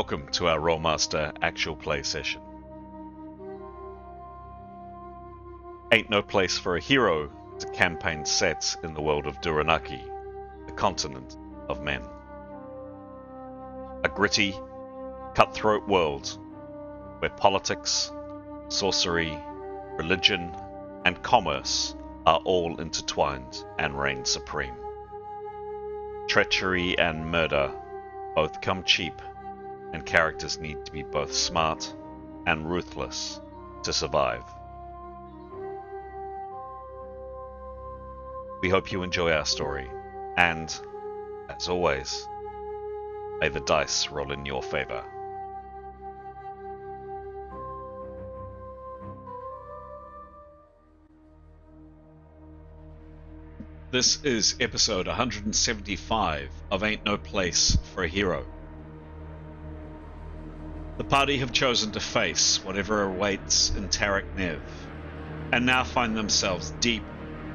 Welcome to our Rolemaster Actual play session. Ain't No Place for a Hero is a campaign set in the world of Duyranaki, the continent of men. A gritty, cutthroat world where politics, sorcery, religion, and commerce are all intertwined and reign supreme. Treachery and murder both come cheap, and characters need to be both smart and ruthless to survive. We hope you enjoy our story, and, as always, may the dice roll in your favor. This is episode 175 of Ain't No Place for a Hero. The party have chosen to face whatever awaits in Tarak Nev, and now find themselves deep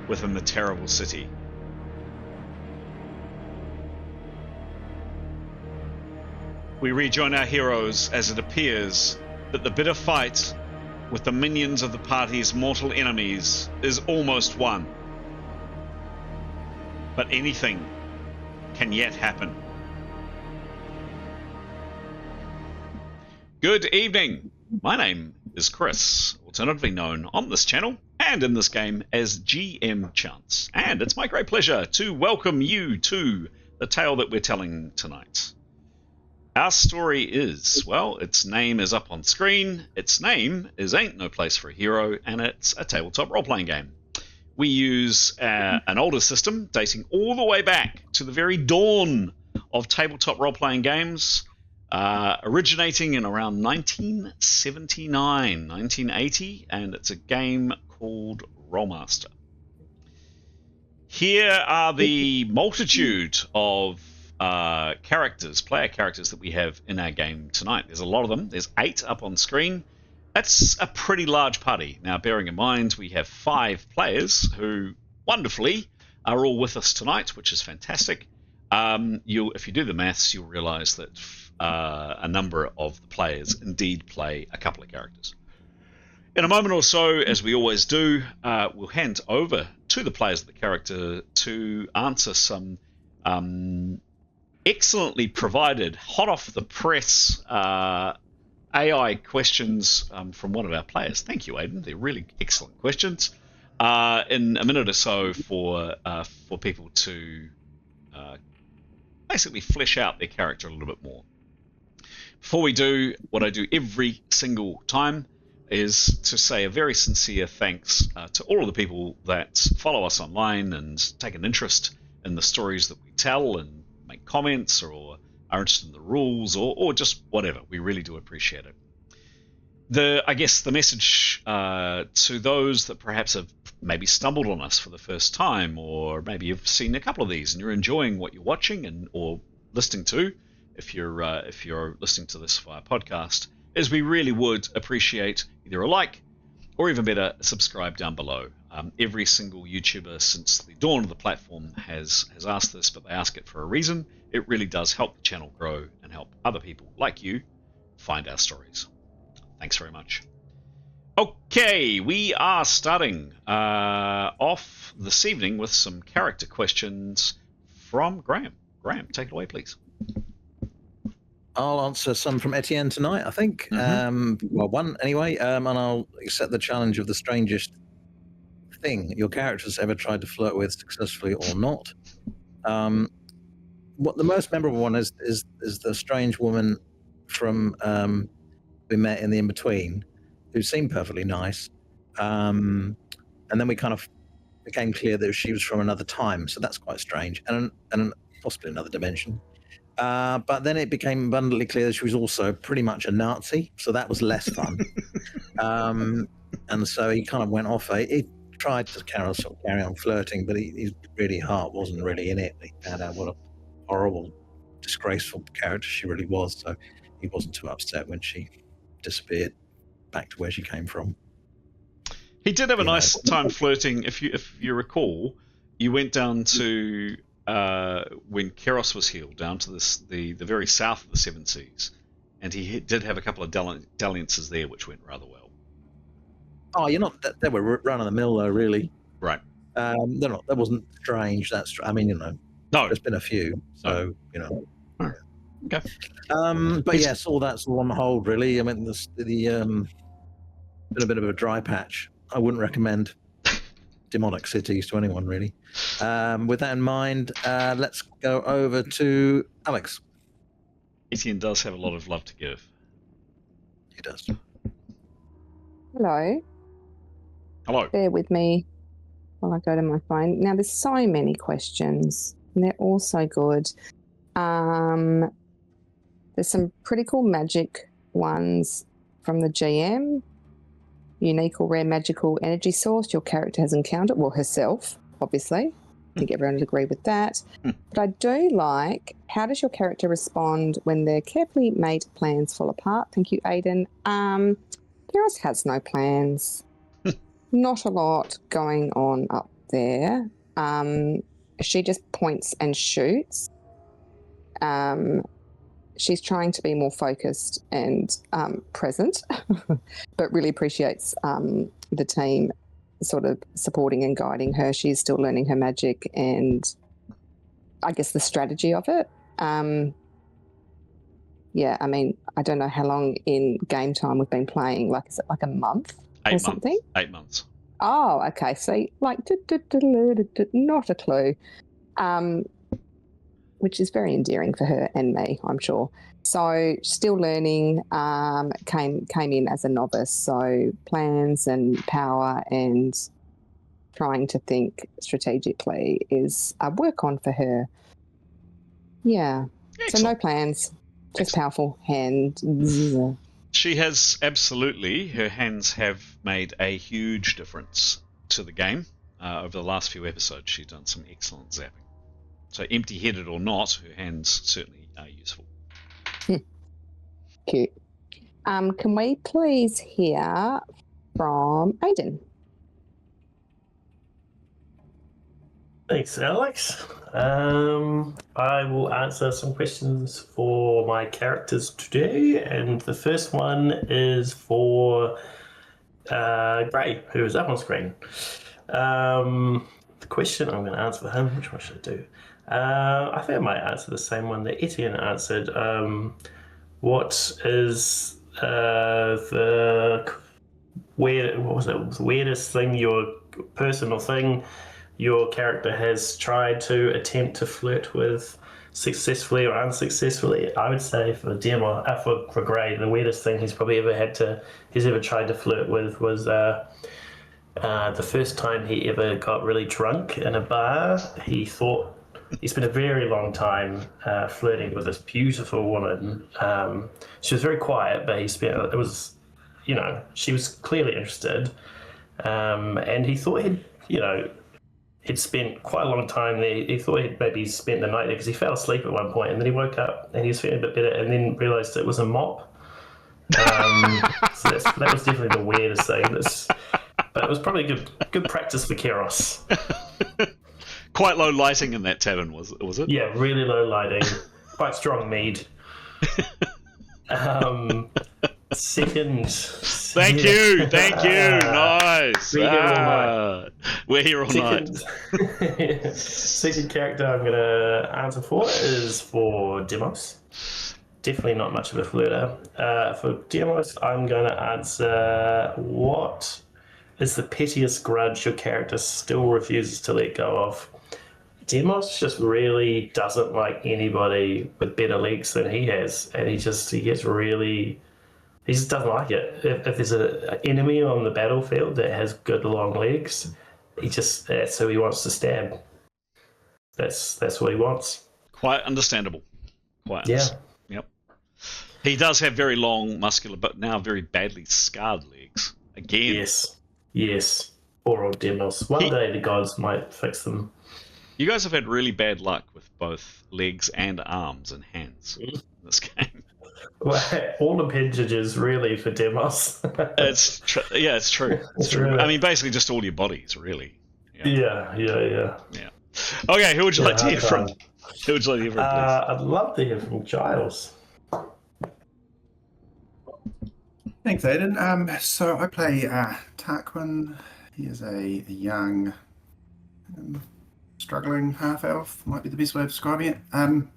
within the terrible city. We rejoin our heroes as it appears that the bitter fight with the minions of the party's mortal enemies is almost won. But anything can yet happen. Good evening. My name is Chris, alternatively known on this channel and in this game as GM Chance, and it's my great pleasure to welcome you to the tale that we're telling tonight. Our story is, well, its name is up on screen. Its name is Ain't No Place for a Hero, and it's a tabletop role-playing game. We use an older system dating all the way back to the very dawn of tabletop role-playing games, originating in around 1979, 1980, and it's a game called Rolemaster. Here are the multitude of player characters that we have in our game tonight. There's a lot of them. There's 8 up on screen. That's a pretty large party. Now, bearing in mind, we have 5 players who, wonderfully, are all with us tonight, which is fantastic. If you do the maths, you'll realize that a number of the players indeed play a couple of characters. In a moment or so, as we always do, we'll hand over to the players of the character to answer some excellently provided, hot off the press AI questions from one of our players. Thank you, Aidan. They're really excellent questions. In a minute or so for people to basically flesh out their character a little bit more. Before we do, what I do every single time is to say a very sincere thanks to all of the people that follow us online and take an interest in the stories that we tell and make comments or are interested in the rules or just whatever. We really do appreciate it. I guess the message to those that perhaps have maybe stumbled on us for the first time, or maybe you've seen a couple of these and you're enjoying what you're watching or listening to, if you're listening to this via podcast, is we really would appreciate either a like or even better, subscribe down below. Every single YouTuber since the dawn of the platform has asked this, but they ask it for a reason. It really does help the channel grow and help other people like you find our stories. Thanks very much. Okay, we are starting off this evening with some character questions from Graham. Graham, take it away, please. I'll answer some from Etienne tonight, I think. Well, one anyway, and I'll accept the challenge of the strangest thing your character's ever tried to flirt with, successfully or not. What the most memorable one is the strange woman from we met in the in-between, who seemed perfectly nice, and then we kind of became clear that she was from another time, so that's quite strange, and possibly another dimension. But then it became abundantly clear that she was also pretty much a Nazi, so that was less fun. And so he kind of went off. He tried to carry on flirting, but his really heart wasn't really in it. He found out what a horrible, disgraceful character she really was, so he wasn't too upset when she disappeared back to where she came from. He did have a nice time flirting. If you recall, you went down to when Keros was healed, down to the very south of the Seven Seas, and he did have a couple of dalliances there which went rather well. Oh, you're not. They were run of the mill though, really. Right. They're not. That wasn't strange. I mean, No. there's been a few, so Oh. Okay. But yes, all that's all on hold, really. I mean, been a bit of a dry patch. I wouldn't recommend Demonic Cities to anyone, really. With that in mind, let's go over to Alex. Etienne does have a lot of love to give. He does. Hello. Hello. Bear with me while I go to my phone. Now, there's so many questions, and they're all so good. There's some pretty cool magic ones from the GM. Unique or rare magical energy source your character has encountered. Well, herself, obviously. I think everyone would agree with that. But I do like, how does your character respond when their carefully made plans fall apart? Thank you, Aidan. Garrus has no plans. Not a lot going on up there. She just points and shoots. She's trying to be more focused and present, but really appreciates the team sort of supporting and guiding her. She's still learning her magic and I guess the strategy of it. Yeah, I mean, I don't know how long in game time we've been playing. Like, is it like a month or something? 8 months. Oh, okay. So, like, not a clue, which is very endearing for her and me, I'm sure. So, still learning, came in as a novice. So, plans and power and trying to think strategically is a work on for her. Yeah. Excellent. So, no plans, just powerful hands. She has absolutely, her hands have made a huge difference to the game. Over the last few episodes, she's done some excellent zapping. So empty-headed or not, her hands certainly are useful. Cute. Can we please hear from Aidan? Thanks, Alex. I will answer some questions for my characters today, and the first one is for Gray, who is up on screen. The question I'm going to answer for him, which one should I do? I think I might answer the same one that Etienne answered. What is the weirdest thing, your personal thing your character has tried to attempt to flirt with successfully or unsuccessfully? I would say for Gray, the weirdest thing he's probably ever tried to flirt with was the first time he ever got really drunk in a bar. He spent a very long time flirting with this beautiful woman. She was very quiet, but she was clearly interested. And he thought he'd spent quite a long time there. He thought he'd maybe spent the night there because he fell asleep at one point, and then he woke up and he was feeling a bit better, and then realised it was a M.E.R.P. So that was definitely the weirdest thing. But it was probably good practice for Keros. Quite low lighting in that tavern, was it? Yeah, really low lighting. Quite strong mead. Second. Thank you. Nice. We're here all night. Second character I'm going to answer for is for Demos. Definitely not much of a flirter. For Demos, I'm going to answer, what is the pettiest grudge your character still refuses to let go of? Demos just really doesn't like anybody with better legs than he has, and he just doesn't like it. If there's an enemy on the battlefield that has good long legs, that's who he wants to stab. That's what he wants. Quite understandable. Yeah. Yep. He does have very long, muscular, but now very badly scarred legs. Again. Yes. Poor old Demos. One day the gods might fix them. You guys have had really bad luck with both legs and arms and hands in this game. Well, all appendages really for Demos. It's true. It's true. Really. I mean, basically just all your bodies, really. Yeah. Okay, who would you like to hear from? Please? I'd love to hear from Giles. Thanks, Aidan. So I play Tarquin. He is a young, struggling half-elf, might be the best way of describing it. And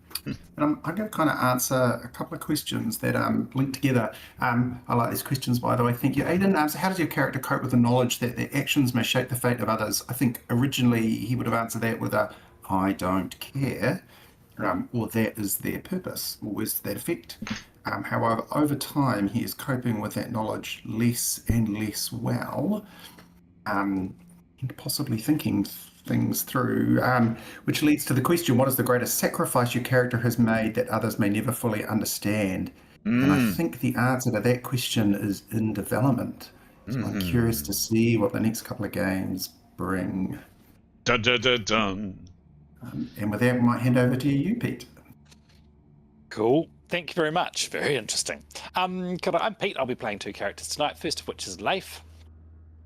I'm going to kind of answer a couple of questions that link together. I like these questions, by the way. Thank you, Aidan. So how does your character cope with the knowledge that their actions may shape the fate of others? I think originally he would have answered that with a, I don't care, or that is their purpose, or words to that effect. However, over time, he is coping with that knowledge less and less well, and possibly thinking things through, which leads to the question, what is the greatest sacrifice your character has made that others may never fully understand? And I think the answer to that question is in development. So I'm curious to see what the next couple of games bring. Dun, dun, dun, dun. And with that, we might hand over to you, Pete. Cool. Thank you very much. Very interesting. I'm Pete. I'll be playing two characters tonight, first of which is Leif.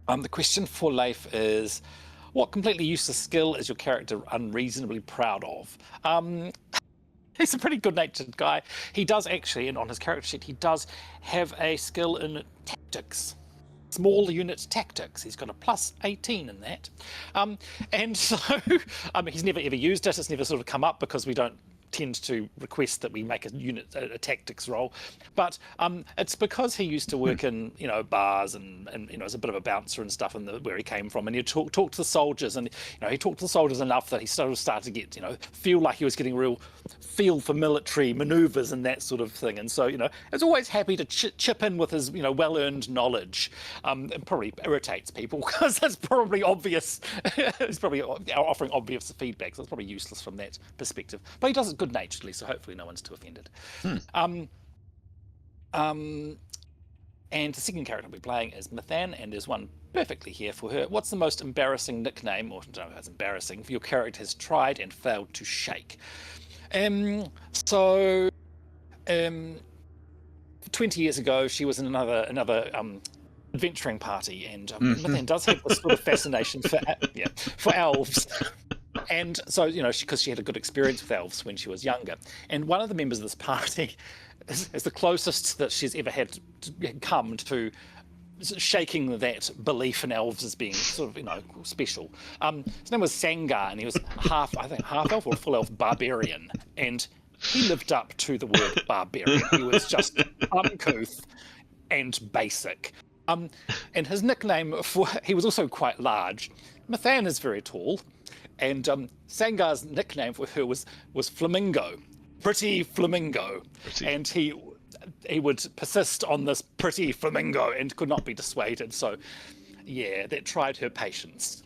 The question for Leif is, what completely useless skill is your character unreasonably proud of? He's a pretty good-natured guy. He does actually, and on his character sheet, he does have a skill in tactics. Small unit tactics. He's got a plus 18 in that. And so, he's never ever used it. It's never sort of come up because we don't tend to request that we make a tactics roll, but it's because he used to work in bars and as a bit of a bouncer and stuff where he came from, and he talked to the soldiers, and he talked to the soldiers enough that he started to get feel like he was getting real feel for military maneuvers and that sort of thing, and so is always happy to chip in with his well-earned knowledge. It probably irritates people because it's probably obvious. It's probably offering obvious feedback, so it's probably useless from that perspective, but he does it good-naturedly, so hopefully no one's too offended. And the second character I'll be playing is Mithan, and there's one perfectly here for her. What's the most embarrassing nickname, or I don't know if it's embarrassing, your character has tried and failed to shake? 20 years ago, she was in another adventuring party, and Mithan does have this sort of fascination for elves. And so, because she had a good experience with elves when she was younger. And one of the members of this party is the closest that she's ever had come to shaking that belief in elves as being sort of, special. His name was Sangar, and he was half elf or full elf barbarian. And he lived up to the word barbarian. He was just uncouth and basic. And his nickname, he was also quite large. Mithan is very tall. And Sangar's nickname for her was Flamingo, Pretty Flamingo. Pretty. And he would persist on this Pretty Flamingo and could not be dissuaded. So, yeah, that tried her patience.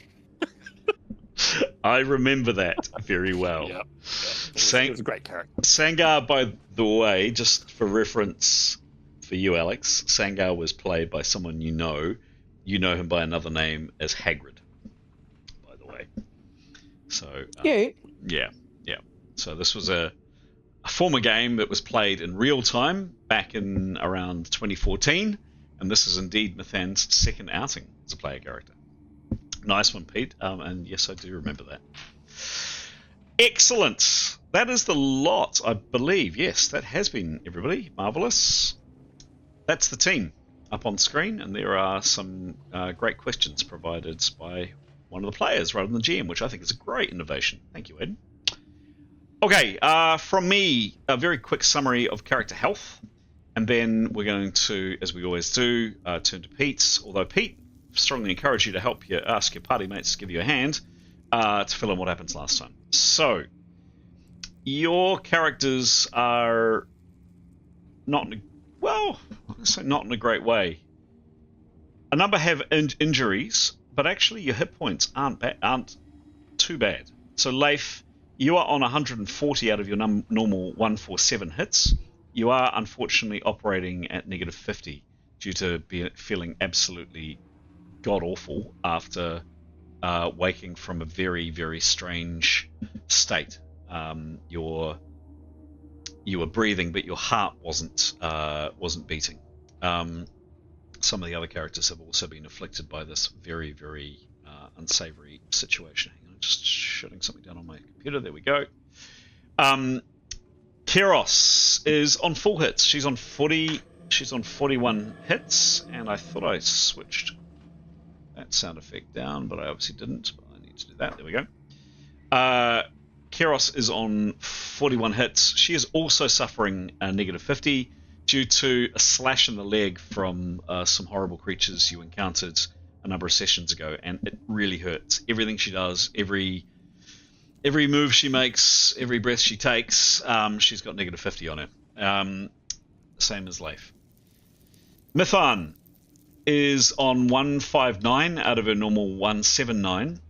I remember that very well. Yeah. It was a great character. Sangar, by the way, just for reference for you, Alex, Sangar was played by someone you know. You know him by another name as Hagrid, by the way. So yeah. So this was a former game that was played in real time back in around 2014, and this is indeed Mithan's second outing as a player character. Nice one, Pete. And yes, I do remember that. Excellent. That is the lot, I believe. Yes, that has been everybody. Marvelous. That's the team up on screen, and there are some great questions provided by one of the players rather than the GM, which I think is a great innovation. Thank you, Ed. Okay, from me, a very quick summary of character health, and then we're going to, as we always do, turn to Pete. Although Pete, strongly encourage you to ask your party mates to give you a hand to fill in what happens last time. So, your characters are not in a great way. A number have injuries, but actually your hit points aren't too bad. So Leif, you are on 140 out of your normal 147 hits. You are unfortunately operating at negative 50 due to feeling absolutely god-awful after waking from a very, very strange state. You were breathing, but your heart wasn't beating. Some of the other characters have also been afflicted by this very, very unsavory situation. Hang on, I'm just shutting something down on my computer. There we go. Keros is on full hits. She's on 40 She's on 41 hits, and I thought I switched that sound effect down, but I obviously didn't. I need to do that. There we go. Keros is on 41 hits. She is also suffering a negative 50 due to a slash in the leg from some horrible creatures you encountered a number of sessions ago, and it really hurts. Everything she does, every move she makes, every breath she takes, she's got negative 50 on her. Same as Leif. Mithan is on 159 out of her normal 179.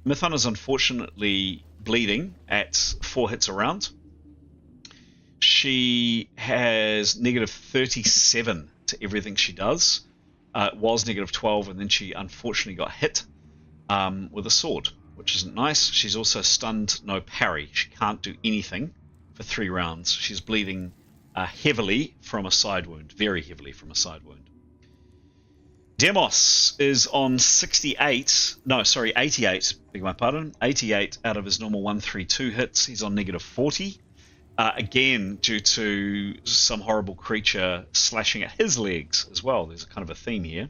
Mithan is unfortunately bleeding at 4 hits a round. She has negative 37 to everything she does. It was negative 12, and then she unfortunately got hit with a sword, which isn't nice. She's also stunned, no parry. She can't do anything for 3 rounds. She's bleeding heavily from a side wound, very heavily from a side wound. Demos is on 88, beg my pardon, 88 out of his normal 132 hits. He's on negative 40, again due to some horrible creature slashing at his legs as well. There's a kind of a theme here.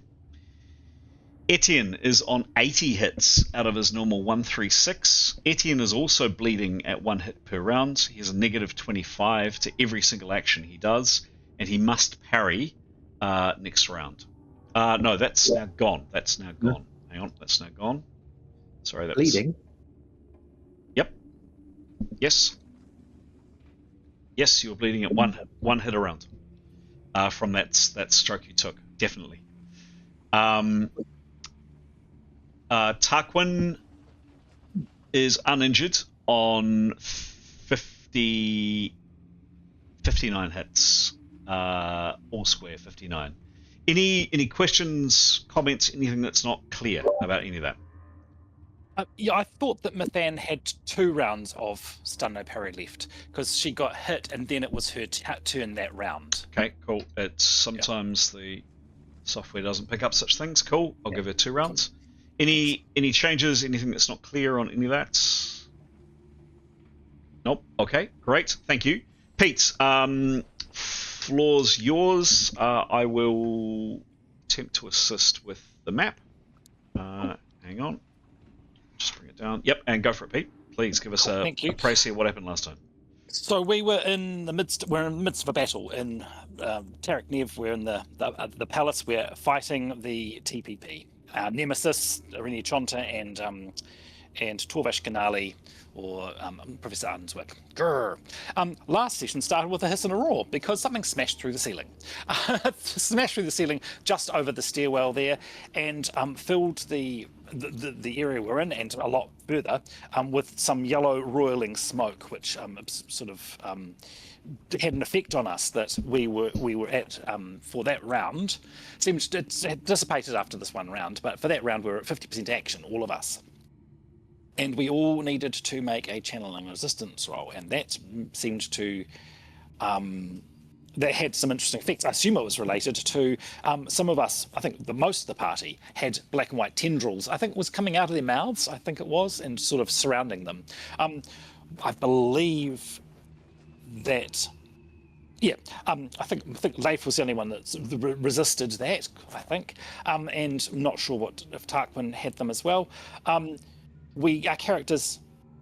Etienne is on 80 hits out of his normal 136. Etienne is also bleeding at 1 hit per round. He has a negative 25 to every single action he does, and he must parry next round. No, that's now gone. That's now gone. Hang on, that's now gone. Sorry, that's... Bleeding? Yep. Yes. Yes, you were bleeding at one hit a round from that stroke you took, definitely. Tarquin is uninjured on 59 hits. All square, 59. Any questions, comments, anything that's not clear about any of that? Yeah, I thought that Mithan had 2 rounds of stun no parry left because she got hit and then it was her turn that round. Okay, cool. It's sometimes the software doesn't pick up such things. Cool. I'll give her 2 rounds. Any changes? Anything that's not clear on any of that? Nope. Okay, great. Thank you, Pete. Floor's yours. I will attempt to assist with the map. Hang on. Just bring it down. Yep, and go for it, Pete. Please give us a précis of what happened last time. So we're in the midst of a battle in Tarik Nev. We're in the palace. We're fighting the TPP. Our nemesis, Irini Chonta, and Torvash Ganali, or Professor Arnswick. Grrr. Last session started with a hiss and a roar because something smashed through the ceiling. Smashed through the ceiling just over the stairwell there, and filled the area we're in and a lot further with some yellow roiling smoke, which sort of had an effect on us that we were at for that round. It had dissipated after this one round, but for that round we were at 50% action, all of us. And we all needed to make a channeling resistance roll, and that seemed to that had some interesting effects. I assume it was related to some of us. I think most of the party had black and white tendrils. I think it was coming out of their mouths. I think it was, and sort of surrounding them. I believe that. Yeah, I think Leif was the only one that resisted that. I think, and I'm not sure if Tarquin had them as well. Our characters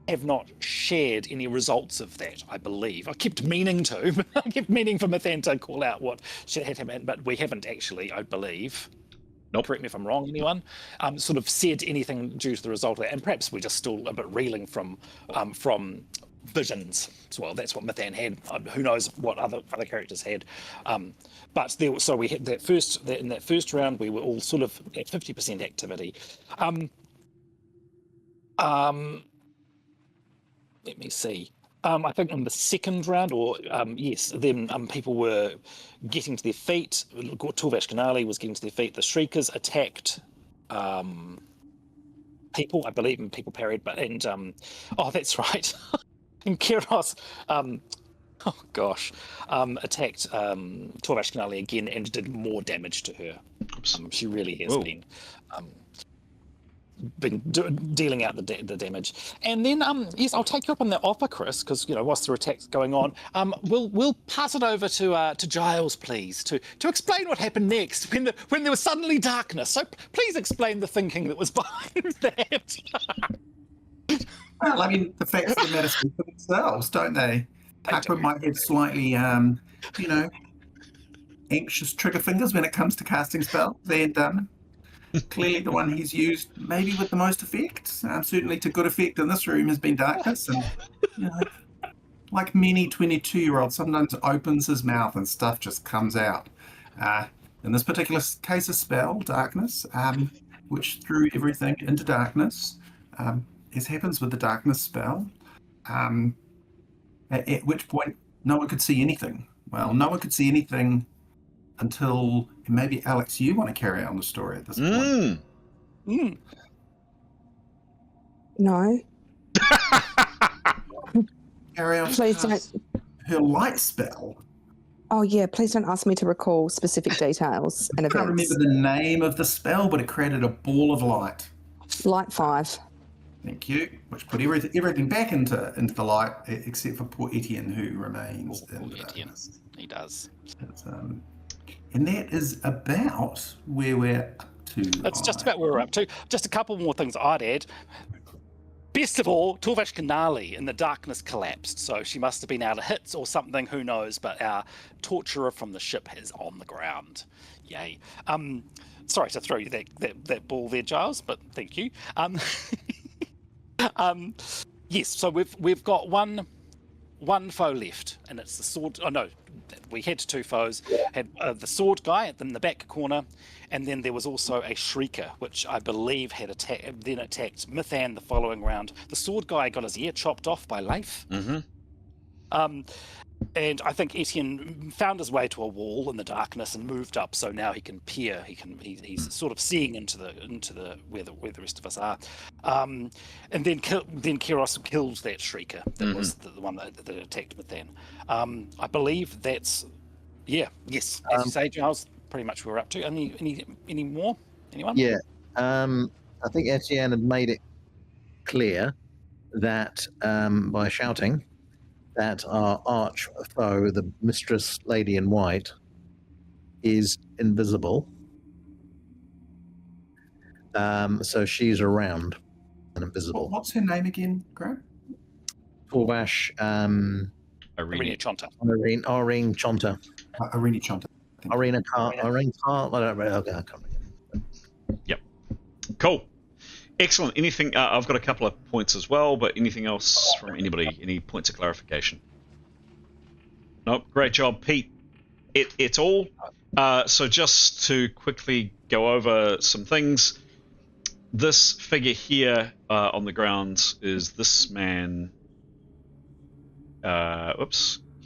have not shared any results of that, I believe. I kept meaning to. I kept meaning for Mithan to call out what had happened, but we haven't actually, I believe. Nope. Correct me if I'm wrong, anyone. Sort of said anything due to the result of that, and perhaps we're just still a bit reeling from visions as well. That's what Mithan had. Who knows what other characters had. But so we had in that first round, we were all sort of at 50% activity. Let me see. I think in the second round, then people were getting to their feet. Torvash Ganali was getting to their feet. The Shriekers attacked people, I believe, and people parried. That's right. And Keros, attacked Torvash Ganali again and did more damage to her. She really has been been dealing out the damage. And then, yes, I'll take you up on the offer, Chris, because whilst the attack's going on, we'll pass it over to Giles, please, to explain what happened next when there was suddenly darkness. So please explain the thinking that was behind that. Well, I mean, the facts of the matter speak for themselves, don't they? Tucker might have slightly, anxious trigger fingers when it comes to casting spells, and clearly the one he's used maybe with the most effect, certainly to good effect in this room, has been darkness. And like many 22-year-olds, sometimes opens his mouth and stuff just comes out. In this particular case, a spell, darkness, which threw everything into darkness, as happens with the darkness spell, at which point no one could see anything. Well, no one could see anything until maybe, Alex, you want to carry on the story at this point. No. Carry on. Please don't. Her light spell. Oh, yeah, please don't ask me to recall specific details and I can't events. remember the name of the spell, but it created a ball of light. Light 5. Thank you. Which put everything back into the light, except for poor Etienne, who remains in the darkness. He does. And that is about where we're up to. That's just about where we're up to. Just a couple more things I'd add. Best of all, Torvash Kanali in the darkness collapsed, so she must have been out of hits or something, who knows, but our torturer from the ship is on the ground. Yay. Sorry to throw you that ball there, Giles, but thank you. Yes, so we've got one foe left, and it's the sword. Oh no, we had 2 foes. Had the sword guy in the back corner, and then there was also a shrieker, which I believe had attacked Mithan the following round. The sword guy got his ear chopped off by Leif. And I think Etienne found his way to a wall in the darkness and moved up, so now he can peer. He's sort of seeing into the where the rest of us are. And then Kiros kills that shrieker. That was the one that attacked Mithan. I believe that's yes. As you say, Giles, pretty much where we're up to. Any more? Anyone? Yeah. I think Etienne had made it clear that by shouting that our arch foe, the Mistress Lady in White, is invisible. So she's around and invisible. What's her name again, Graham? Torvash Irene Chonta. Irene Chonta. Irene Chonta. Irene Carr. I can't remember. Yep. Cool. Excellent. Anything? I've got a couple of points as well, but anything else from anybody? Any points of clarification? Nope. Great job, Pete. It's all. So just to quickly go over some things. This figure here on the ground is this man.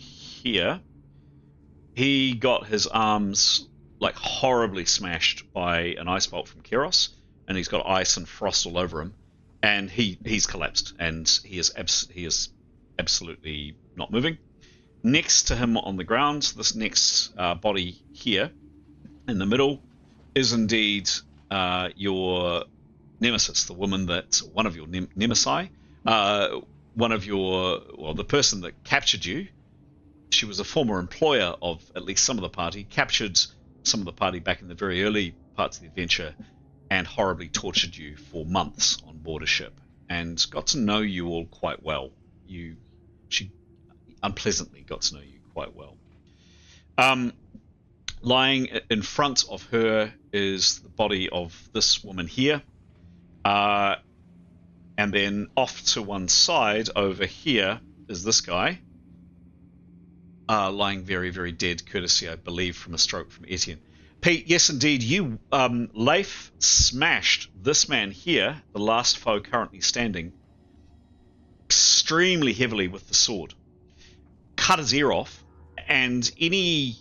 Here. He got his arms like horribly smashed by an ice bolt from Kiros. And he's got ice and frost all over him, and he's collapsed, and he is absolutely not moving. Next to him on the ground, this next body here, in the middle, is indeed your nemesis, the woman that one of your nemesi, the person that captured you. She was a former employer of at least some of the party, captured some of the party back in the very early parts of the adventure, and horribly tortured you for months on board a ship, and got to know you all quite well. She unpleasantly got to know you quite well. Lying in front of her is the body of this woman here, and then off to one side over here is this guy, lying very, very dead, courtesy, I believe, from a stroke from Etienne. Pete, yes, indeed, you, Leif, smashed this man here, the last foe currently standing, extremely heavily with the sword. Cut his ear off, and any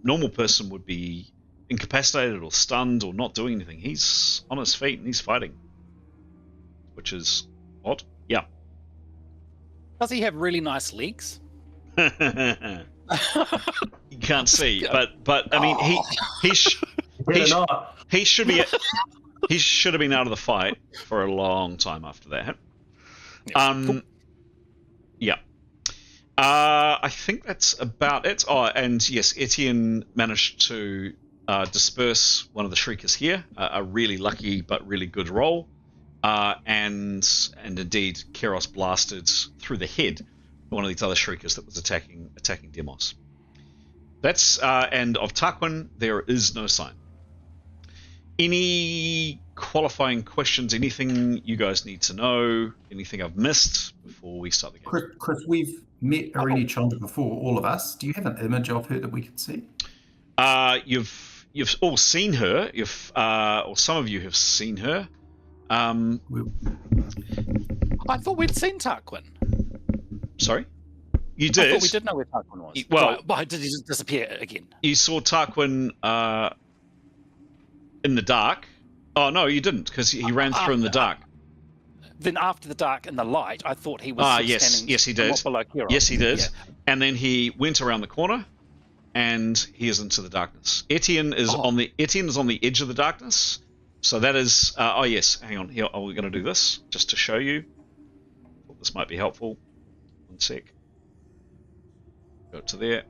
normal person would be incapacitated or stunned or not doing anything. He's on his feet and he's fighting, which is odd. Yeah. Does he have really nice legs? You can't see, but I mean he should be He should have been out of the fight for a long time after that. Yeah, cool. Yeah. I think that's about it. Oh, and yes, Etienne managed to disperse one of the Shriekers here. A really lucky but really good roll. And indeed, Keros blasted through the head one of these other Shriekers that was attacking Demos. That's and of Tarquin, there is no sign. Any qualifying questions? Anything you guys need to know? Anything I've missed before we start the game? Chris, we've met Irene Chonda before, all of us. Do you have an image of her that we can see? You've all seen her. Or some of you have seen her. I thought we'd seen Tarquin. Sorry? You did? I thought we did know where Tarquin was. Well, why did he just disappear again? You saw Tarquin in the dark. Oh, no, you didn't, because he ran through in the dark. Then after the dark and the light, I thought he was standing yes, he did. below Keros. Yes, he did. Yeah. And then he went around the corner, and he is into the darkness. Etienne is on the edge of the darkness. So that is... oh, yes. Hang on. Here, we're going to do this, just to show you. Thought this might be helpful. One sec. Go to there.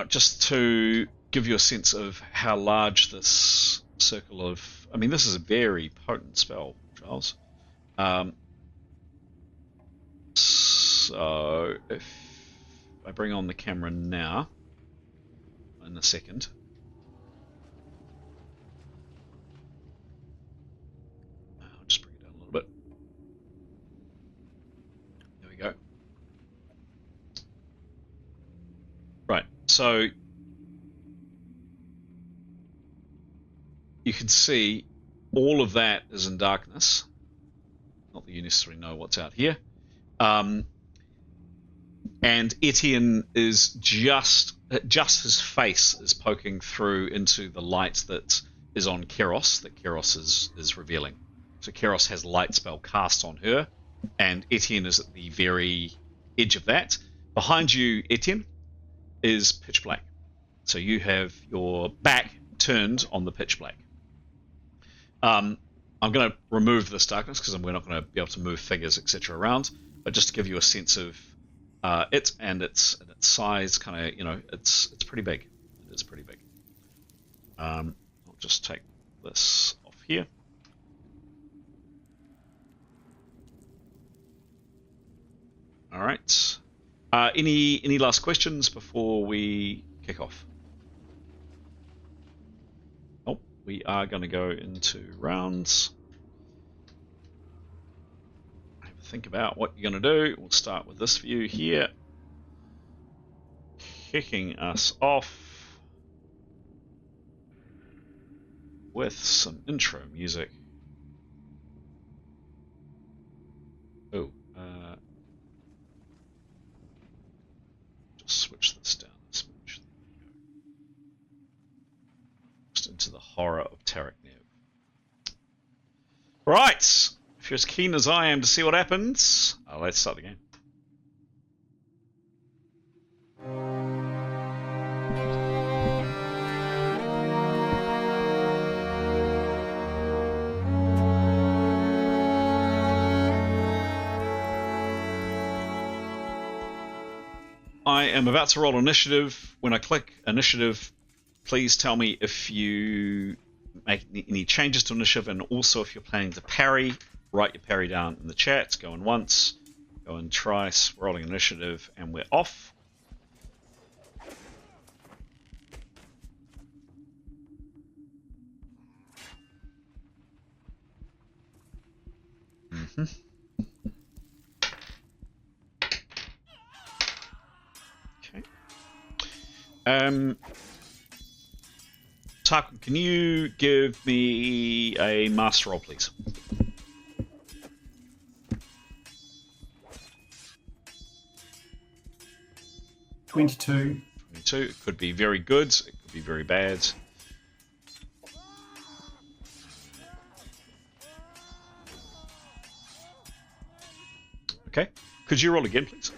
Just to give you a sense of how large this circle of... I mean, this is a very potent spell, Charles. So, if I bring on the camera now, in a second... I'll just bring it down a little bit. There we go. Right, so you can see all of that is in darkness. Not that you necessarily know what's out here. And Etienne is just his face is poking through into the light that is on Keros, that Keros is revealing. So Keros has light spell cast on her, and Etienne is at the very edge of that. Behind you, Etienne, is pitch black. So you have your back turned on the pitch black. I'm going to remove this darkness because we're not going to be able to move figures, etc. around. But just to give you a sense of it and its size, kind of, it's pretty big. It is pretty big. I'll just take this off here. All right. Any last questions before we kick off? Oh, we are going to go into rounds. Have a think about what you're going to do. We'll start with this view here. Kicking us off with some intro music. Oh, just switch this down a smidge. There we go. Just into the horror of Tarek Nev. Right, if you're as keen as I am to see what happens, let's start the game. I am about to roll initiative. When I click initiative, please tell me if you make any changes to initiative, and also if you're planning to parry, write your parry down in the chat. Go in once, go in twice, rolling initiative, and we're off. Tarquin, can you give me a master roll, please? $22. 22. It could be very good. It could be very bad. Okay. Could you roll again, please?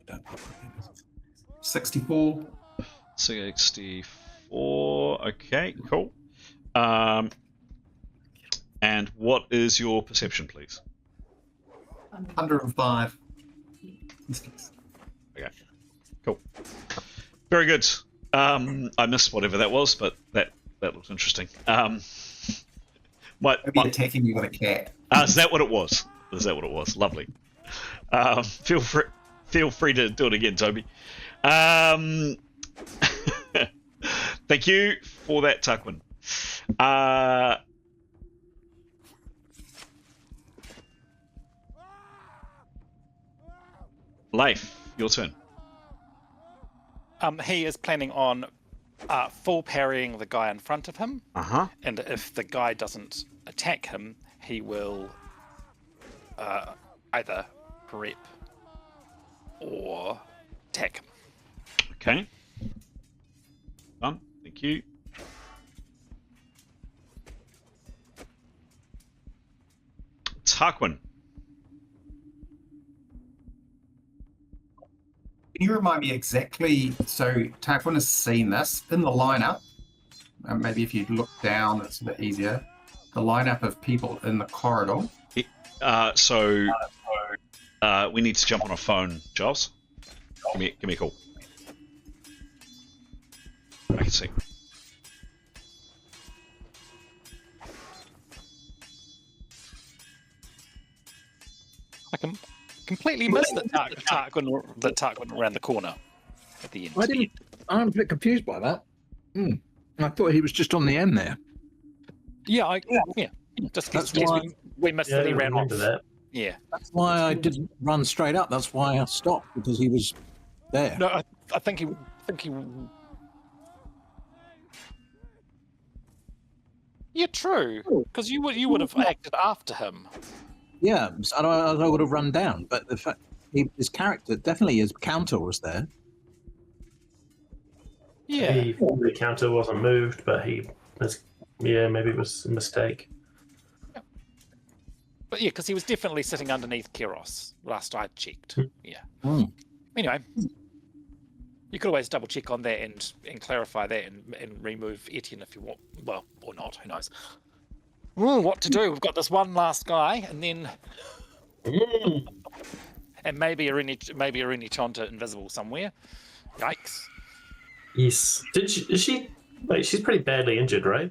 Don't put it in. 64. 64. Okay, cool. And what is your perception, please? 105. Okay, cool. Very good. I missed whatever that was, but that looked interesting. Maybe attacking you with a cat. Is that what it was? Lovely. Feel free to do it again, Toby. Thank you for that, Tarquin. Leif, your turn. He is planning on full parrying the guy in front of him. And if the guy doesn't attack him, he will either prep or attack him. Okay. Done. Thank you. Tarquin. Can you remind me exactly? So Tarquin has seen this in the lineup. Maybe if you look down, it's a bit easier. The lineup of people in the corridor. We need to jump on a phone, Giles. Give me a call. I can see. I can completely missed that Tarquin ran the corner at the end. I'm a bit confused by that. I thought he was just on the end there. Yeah. Just That's because why we missed that he ran off. That. Yeah. That's why I didn't run straight up. That's why I stopped, because he was there. No, I think he. Yeah, true. Because you would have acted after him. Yeah, so I would have run down. But the fact his character, definitely his counter was there. Yeah. The counter wasn't moved, but maybe it was a mistake. But yeah, because he was definitely sitting underneath Keros last I checked. Yeah. Anyway, you could always double check on that and clarify that and remove Etienne if you want. Well, or not, who knows. What to do? We've got this one last guy, and then and maybe Irini Chonta invisible somewhere. Yikes. Yes. Is she? Wait, she's pretty badly injured, right?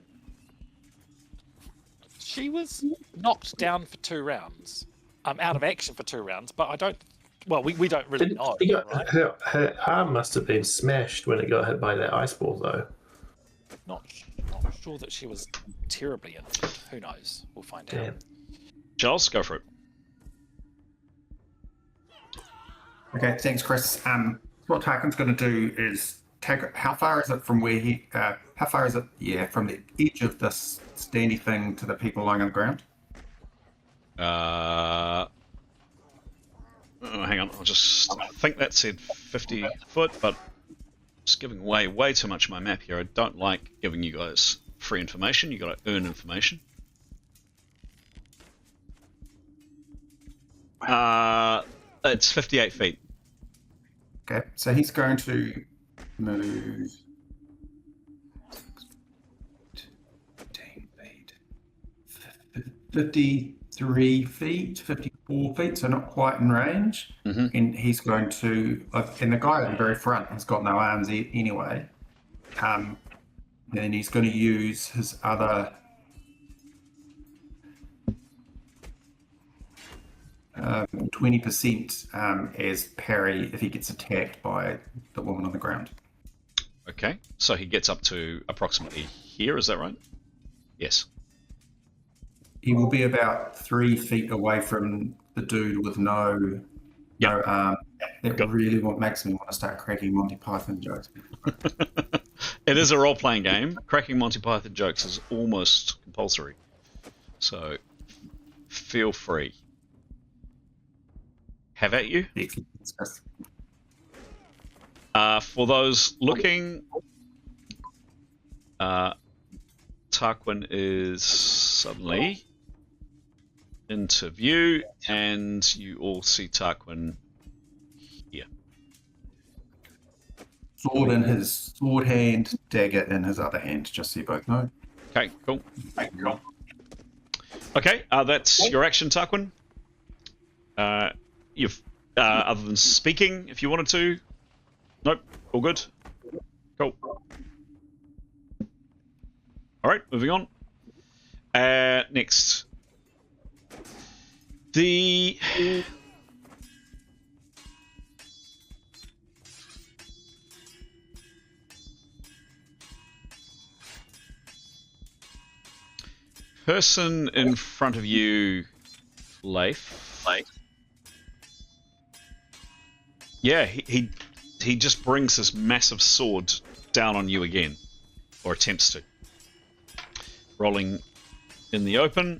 She was knocked down for 2 rounds. Out of action for 2 rounds, but I don't. Well, we don't really know. Right? Her arm must have been smashed when it got hit by that ice ball, though. Not sure that she was terribly injured. Who knows? We'll find out. Giles, go for it. Okay, thanks, Chris. What Tarquin's going to do is take. How far is it from where he? How far is it? Yeah, from the edge of this standy thing to the people lying on the ground. Hang on. I think that said 50 foot, but just giving away way too much of my map here. I don't like giving you guys free information. You got to earn information. It's 58 feet. Okay, so he's going to move 15 feet, 53 feet, 54 feet, so not quite in range. And he's going to, and the guy at the very front has got no arms anyway. And he's going to use his other 20% as parry if he gets attacked by the woman on the ground. Okay, so he gets up to approximately here, is that right? Yes. He will be about 3 feet away from the dude with no arm. That really what makes me want to start cracking Monty Python jokes. It is a role-playing game. Cracking Monty Python jokes is almost compulsory. So, feel free. Have at you. For those looking, Tarquin is suddenly into view, and you all see Tarquin here. sword in his sword hand, dagger in his other hand, just so you both know. Okay, cool. Okay, that's your action, Tarquin. You've other than speaking, if you wanted to. Nope, all good. Cool. All right, moving on. Next, the person in front of you, Leif. Yeah, he just brings his massive sword down on you again, or attempts to. Rolling in the open.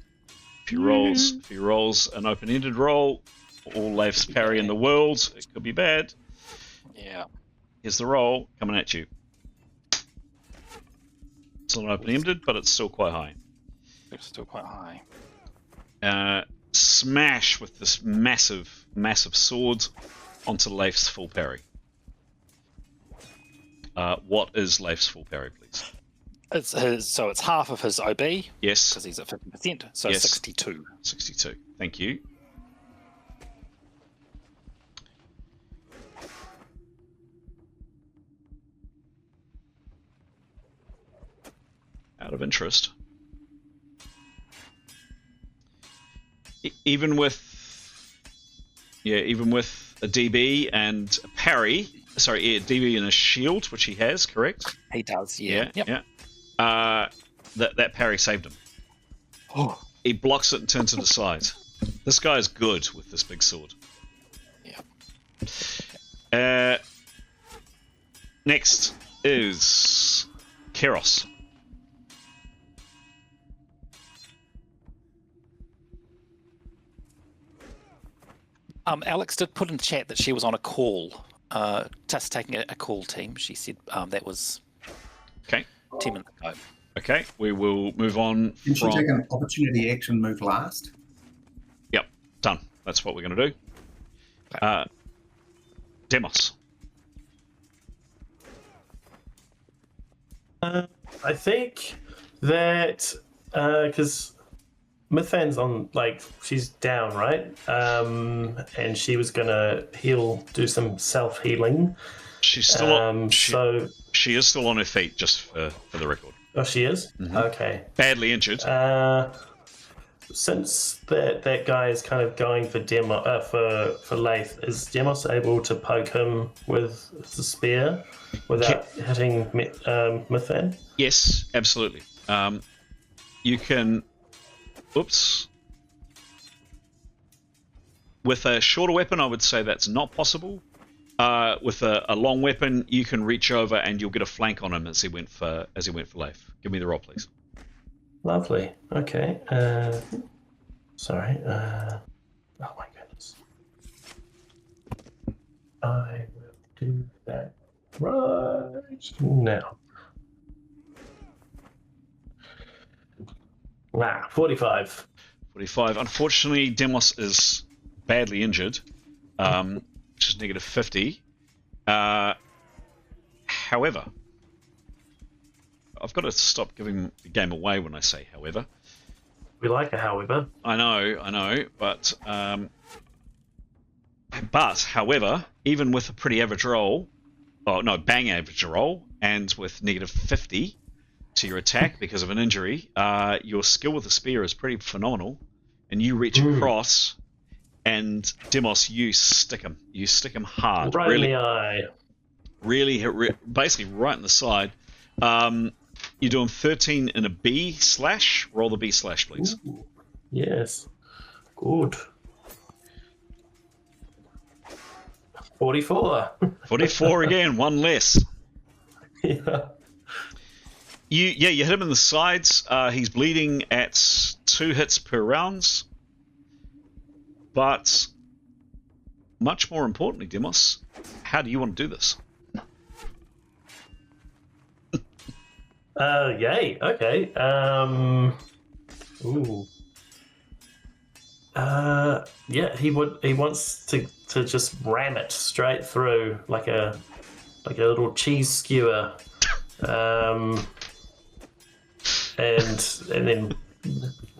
If he rolls an open-ended roll, all Leif's parry in the world, it could be bad. Yeah. Here's the roll coming at you. It's not open-ended, but it's still quite high. It's still quite high. Smash with this massive sword onto Leif's full parry. What is Leif's full parry, please? So it's half of his OB. Yes. Because he's at 50%. So Yes. 62. 62. Thank you. Out of interest. Even with a DB and a parry, sorry, a DB and a shield, which he has, correct? He does, yeah. Yeah. That parry saved him. Oh. He blocks it and turns it aside. This guy is good with this big sword. Yeah. Next is Keros. Alex did put in chat that she was on a call, just taking a call team. She said that was Okay. 10 minutes ago. Okay, we will move on Can she from... take an opportunity action move last? Yep, done. That's what we're going to do. Okay. Demos. I think that because Mythan's on, like, she's down, right? And she was gonna do some self healing. She's still she is still on her feet, just for the record. Oh, she is? Mm-hmm. Okay. Badly injured. Since that guy is kind of going for for Leif, is Demos able to poke him with the spear without hitting Mythan? Yes, absolutely. You can... Oops. With a shorter weapon, I would say that's not possible. With a long weapon, you can reach over and you'll get a flank on him as he went for Leif. Give me the roll, please. Lovely. Okay. Sorry. Oh my goodness. I will do that right now. 45. 45. Unfortunately, Demos is badly injured, which is negative 50. However, I've got to stop giving the game away when I say however. We like a however. I know, but however, even with a pretty average roll, bang average roll, and with negative 50 to your attack because of an injury, your skill with the spear is pretty phenomenal, and you reach across, and Demos, you stick him hard, right really, in the eye, basically right in the side. You're doing 13 in a B slash. Roll the B slash, please. Ooh, yes, good. 44. 44 again, one less. Yeah. You hit him in the sides. He's bleeding at 2 hits per round. But much more importantly, Demos, how do you want to do this? Yay. Okay. Ooh. Yeah. He wants to just ram it straight through like a like a little cheese skewer, and then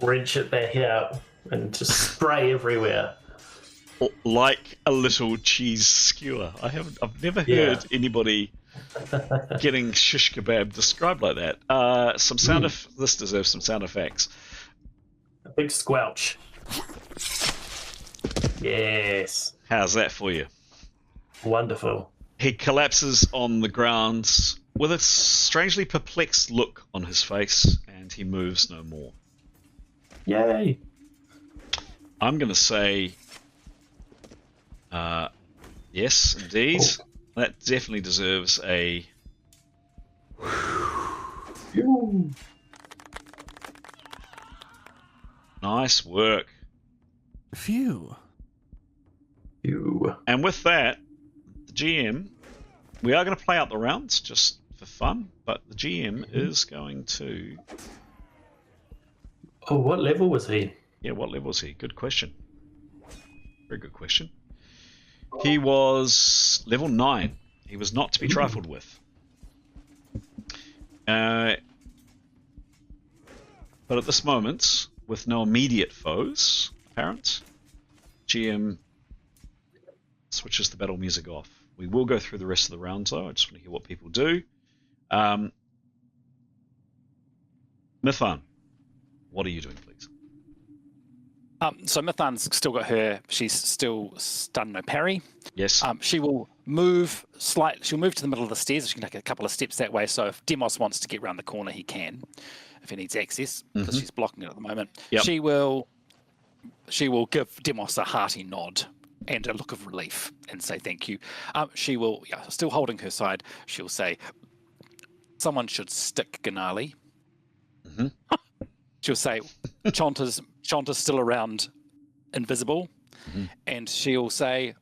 wrench it back out and just spray everywhere. Like a little cheese skewer. I've never heard anybody getting shish kebab described like that. This deserves some sound effects. A big squelch. Yes. How's that for you? Wonderful. He collapses on the ground with a strangely perplexed look on his face, and he moves no more. Yay. I'm going to say, yes, indeed. Oh. That definitely deserves a... Nice work. Phew. And with that, the GM, we are going to play out the rounds just for fun, but the GM is going to... Oh, what level was he? Yeah, what level was he? Good question. Very good question. He was level 9. He was not to be trifled with. But at this moment, with no immediate foes apparent, GM switches the battle music off. We will go through the rest of the rounds, though. I just want to hear what people do. Mithan, what are you doing, please? So Mithan's still got her. She's still stunned, no parry. Yes. She will move slightly. She'll move to the middle of the stairs. She can take a couple of steps that way. So if Demos wants to get around the corner, he can. If he needs access, because she's blocking it at the moment. Yep. She will give Demos a hearty nod and a look of relief and say thank you. She will, still holding her side. She'll say, "Someone should stick Ganali." Mm-hmm. She'll say, Chonta's still around, invisible, and she'll say,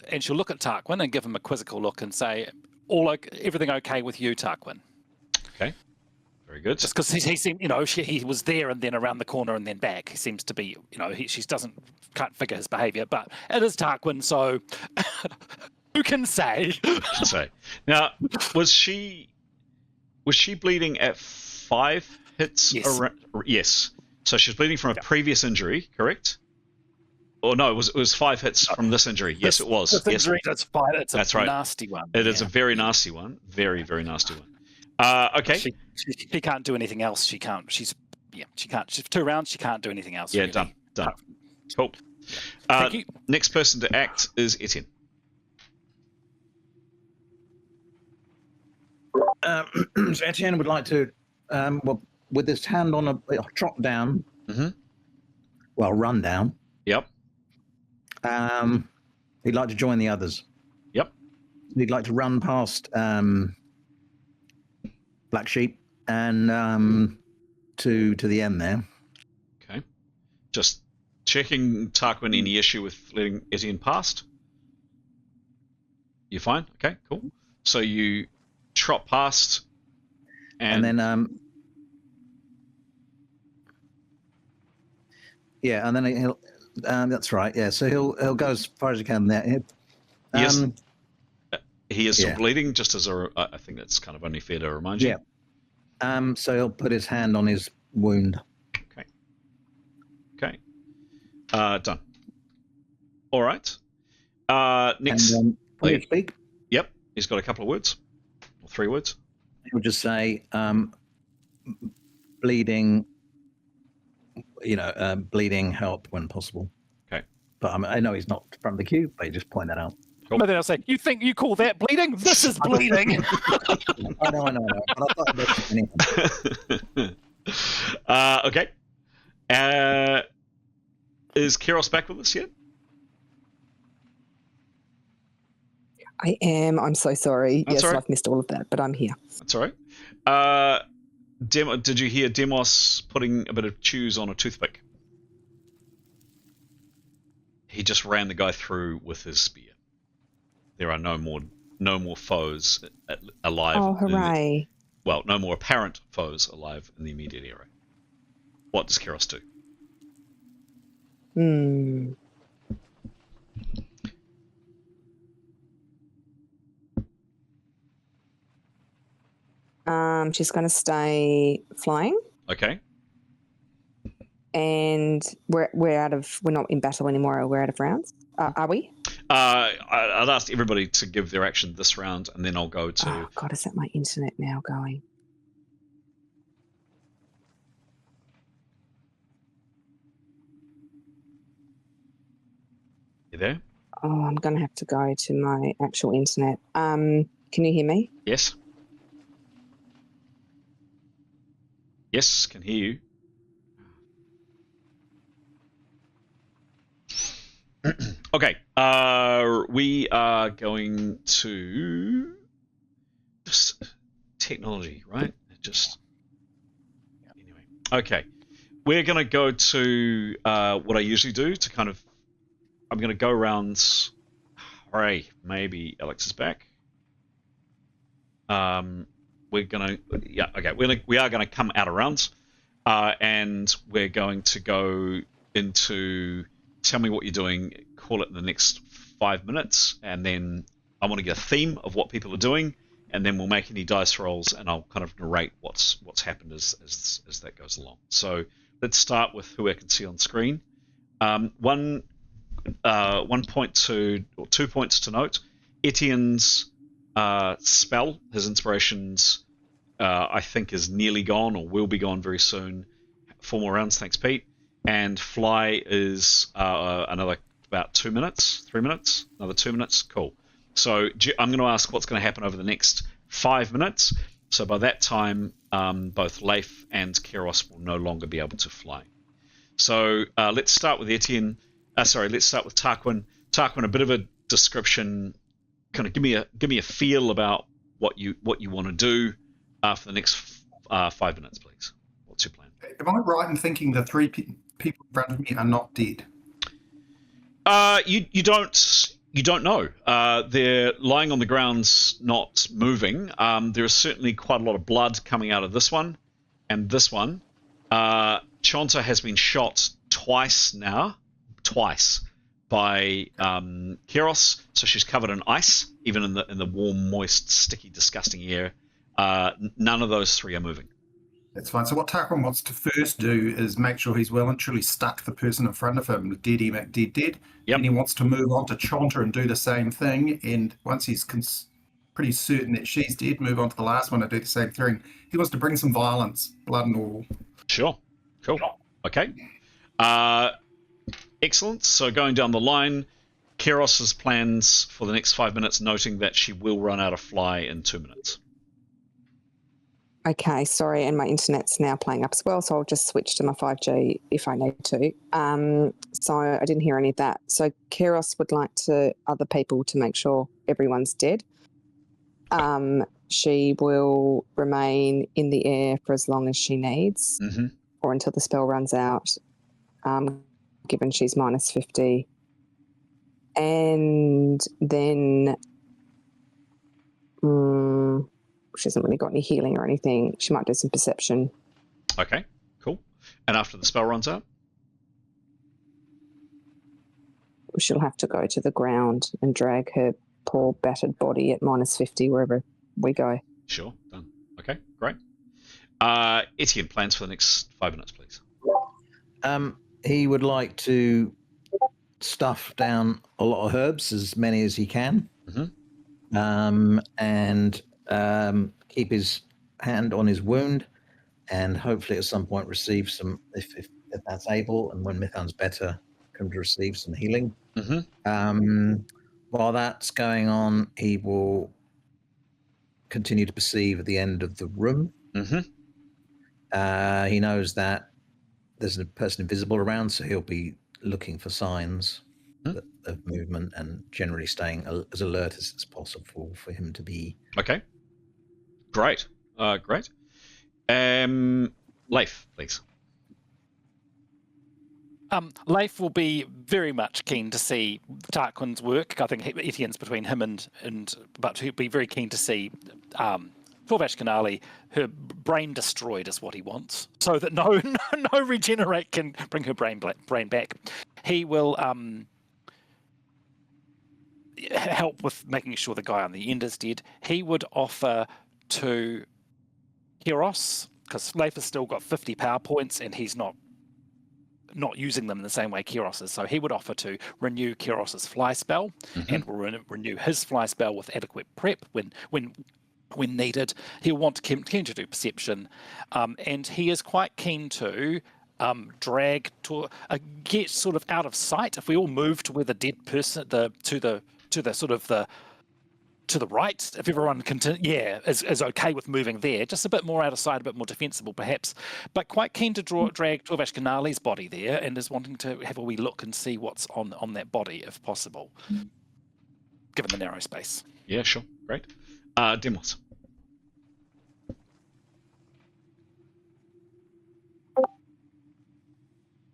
and she'll look at Tarquin and give him a quizzical look and say, everything okay with you, Tarquin? Okay, very good. Just because he seemed, he was there and then around the corner and then back. He seems to be, she can't figure his behaviour, but it is Tarquin, so who can say? Now, was she bleeding at 5 hits? Yes. Yes. So she's bleeding from a previous injury, correct? Or no, it was 5 hits from this injury. Yes, it was. This injury, yes. That's a nasty one. It is a very nasty one. Very, very nasty one. Okay. She can't do anything else. She can't. She can't. She's 2 rounds. She can't do anything else. Yeah, really. done. Cool. Thank you. Next person to act is Etienne. So Etienne would like to, with his hand on a trot down, run down. Yep. He'd like to join the others. Yep. He'd like to run past Black Sheep and to the end there. Okay. Just checking Tarquin, any issue with letting Etienne past? You're fine? Okay, cool. So you trot past and then and then he'll that's right, so he'll go as far as he can there. Yes. He is still bleeding, just as I think that's kind of only fair to remind you. Yeah. So he'll put his hand on his wound. Okay. Done. All right. Next. And please speak. Yep. He's got a couple of words. Or 3 words. He'll just say, bleeding, bleeding help when possible. Okay. But I know he's not from the queue, but you just point that out. Cool. But then I'll say, you think you call that bleeding? This is bleeding. I know. But I thought about it anyway. Okay. Is Kiros back with us yet? I am. I'm so sorry. That's all right. I've missed all of that, but I'm here. That's all right. Did you hear Demos putting a bit of chews on a toothpick? He just ran the guy through with his spear. There are no more foes alive. Oh, hooray. No more apparent foes alive in the immediate area. What does Kiros do? She's going to stay flying, Okay. and we're not in battle anymore. We're out of rounds. Are we? I'd ask everybody to give their action this round, and then I'll go to. Oh God, is that my internet now going? You there? Oh, I'm going to have to go to my actual internet. Can you hear me? Yes. Yes, can hear you. Okay. We are going to just technology, right? Just anyway. Okay. We're going to go to what I usually do to kind of. I'm going to go around. Hooray! Maybe Alex is back. We're gonna. Yeah. Okay. We are going to come out of rounds, and we're going to go into. Tell me what you're doing. Call it in the next 5 minutes, and then I want to get a theme of what people are doing, and then we'll make any dice rolls, and I'll kind of narrate what's happened as that goes along. So let's start with who I can see on screen. 1 point to, or 2 points to note. Etienne's spell, his inspirations, I think is nearly gone or will be gone very soon. 4 more rounds, thanks Pete. And fly is another about 2 minutes, 3 minutes, another 2 minutes. Cool. So I'm going to ask what's going to happen over the next 5 minutes. So by that time, both Leif and Keros will no longer be able to fly. So let's start with Etienne. Let's start with Tarquin. Tarquin, a bit of a description. Kind of give me a feel about what you want to do for the next 5 minutes, please. What's your plan? Am I right in thinking the three people in front of me are not dead? You don't know. They're lying on the ground, not moving. There is certainly quite a lot of blood coming out of this one and this one. Chonta has been shot twice by Keros, so she's covered in ice, even in the warm, moist, sticky, disgusting air. None of those three are moving. That's fine. So what Tarquin wants to first do is make sure he's well and truly stuck the person in front of him, dead. Yep. And he wants to move on to Chonta and do the same thing. And once he's pretty certain that she's dead, move on to the last one and do the same thing. He wants to bring some violence, blood and all. Sure. Cool. Okay. Excellent. So going down the line, Keros's plans for the next 5 minutes, noting that she will run out of fly in 2 minutes. Okay, sorry, and my internet's now playing up as well, so I'll just switch to my 5G if I need to. So I didn't hear any of that. So Keros would like other people to make sure everyone's dead. She will remain in the air for as long as she needs, or until the spell runs out, given she's minus 50. And then... she hasn't really got any healing or anything. She might do some perception. Okay, cool. And after the spell runs out? She'll have to go to the ground and drag her poor battered body at minus 50 wherever we go. Sure, done. Okay, great. Etienne, plans for the next 5 minutes, please. He would like to stuff down a lot of herbs, as many as he can. And keep his hand on his wound, and hopefully at some point receive some, if that's able, and when Mithan's better, can receive some healing. While that's going on, he will continue to perceive at the end of the room. He knows that there's a person invisible around, so he'll be looking for signs of movement and generally staying as alert as possible for him to be. Okay. Great. Great. Leif, please. Leif will be very much keen to see Tarquin's work. I think Etienne's between him but he'll be very keen to see Torvash Kanali, her brain destroyed is what he wants, so that no regenerate can bring her brain back. He will help with making sure the guy on the end is dead. He would offer to Kiros, because Leif has still got 50 power points and he's not using them in the same way Kiros is. So he would offer to renew Kiros's fly spell and renew his fly spell with adequate prep when needed. He'll want to continue to do perception, and he is quite keen to drag to get sort of out of sight. If we all move to where the dead person, to the right, if everyone is okay with moving there, just a bit more out of sight, a bit more defensible perhaps, but quite keen to drag Torvash Kanali's body there, and is wanting to have a wee look and see what's on that body if possible, given the narrow space. Yeah, sure. Great. Demos.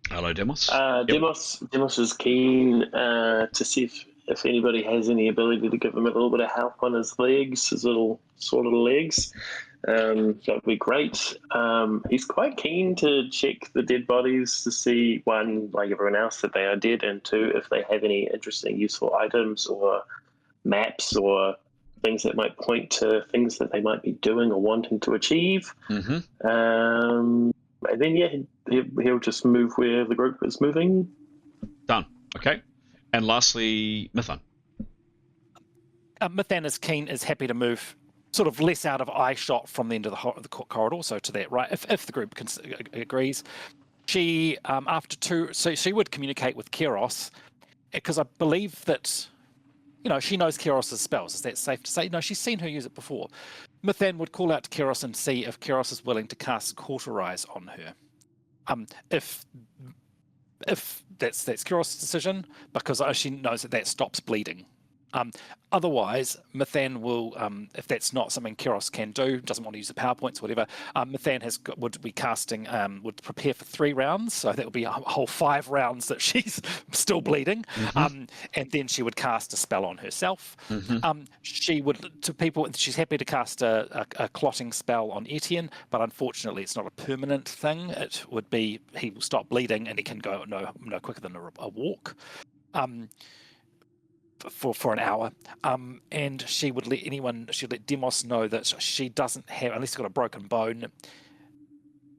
Hello, Demos. Demos is keen to see if anybody has any ability to give him a little bit of help on his legs, his little sort of legs. That would be great. He's quite keen to check the dead bodies to see, one, like everyone else, that they are dead, and two, if they have any interesting, useful items or maps or things that might point to things that they might be doing or wanting to achieve. And then, he'll just move where the group is moving. Done. Okay. And lastly, Mithan. Mithan is happy to move sort of less out of eye shot from the end of the corridor, so to that right, if the group agrees. She, so she would communicate with Kiros, because I believe that, she knows Kiros' spells. Is that safe to say? No, she's seen her use it before. Mithan would call out to Kiros and see if Kiros is willing to cast Cauterize on her. If that's Kiros' decision, because she knows that stops bleeding. Otherwise, Mithan will, if that's not something Kiros can do, doesn't want to use the PowerPoints or whatever, Mithan would be casting, would prepare for 3 rounds, so that would be a whole 5 rounds that she's still bleeding, and then she would cast a spell on herself. She's happy to cast a clotting spell on Etienne, but unfortunately it's not a permanent thing. It would be, he will stop bleeding and he can go no quicker than a walk. For an hour, and she would let Demos know that she doesn't have, unless he's got a broken bone,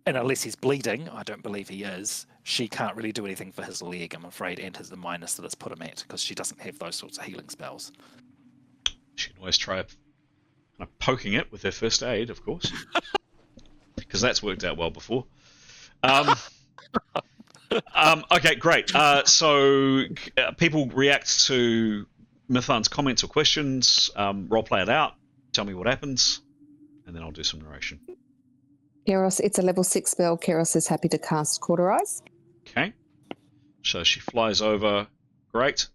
and unless he's bleeding, I don't believe he is, she can't really do anything for his leg, I'm afraid, and the minus that it's put him at, because she doesn't have those sorts of healing spells. She can always try kind of poking it with her first aid, of course, because that's worked out well before. Okay, great. So people react to Mithan's comments or questions, role play it out, tell me what happens, and then I'll do some narration. Kiros, it's a level 6 spell. Kiros is happy to cast Cauterize. Okay. So she flies over. Great.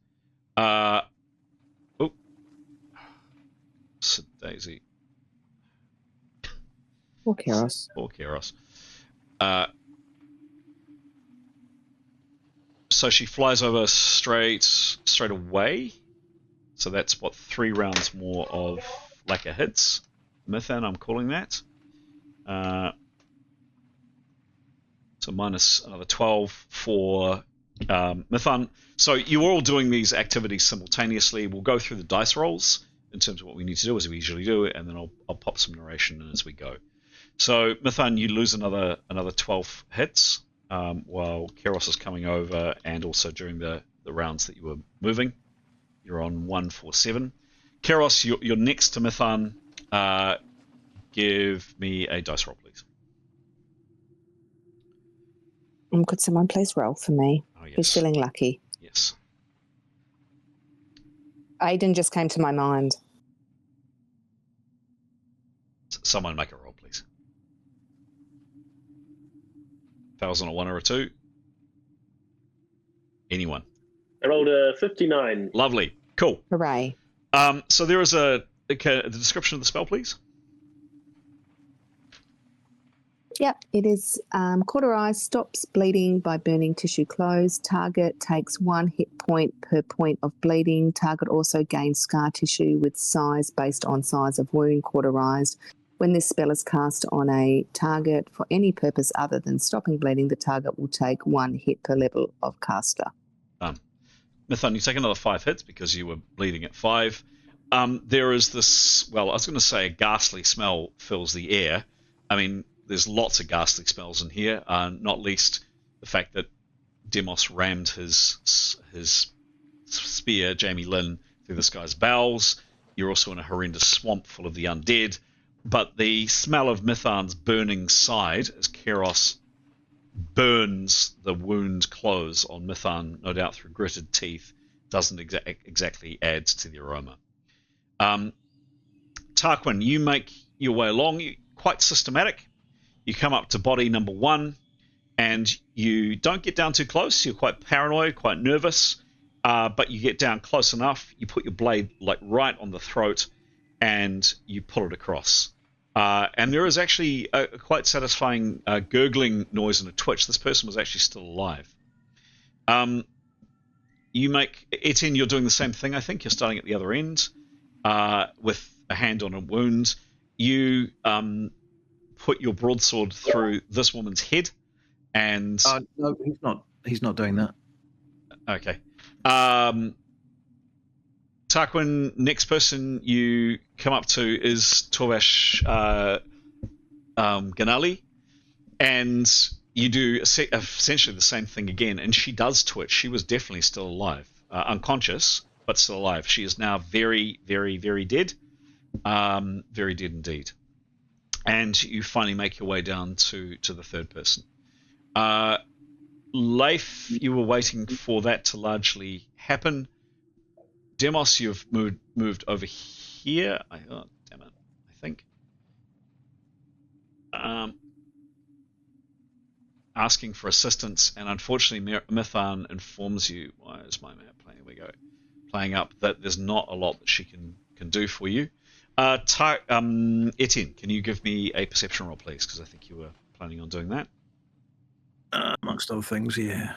Daisy. Or Kiros. Or Kiros. So she flies over straight away. So that's 3 rounds more of lacquer hits. Mithan, I'm calling that. So minus another 12 for Mithan. So you're all doing these activities simultaneously. We'll go through the dice rolls in terms of what we need to do, as we usually do, and then I'll pop some narration in as we go. So Mithan, you lose another 12 hits. While Kiros is coming over, and also during the rounds that you were moving. You're on 147. Kiros, you're next to Mithan. Give me a dice roll, please. Could someone please roll for me? Oh, yes. Who's feeling lucky? Yes. Aiden just came to my mind. Someone make a roll, please. Fails on a 1 or a 2. Anyone? I rolled a 59. Lovely. Cool. Hooray. So there is the description of the spell, please. Yep, it is Cauterize stops bleeding by burning tissue closed. Target takes 1 hit point per point of bleeding. Target also gains scar tissue with size based on size of wound. Cauterized. When this spell is cast on a target for any purpose other than stopping bleeding, the target will take 1 hit per level of caster. Mithan, you take another 5 hits because you were bleeding at 5. There is this, well, I was going to say a ghastly smell fills the air. I mean, there's lots of ghastly spells in here, not least the fact that Demos rammed his spear, Jamie Lynn, through this guy's bowels. You're also in a horrendous swamp full of the undead. But the smell of Mithan's burning side, as Keros burns the wound close on Mithan, no doubt through gritted teeth, doesn't exactly add to the aroma. Tarquin, you make your way along, quite systematic. You come up to body number 1, and you don't get down too close. You're quite paranoid, quite nervous, but you get down close enough. You put your blade like right on the throat, and you pull it across. And there is actually a quite satisfying gurgling noise and a twitch. This person was actually still alive. You make Etienne. You're doing the same thing. I think you're starting at the other end with a hand on a wound. You put your broadsword through this woman's head, and no, he's not. He's not doing that. Okay. Tarquin, next person you come up to is Torvash Ganali, and you do essentially the same thing again, and she does twitch. She was definitely still alive, unconscious, but still alive. She is now very, very, very dead, very dead indeed. And you finally make your way down to the third person. Leif, you were waiting for that to largely happen. Demos, you've moved over here. Oh, damn it, I think. Asking for assistance, and unfortunately, Mithan informs you. Why is my map playing? Here we go, playing up that there's not a lot that she can do for you. Etienne, can you give me a perception roll, please? Because I think you were planning on doing that. Amongst other things, yeah.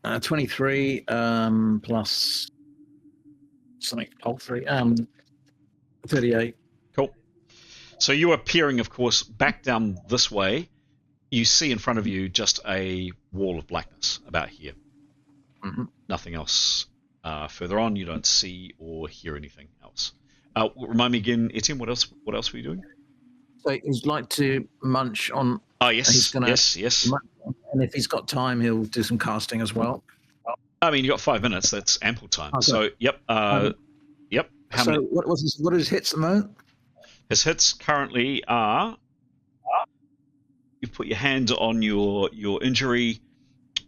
Uh, 23 plus something paltry. 38. Cool. So you are peering, of course, back down this way. You see in front of you just a wall of blackness about here. Mm-hmm. Nothing else further on. You don't see or hear anything else. Remind me again, Etienne. What else were you doing? So he'd like to munch on. Oh yes, he's gonna yes. And if he's got time, he'll do some casting as well. I mean, you got 5 minutes. That's ample time. Okay. So yep, yep. What are his hits at the moment? His hits currently are. You've put your hand on your injury.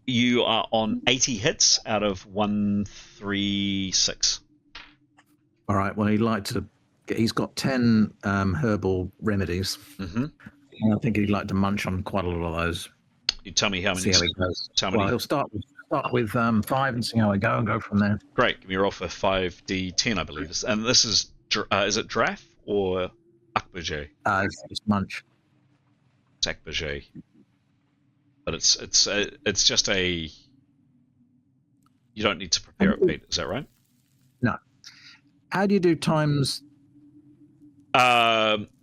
You are on 80 hits out of 136. All right. Well, he'd like to. He's got 10 herbal remedies. Mm-hmm. And I think he'd like to munch on quite a lot of those. You tell me how many. See how he goes. Well, he'll start with 5 and see how I go and go from there. Great. Give me a roll for 5d10, I believe. And this is it Draff or Akbaje? It's munch. It's Akbaje. But it's just a. You don't need to prepare it, Pete. Is that right? No. How do you do times?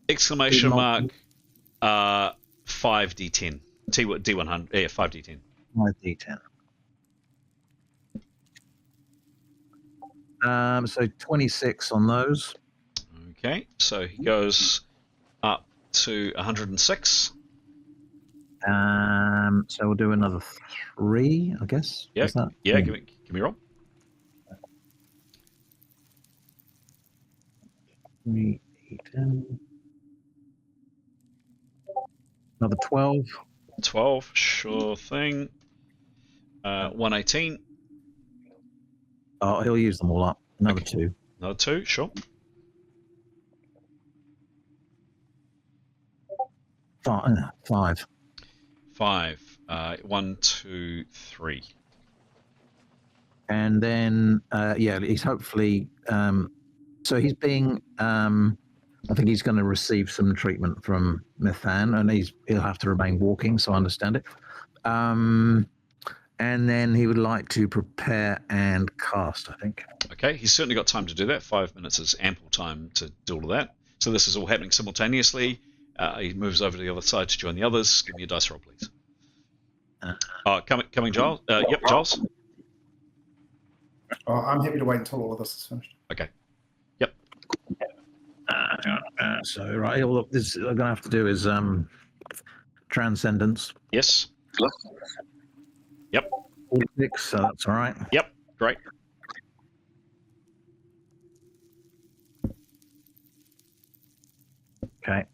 Exclamation mark. 5d10. D100. Yeah, 5d10. 5d10. So 26 on those. Okay, so he goes up to 106. So we'll do another 3, I guess. Yeah, yeah. Give me a roll. 3, 10. Another 12. 12, sure thing. 118. Oh, he'll use them all up. Another 2. Another 2, sure. 5. 5. 1, 2, 3. And then, he's hopefully. So he's being. I think he's going to receive some treatment from Mithan, and he'll have to remain walking, so I understand it. And then he would like to prepare and cast, I think. Okay, he's certainly got time to do that. 5 minutes is ample time to do all of that. So this is all happening simultaneously. He moves over to the other side to join the others. Give me a dice roll, please. Coming, Giles. Yep, Giles. I'm happy to wait until all of this is finished. Okay. Yep. So, right, all this I'm going to have to do is transcendence. Yes. Yep. 46, so that's all right. Yep. Great. Okay.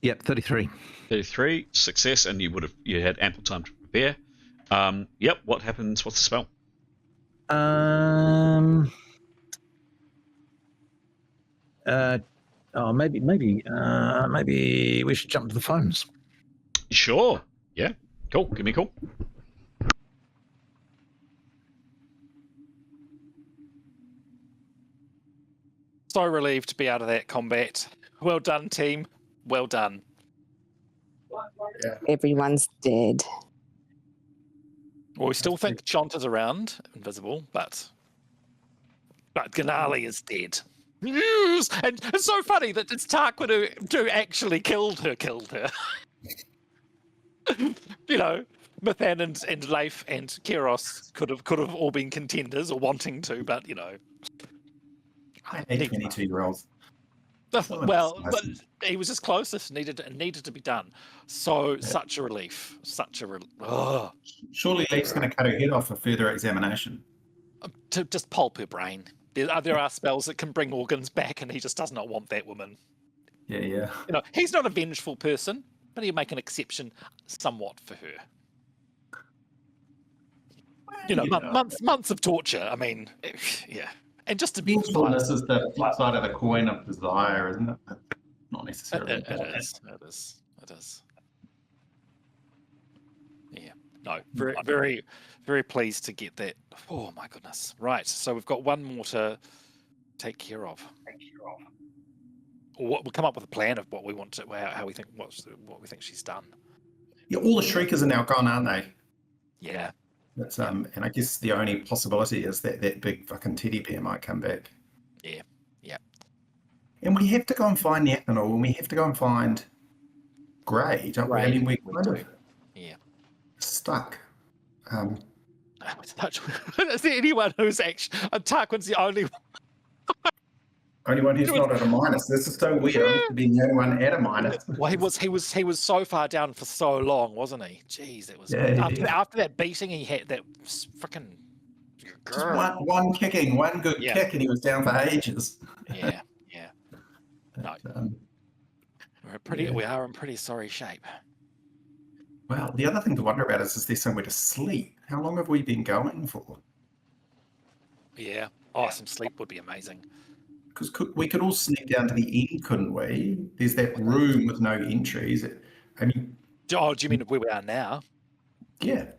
Yep, 33. 33. Success, and you had ample time to prepare. Yep. What happens? What's the spell? Maybe we should jump to the phones. Sure. Yeah. Cool. Give me a call. So relieved to be out of that combat. Well done, team. Well done. Everyone's dead. Well, we still think Jonta's around, invisible, but Ganali is dead. Yes! And it's so funny that it's Tarquin who actually killed her. You know, Mithan and Leif and Kiros could have all been contenders or wanting to, but you know. I hate 22-year-olds. Well, but he was just closest. Needed to be done. So such a relief. Surely Leif's going to cut her head off for further examination. To just pulp her brain. There are spells that can bring organs back, and he just does not want that woman. Yeah. You know, he's not a vengeful person, but he'll make an exception somewhat for her. You know, months of torture. I mean, yeah. And just to be vengefulness is the flip side of the coin of desire, isn't it? Not necessarily. It is. Yeah. No. Very, very, very pleased to get that. Oh my goodness. Right. So we've got one more to take care of. Or we'll come up with a plan of what we want to, how we think, what we think she's done. Yeah, all the shriekers are now gone, aren't they? Yeah. That's and I guess the only possibility is that big fucking teddy bear might come back. Yeah. And we have to go and find Nathanal, and we have to go and find Grey, don't we? I mean, we're kind of stuck. Is there anyone who's actually... Tarquin's the only one who's not at a minus. This is so weird. I need to be the only one at a minus. Well, he was so far down for so long, wasn't he? Jeez, it was after that beating he had, that freaking one kicking, one good kick, and he was down for ages. Yeah. No, we are in pretty sorry shape. Well, the other thing to wonder about is there somewhere to sleep? How long have we been going for? Yeah. Some sleep would be amazing. Because we could all sneak down to the end, couldn't we? There's that room with no entries. I mean, do you mean where we are now? Yeah.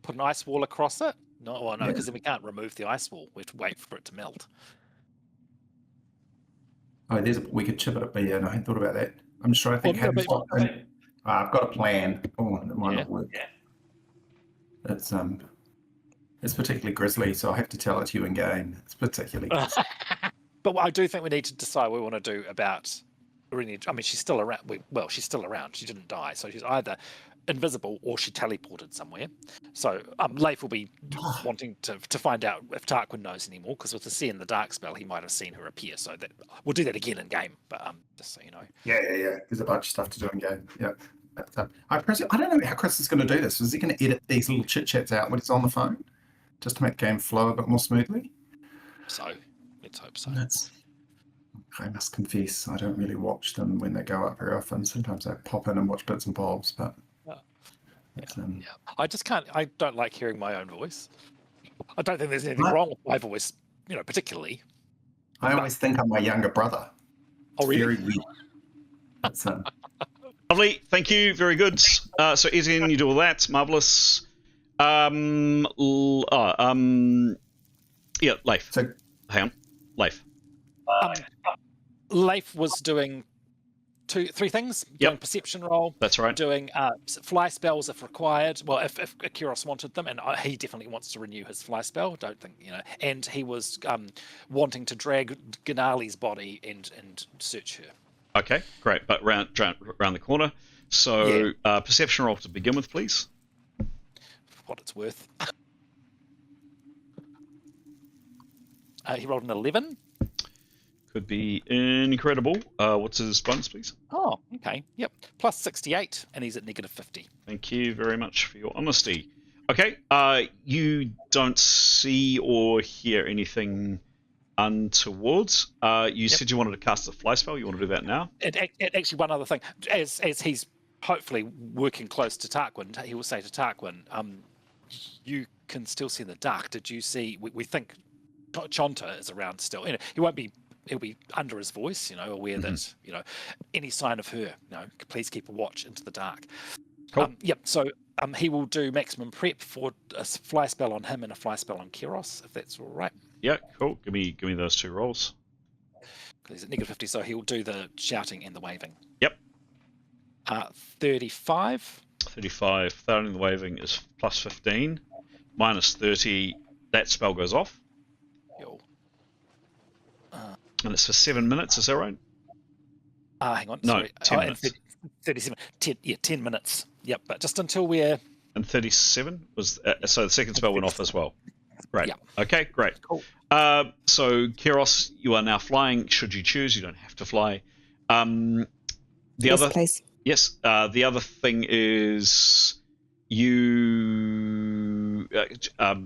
Put an ice wall across it? No, because then we can't remove the ice wall. We have to wait for it to melt. Oh, we could chip it, but yeah, no, I hadn't thought about that. I'm just trying to think. I've got a plan. Oh, it might not work. Yeah. It's particularly grisly, so I have to tell it to you in game. It's particularly grisly. But I do think we need to decide what we want to do about. I mean, she's still around. She's still around. She didn't die, so she's either invisible or she teleported somewhere. So Leif will be wanting to find out if Tarquin knows anymore, because with the See in the Dark spell, he might have seen her appear. So that we'll do that again in game. But just so you know. Yeah. There's a bunch of stuff to do in game. Yeah. I don't know how Chris is going to do this. Is he going to edit these little chit chats out when it's on the phone, just to make the game flow a bit more smoothly? So let's hope so. I must confess, I don't really watch them when they go up very often. Sometimes I pop in and watch bits and bobs, but I just can't. I don't like hearing my own voice. I don't think there's anything wrong with my voice, particularly. I always think I'm my younger brother. Oh, really? Very weird. Lovely. Thank you. Very good. So, Etienne, you do all that. Marvellous. Leif. So, hang on. Leif. Leif was doing three things. Doing perception roll. That's right. Doing fly spells if required. Well, if Kiros wanted them, and he definitely wants to renew his fly spell. Don't think And he was wanting to drag Ganali's body and search her. Okay, great. But round the corner. So perception roll to begin with, please. For what it's worth. He rolled an 11. Could be incredible. What's his bonus, please? Oh, okay. Yep. Plus 68, and he's at negative 50. Thank you very much for your honesty. Okay, you don't see or hear anything untowards. You said you wanted to cast a fly spell. You want to do that now? Actually, one other thing. As he's hopefully working close to Tarquin, he will say to Tarquin, you can still see in the dark. Did you see... We think Chonta is around still. He'll be under his voice, aware that, any sign of her, please keep a watch into the dark. Cool. So he will do maximum prep for a fly spell on him and a fly spell on Kiros, if that's all right. Yeah, cool. Give me those 2 rolls. He's at negative 50, so he'll do the shouting and the waving. Yep. 35. 35. Thundering and the waving is plus 15. Minus 30. That spell goes off. Yo. And it's for 7 minutes, is that right? Hang on. No, sorry. 10 minutes. 37. 10 minutes. Yep, but just until we're... And 37 was... so the second spell went off as well. Great. Yeah. Okay, great. Cool. So, Kiros, you are now flying, should you choose. You don't have to fly. Please. Yes, the other thing is you...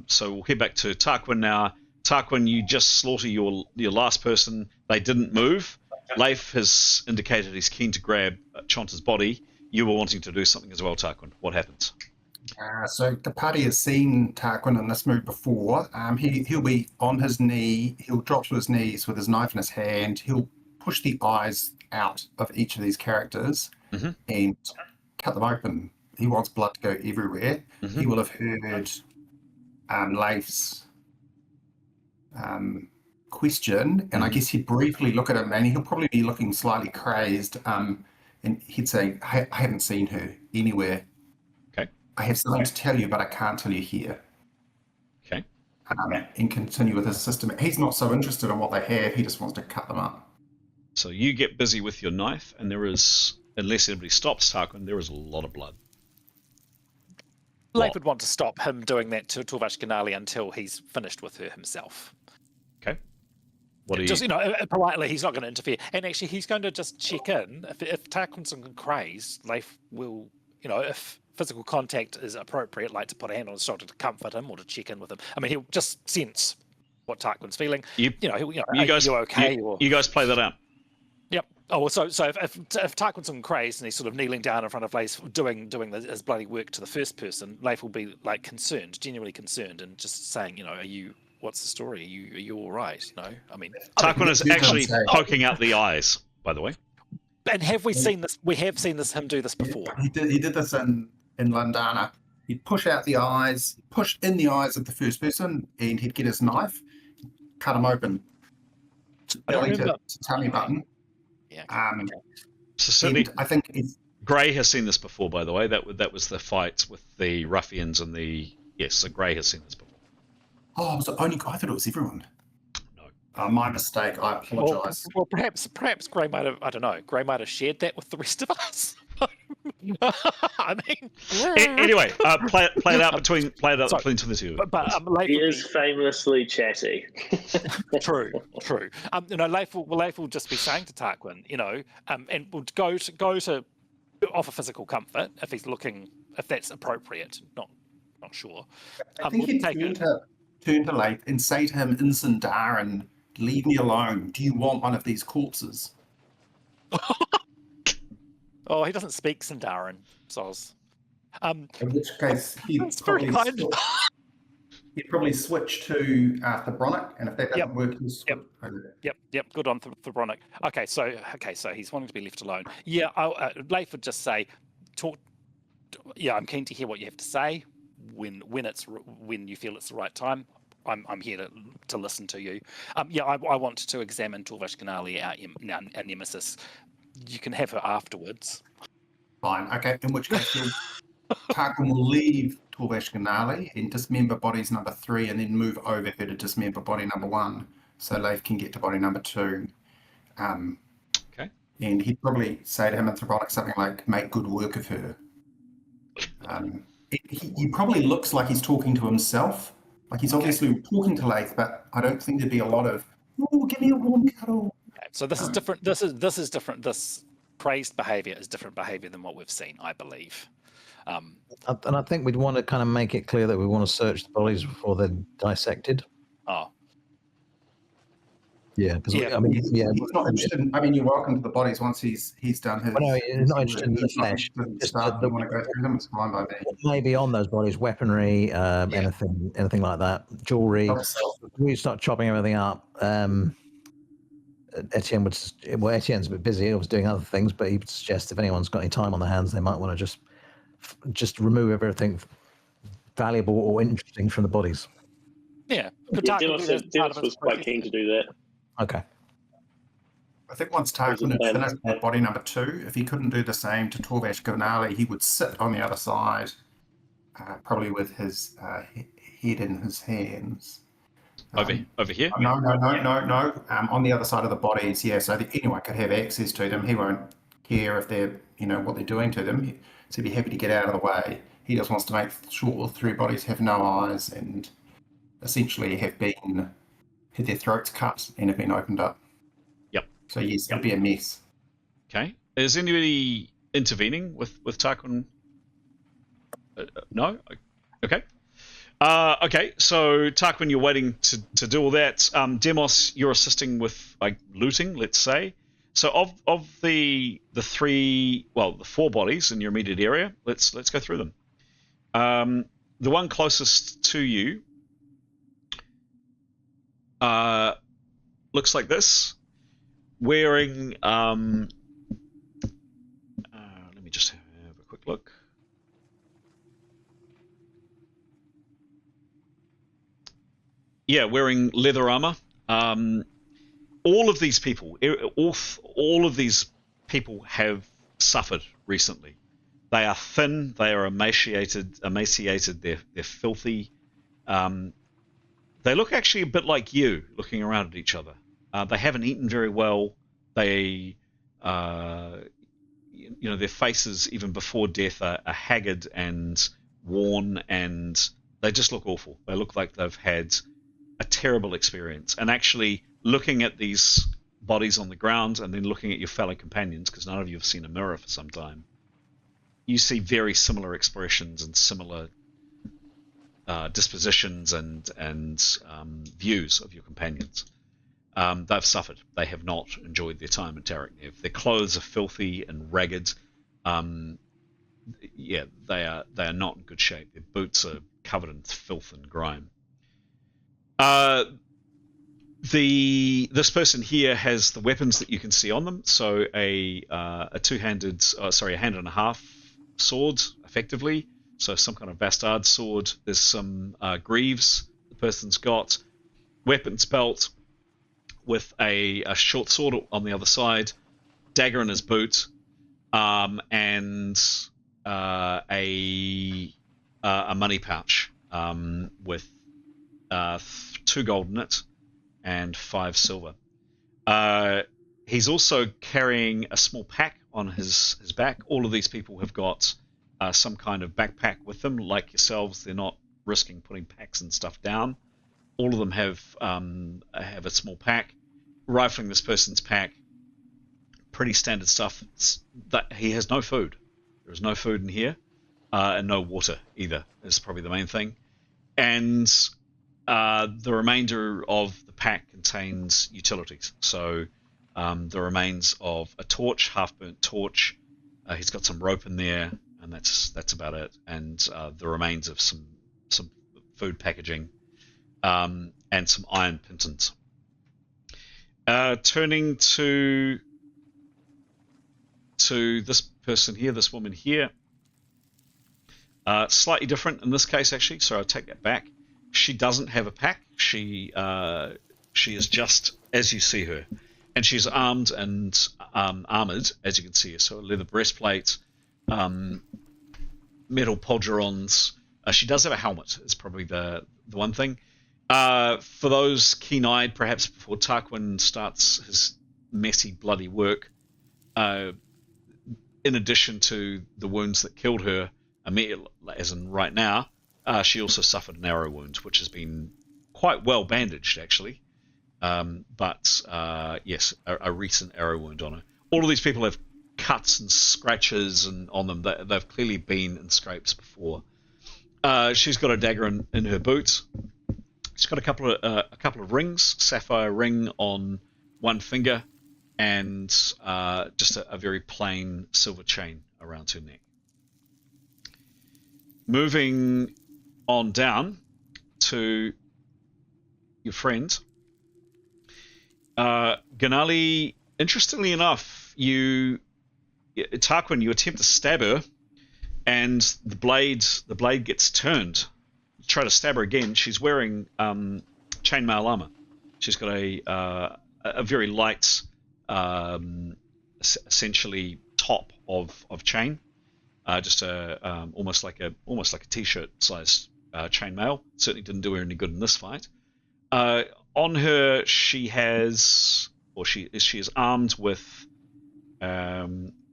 so we'll head back to Tarquin now. Tarquin, you just slaughter your last person. They didn't move. Leif has indicated he's keen to grab Chonta's body. You were wanting to do something as well, Tarquin. What happens? So the party has seen Tarquin in this move before. He'll be on his knee. He'll drop to his knees with his knife in his hand. He'll push the eyes out of each of these characters and cut them open. He wants blood to go everywhere. He will have heard Leif's question, and I guess he'd briefly look at him, and he'll probably be looking slightly crazed, and he'd say, I haven't seen her anywhere. Okay. I have something to tell you, but I can't tell you here. Okay. And continue with his system. He's not so interested in what they have, he just wants to cut them up. So you get busy with your knife, and there is, unless anybody stops Tarquin, there is a lot of blood. Leif would want to stop him doing that to Torvash Ganali until he's finished with her himself. Okay. What do you... Just, politely, he's not going to interfere. And actually, he's going to just check in. If Tarquin's crazed, Leif will, if physical contact is appropriate, like to put a hand on his shoulder to comfort him or to check in with him. I mean, he'll just sense what Tarquin's feeling. You guys, are you okay? You guys play that out. Yep. Oh, so if Tarquin's crazed and he's sort of kneeling down in front of Leif, doing his bloody work to the first person, Leif will be like concerned, genuinely concerned, and just saying, what's the story? Are you all right? I mean, Tarquin is actually poking out the eyes, by the way. And have we seen this? We have seen him do this before. He did this in Landana. He'd push out the eyes, push in the eyes of the first person, and he'd get his knife, cut him open, belly to tummy button. Yeah. So certainly, I think Gray has seen this before, by the way. That was the fight with the ruffians and so Gray has seen this before. Oh, was it only? I thought it was everyone. No. My mistake. I apologise. Well, perhaps Gray might have. I don't know. Gray might have shared that with the rest of us. I mean. Anyway, play it out between the two. But he is famously chatty. True. Leif will just be saying to Tarquin, and will go to offer physical comfort if he's looking, if that's appropriate. Not sure. I think he'd turn to Leif and say to him in Sindarin, "Leave me alone. Do you want one of these corpses?" Oh, he doesn't speak Sindarin, Soz. In which case, he'd probably switch to Thebronic, and if that doesn't work, he'll switch. Yep. Good on Thebronic. Okay, so he's wanting to be left alone. Yeah, Leif would just say, "Talk." Yeah, I'm keen to hear what you have to say when you feel it's the right time. I'm here to listen to you. I want to examine Torvash Ganali, our nemesis. You can have her afterwards. Fine. Okay. In which case, Tarquin will leave Torvash Ganali and dismember bodies number 3, and then move over her to dismember body number 1, so Leif can get to body number 2. Okay. And he'd probably say to him in Thebronic something like, "Make good work of her." He probably looks like he's talking to himself, Like he's obviously talking to Lath, but I don't think there'd be a lot of, oh, give me a warm cuddle. Okay, so this is different. This is different. This praised behavior is different behavior than what we've seen, I believe. And I think we'd want to kind of make it clear that we want to search the bodies before they're dissected. Oh, Yeah, because Yeah. I mean, He's not interested in, you're welcome to the bodies once he's done his. Well, no, he's not interested in the flesh. Just stuff you want to go through them, it's fine by me. Maybe on those bodies, weaponry, anything like that, jewelry. We start chopping everything up. Etienne Etienne's a bit busy. He was doing other things, but he would suggest if anyone's got any time on their hands, they might want to just remove everything valuable or interesting from the bodies. yeah. Dennis was quite keen to do that. Okay. I think once Tarquin had finished with body number 2, if he couldn't do the same to Torvash Gavnali, he would sit on the other side, probably with his head in his hands. Over here? No. On the other side of the bodies, yeah, so that anyone could have access to them. He won't care if they're, what they're doing to them. So he'd be happy to get out of the way. He just wants to make sure all 3 bodies have no eyes and essentially have had their throats cut and have been opened up. Yep. So yes, it'll be a mess. Okay. Is anybody intervening with Tarquin? No? Okay. Okay, so Tarquin, you're waiting to do all that. Demos, you're assisting with looting, let's say. So of the 4 bodies in your immediate area, let's go through them. The one closest to you looks like this, wearing. Let me just have a quick look. Yeah, wearing leather armor. All of these people, all of these people have suffered recently. They are thin. They are emaciated. They're filthy. They look actually a bit like you, looking around at each other. They haven't eaten very well. They, their faces even before death are haggard and worn, and they just look awful. They look like they've had a terrible experience. And actually looking at these bodies on the ground and then looking at your fellow companions, because none of you have seen a mirror for some time, you see very similar expressions and similar dispositions and views of your companions. They've suffered. They have not enjoyed their time in Taraknev. Their clothes are filthy and ragged. They are not in good shape. Their boots are covered in filth and grime. This person here has the weapons that you can see on them. So a hand and a half sword, effectively. So some kind of bastard sword. There's some greaves the person's got. Weapons belt with a short sword on the other side. Dagger in his boot. And a money pouch with 2 gold in it and 5 silver. He's also carrying a small pack on his back. All of these people have got some kind of backpack with them, like yourselves. They're not risking putting packs and stuff down. All of them have a small pack. Rifling this person's pack, pretty standard stuff. That he has no food. There is no food in here, and no water either. Is probably the main thing. And the remainder of the pack contains utilities. So the remains of a torch, half-burnt torch. He's got some rope in there, and that's about it. And the remains of some food packaging, and some iron pintons. Turning to this person here, this woman here. Slightly different in this case, actually. So I'll take that back. She doesn't have a pack. She is just as you see her, and she's armed and armored, as you can see. So a leather breastplate, metal pauldrons. She does have a helmet. Is probably the one thing. For those keen-eyed, perhaps before Tarquin starts his messy, bloody work, in addition to the wounds that killed her, as in right now, She also suffered an arrow wound, which has been quite well bandaged, actually. But yes, a recent arrow wound on her. All of these people have cuts and scratches on them. They've clearly been in scrapes before. She's got a dagger in her boot. She's got a couple of rings, sapphire ring on one finger, and just a very plain silver chain around her neck. Moving on down to your friend, Ganali. Interestingly enough, Tarquin, you attempt to stab her, and the blade gets turned. You try to stab her again. She's wearing chainmail armor. She's got a very light, essentially top of chain, just almost like a t-shirt size chainmail. Certainly didn't do her any good in this fight. On her, she is armed with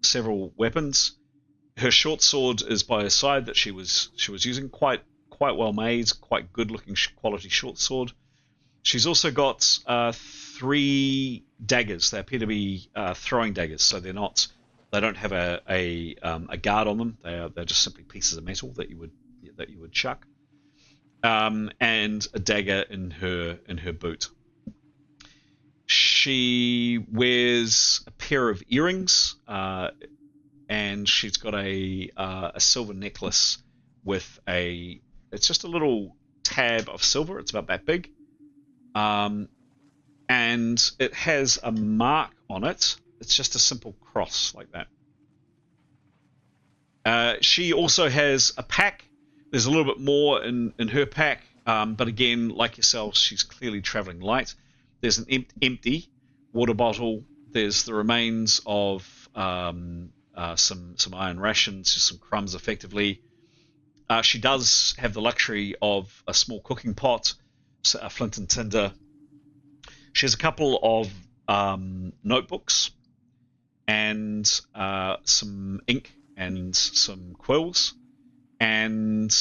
several weapons. Her short sword is by her side that she was using, quite well made, quite good looking quality short sword. She's also got 3 daggers. They appear to be throwing daggers, so they don't have a guard on them. They're just simply pieces of metal that you would chuck. And a dagger in her boot. She wears a pair of earrings, and she's got a silver necklace with it's just a little tab of silver. It's about that big, and it has a mark on it. It's just a simple cross like that. She also has a pack. There's a little bit more in her pack, but again, like yourself, she's clearly traveling light. There's an empty water bottle. There's the remains of some iron rations, just some crumbs, effectively. She does have the luxury of a small cooking pot, a flint and tinder. She has a couple of notebooks and some ink and some quills. And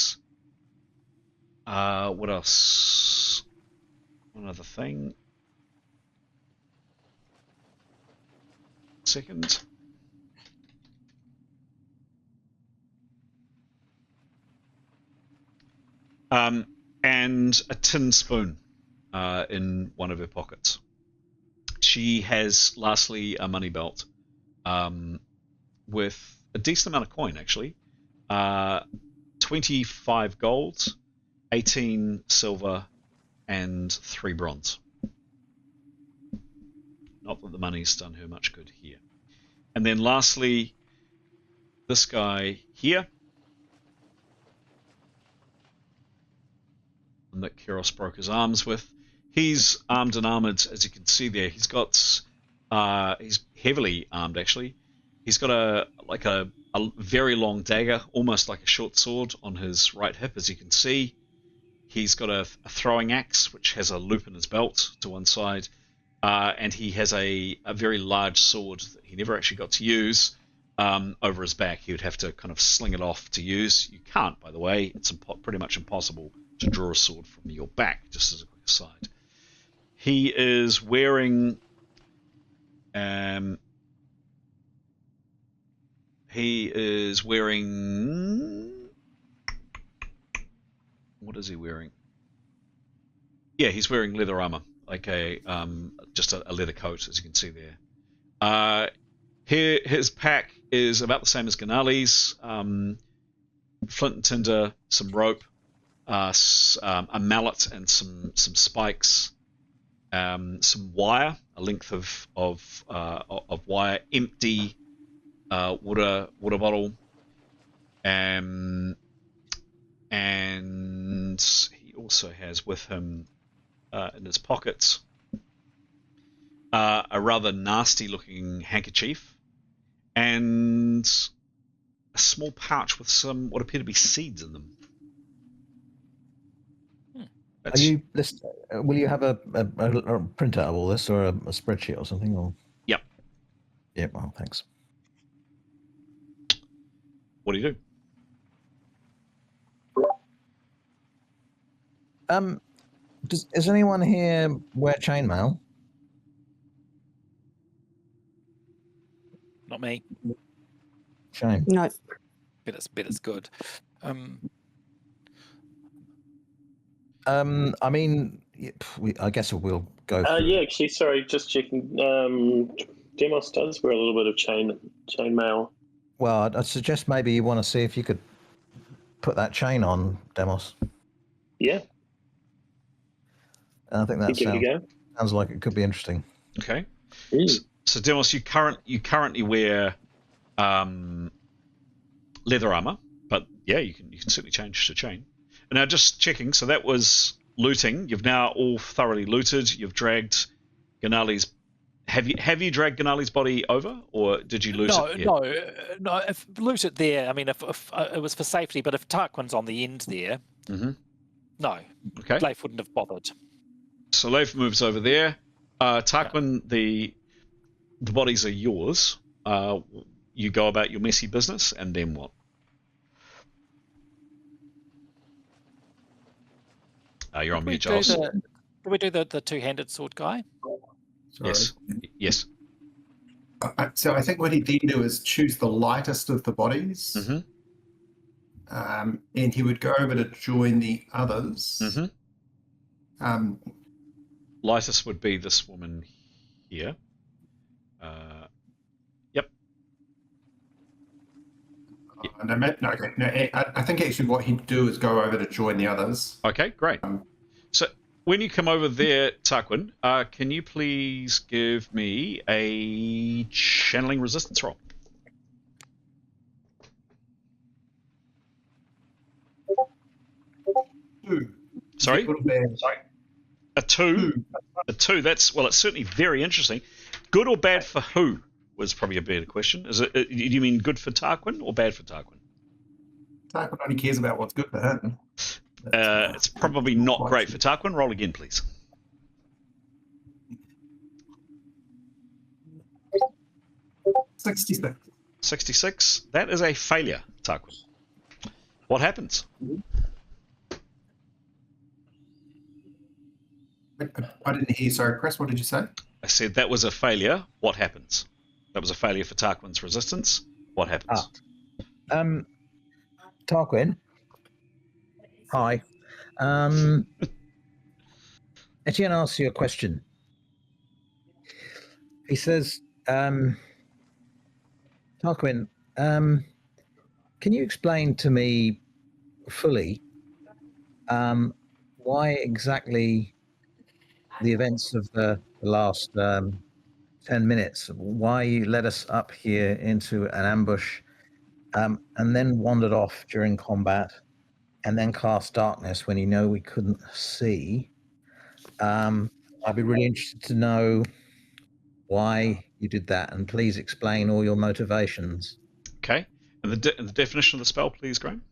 what else? One other thing. Second. And a tin spoon in one of her pockets. She has, lastly, a money belt with a decent amount of coin, actually. 25 gold, 18 silver, and 3 bronze. Not that the money's done her much good here. And then lastly, this guy here, that Keros broke his arms with. He's armed and armored, as you can see there. He's heavily armed, actually. He's got a very long dagger, almost like a short sword, on his right hip, as you can see. He's got a throwing axe, which has a loop in his belt to one side, and he has a very large sword that he never actually got to use over his back. He would have to kind of sling it off to use. You can't, by the way. It's pretty much impossible to draw a sword from your back, just as a quick aside. He is wearing what is he wearing? Yeah, he's wearing leather armor, like just a leather coat, as you can see there. Here, his pack is about the same as Ganali's. Flint and tinder, some rope, a mallet and some spikes, some wire, a length of wire, empty water bottle, and he also has with him in his pockets a rather nasty looking handkerchief and a small pouch with some what appear to be seeds in them. Are you will you have a printout of all this, or a spreadsheet or something? Or Yep. Yep. Well, thanks. What do you do? Does anyone here wear chainmail? Not me. Shame. No. Bet it's good. I mean, I guess we'll go through. Yeah, actually, sorry, just checking. Demos does wear a little bit of chainmail. Well, I'd suggest maybe you want to see if you could put that chain on, Demos. Yeah, I think that give it a go. sounds like it could be interesting. Okay. Mm. So Demos, you currently wear leather armor, but yeah, you can certainly change to chain. And now just checking, so that was looting. You've now all thoroughly looted. You've dragged Ganali's. Have you dragged Ganali's body over, or did you loot it? No. If loot it there, I mean, if it was for safety, but if Tarquin's on the end there, no, Okay. Leif wouldn't have bothered. So Leif moves over there. Tarquin, the bodies are yours. You go about your messy business, and then what? You're on mute, Giles. Did we do the two-handed sword guy? Sorry. Yes. So I think what he'd then do is choose the lightest of the bodies, and he would go over to join the others. Lightest would be this woman here. Yep. I think actually what he'd do is go over to join the others. Okay, great. So when you come over there, Tarquin, can you please give me a channeling resistance roll? Two. Sorry? Sorry. A two? A two, that's, well, it's certainly very interesting. Good or bad for who was probably a better question. Is it? Do you mean good for Tarquin or bad for Tarquin? Tarquin only cares about what's good for him. It's probably not great for Tarquin. Roll again, please. $66. 66. That is a failure, Tarquin. What happens? I didn't hear you. Sorry, Chris. What did you say? I said that was a failure. What happens? That was a failure for Tarquin's resistance. What happens? Tarquin. Hi. Etienne asks you a question. He says, Tarquin, can you explain to me fully why exactly the events of the last 10 minutes, why you led us up here into an ambush and then wandered off during combat and then cast darkness when you know we couldn't see? I'd be really interested to know why you did that, and please explain all your motivations. Okay. And the definition of the spell, please, Graham?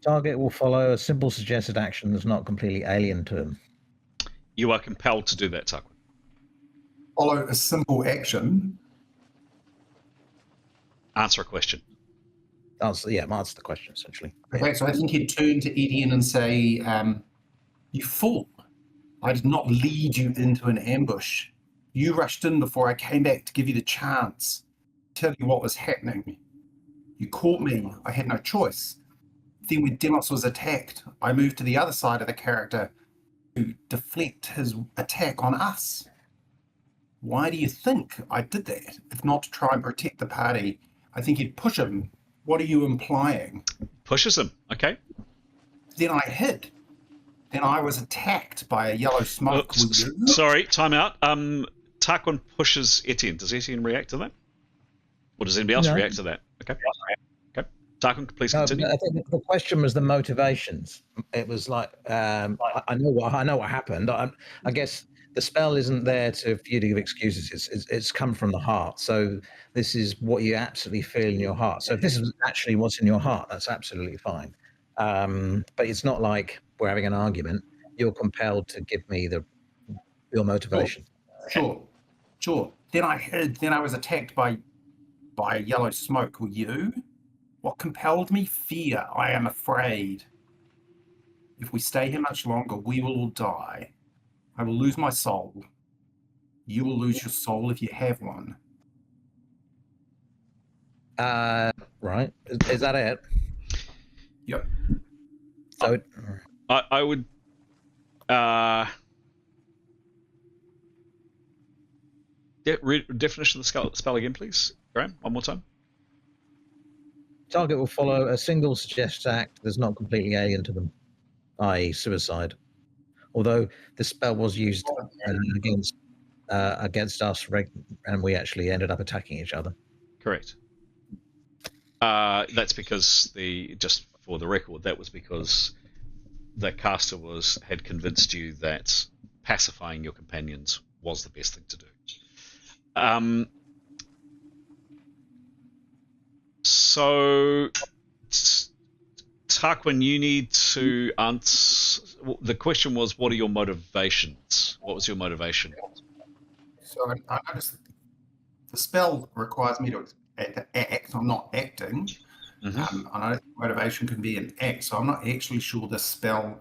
Target will follow a simple suggested action that's not completely alien to him. You are compelled to do that, Tarquin. Follow a simple action. Answer a question. Answer the question, essentially. Okay, so I think he'd turn to Edian and say, you fool. I did not lead you into an ambush. You rushed in before I came back to give you the chance to tell you what was happening. You caught me. I had no choice. Then when Demos was attacked, I moved to the other side of the character to deflect his attack on us. Why do you think I did that? If not to try and protect the party, I think he'd push him. What are you implying? Pushes him. Okay. Then I hid. Then I was attacked by a yellow smoke. Sorry, time out. Tarquin pushes Etienne. Does Etienne react to that? Or does anybody else react to that? Okay. Okay. Tarquin, please continue. I think the question was the motivations. It was like, I know what happened. I guess the spell isn't there for you to give excuses. It's come from the heart. So this is what you absolutely feel in your heart. So if this is actually what's in your heart, that's absolutely fine. But it's not like we're having an argument. You're compelled to give me your motivation. Sure. Then I hid. Then I was attacked by yellow smoke. Were you? What compelled me? Fear. I am afraid. If we stay here much longer, we will all die. I will lose my soul. You will lose your soul if you have one. Right. Is that it? Yep. So, I would. Definition of the spell again, please, Graham. One more time. target will follow a single suggested act that's not completely alien to them, i.e., suicide. Although the spell was used against us, and we actually ended up attacking each other. Correct. That's because just for the record, that was because the caster had convinced you that pacifying your companions was the best thing to do. So, Tarquin, you need to answer. The question was, what are your motivations? What was your motivation? So I noticed the spell requires me to act. I'm not acting. Mm-hmm. I know motivation can be an act, so I'm not actually sure this spell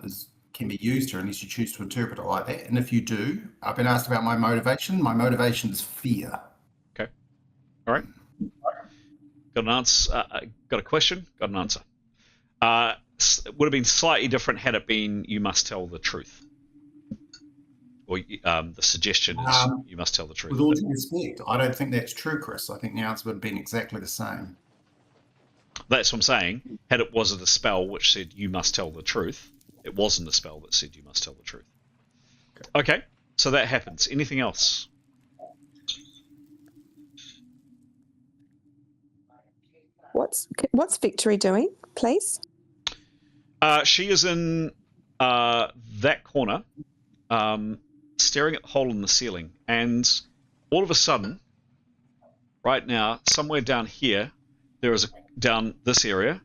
can be used here unless you choose to interpret it like that. And if you do, I've been asked about my motivation. My motivation is fear. Okay. All right. Got an answer. Got a question. Got an answer. It would have been slightly different had it been you must tell the truth. Or the suggestion is you must tell the truth. With all due respect, I don't think that's true, Chris. I think the answer would have been exactly the same. That's what I'm saying. Had it was a spell which said you must tell the truth, it wasn't a spell that said you must tell the truth. Okay, so that happens. Anything else? What's Victory doing, please? She is in that corner, staring at the hole in the ceiling, and all of a sudden, right now, somewhere down here, down this area,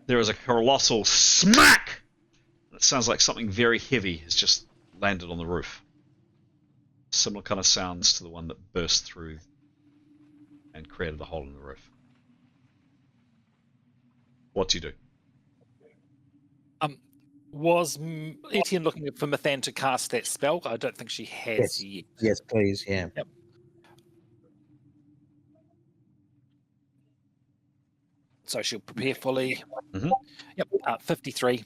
there is a colossal smack. It sounds like something very heavy has just landed on the roof. Similar kind of sounds to the one that burst through and created the hole in the roof. What do you do? Was Etienne looking for Mathan to cast that spell? I don't think she has yet. Yes, please, yeah. Yep. So she'll prepare fully. Mm-hmm. Yep, 53.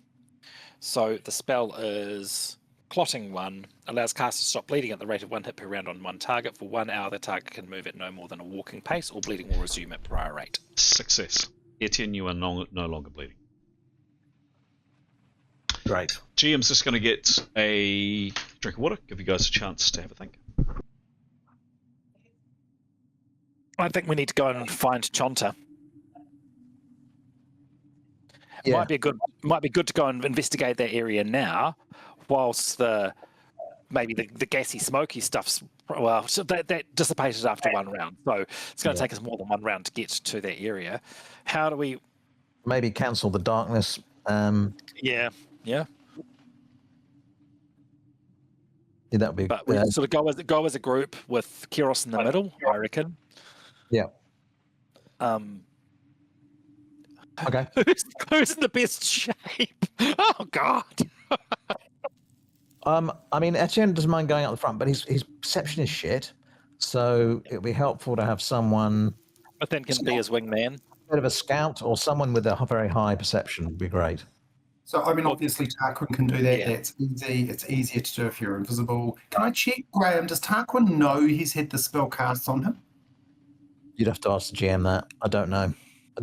So the spell is Clotting 1, allows cast to stop bleeding at the rate of 1 hit per round on one target. For 1 hour, the target can move at no more than a walking pace, or bleeding will resume at prior rate. Success. Etienne, you are no longer bleeding. Great. GM's just going to get a drink of water, give you guys a chance to have a think. I think we need to go and find Chonta. Yeah. Might be good to go and investigate that area now, whilst maybe the gassy, smoky stuff's that dissipated after one round. So it's going to take us more than one round to get to that area. How do we maybe cancel the darkness? Yeah. Yeah, that would be. But we sort of go as a group with Kiros in the middle, I reckon. Yeah. Okay. Who's in the best shape? Oh God. I mean, Etienne doesn't mind going out the front, but his perception is shit. So it would be helpful to have someone. But then can be his wingman. A bit of a scout or someone with a very high perception would be great. So, I mean, obviously Tarquin can do that. Yeah. That's easy. It's easier to do if you're invisible. Can I check, Graham, does Tarquin know he's had the spell cast on him? You'd have to ask the GM that. I don't know.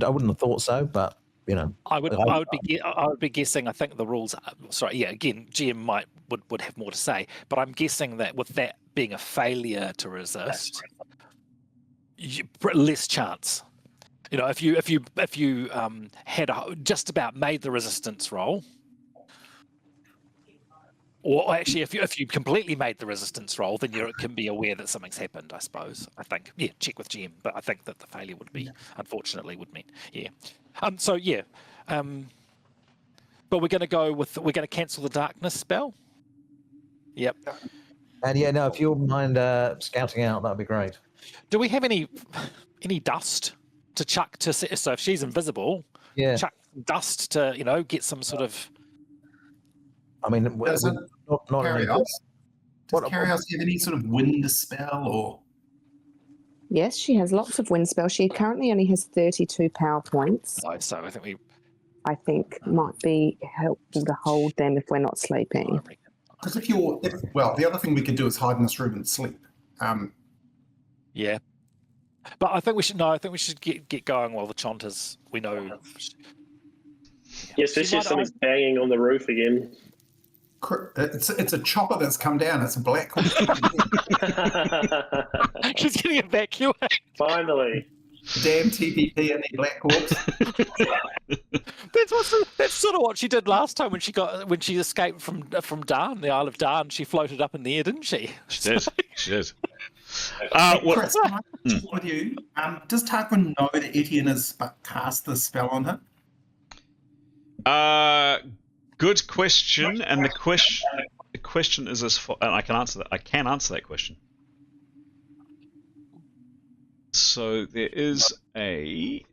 I wouldn't have thought so, but, you know. I would be guessing, I think the rules, again, GM would have more to say, but I'm guessing that with that being a failure to resist, less chance. You know, if you had just about made the resistance roll, or actually if you completely made the resistance roll, then you can be aware that something's happened. I suppose. I think check with GM, but I think that the failure would be unfortunately would mean but we're going to cancel the darkness spell. Yep. And if you wouldn't mind scouting out, that'd be great. Do we have any dust to chuck so if she's invisible, chuck some dust to get some sort of I mean, Does not only Carryhouse What- have any sort of wind spell or? Yes, she has lots of wind spells. She currently only has 32 power points. Oh, so I think we. I think might be helpful to hold them if we're not sleeping. Because the other thing we could do is hide in this room and sleep. Yeah. But I think we should. No, I think we should get going while the Chontas. We know. Yeah, especially if something's banging on the roof again. It's a chopper that's come down. It's a black hole. She's getting evacuated. Finally. Damn TPP and the Black Hawks. That's sort of what she did last time when she escaped from Darn, the Isle of Darn. She floated up in the air, didn't she? She did. She did. Chris, can I check with you? Does Tarquin know that Etienne has cast the spell on him? Good question, and the question is as far, and I can answer that. I can answer that question. So there is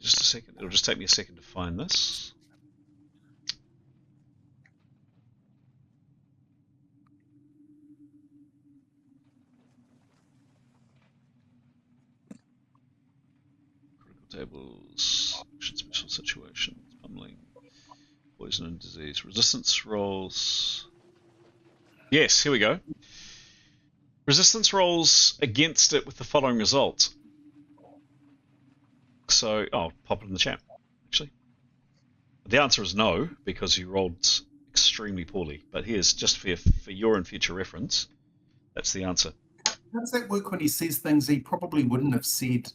just a second. It'll just take me a second to find this. Critical tables, special situations, pummeling. Poison and disease. Resistance rolls. Yes, here we go. Resistance rolls against it with the following result. So, I'll pop it in the chat, actually. The answer is no, because you rolled extremely poorly. But here's, just for your and future reference, that's the answer. How does that work when he says things he probably wouldn't have said,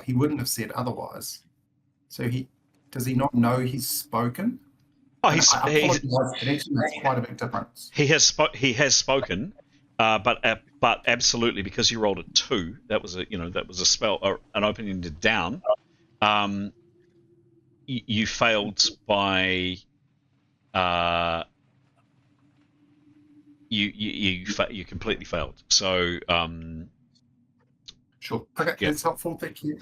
he wouldn't have said otherwise? So does he not know he's spoken? Oh, That's quite a big difference. He has spoken, but absolutely, because you rolled a 2, that was a spell or an opening to down. You failed by you completely failed. So sure. Okay, yeah. That's helpful. Thank you.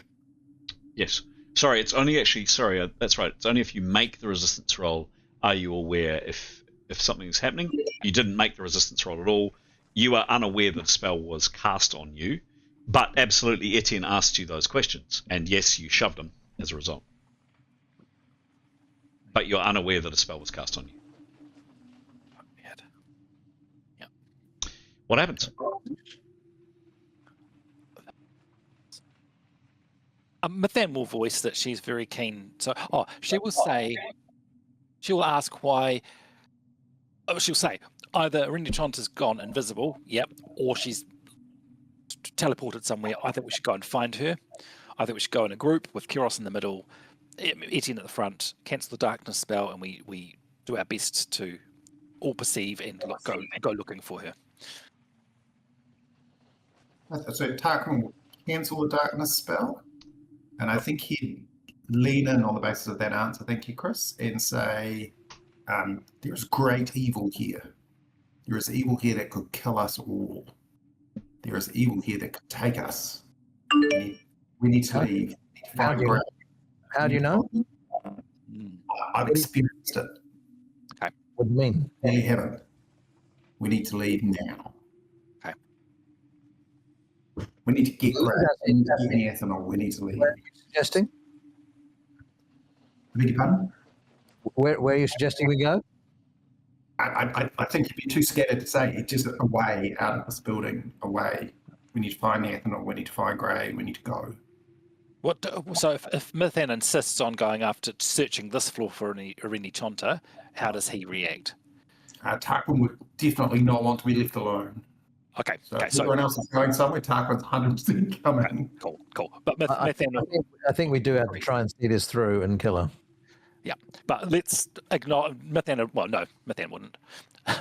Yes. Sorry, it's only that's right. It's only if you make the resistance roll are you aware if something's happening. You didn't make the resistance roll at all. You are unaware that a spell was cast on you, but absolutely Etienne asked you those questions, and yes, you shoved him as a result. But you're unaware that a spell was cast on you. Yeah. What happens? Mathan will voice that she's very keen. So, she will ask why. Oh, she'll say either Irina Chonta's gone invisible, yep, or she's teleported somewhere. I think we should go and find her. I think we should go in a group with Kyros in the middle, Etienne at the front, cancel the darkness spell, and we do our best to all perceive and go looking for her. So Tarquin will cancel the darkness spell, and I think he'd lean in on the basis of that answer. Thank you, Chris, and say, there's great evil here. There is evil here that could kill us all. There is evil here that could take us. We need to leave. How do you know? I've experienced it. Okay. What do you mean? They haven't. We need to leave now. Okay. We need to get Greg. We need to get ethanol. We need to leave. Where are you suggesting? I beg your pardon? Where are you suggesting we go? I think you'd be too scared to say it. Just away out of this building, away. We need to find the ethanol. We need to find Gray. We need to go. So if Mathan insists on going after searching this floor for Irina Chonta, how does he react? Tarquin would definitely not want to be left alone. Okay. So if everyone else is going somewhere, Tarquin's 100% coming. Cool. But I think we do have to try and see this through and kill her. Yeah, but let's acknowledge Mathan. Well, no, Mathan wouldn't.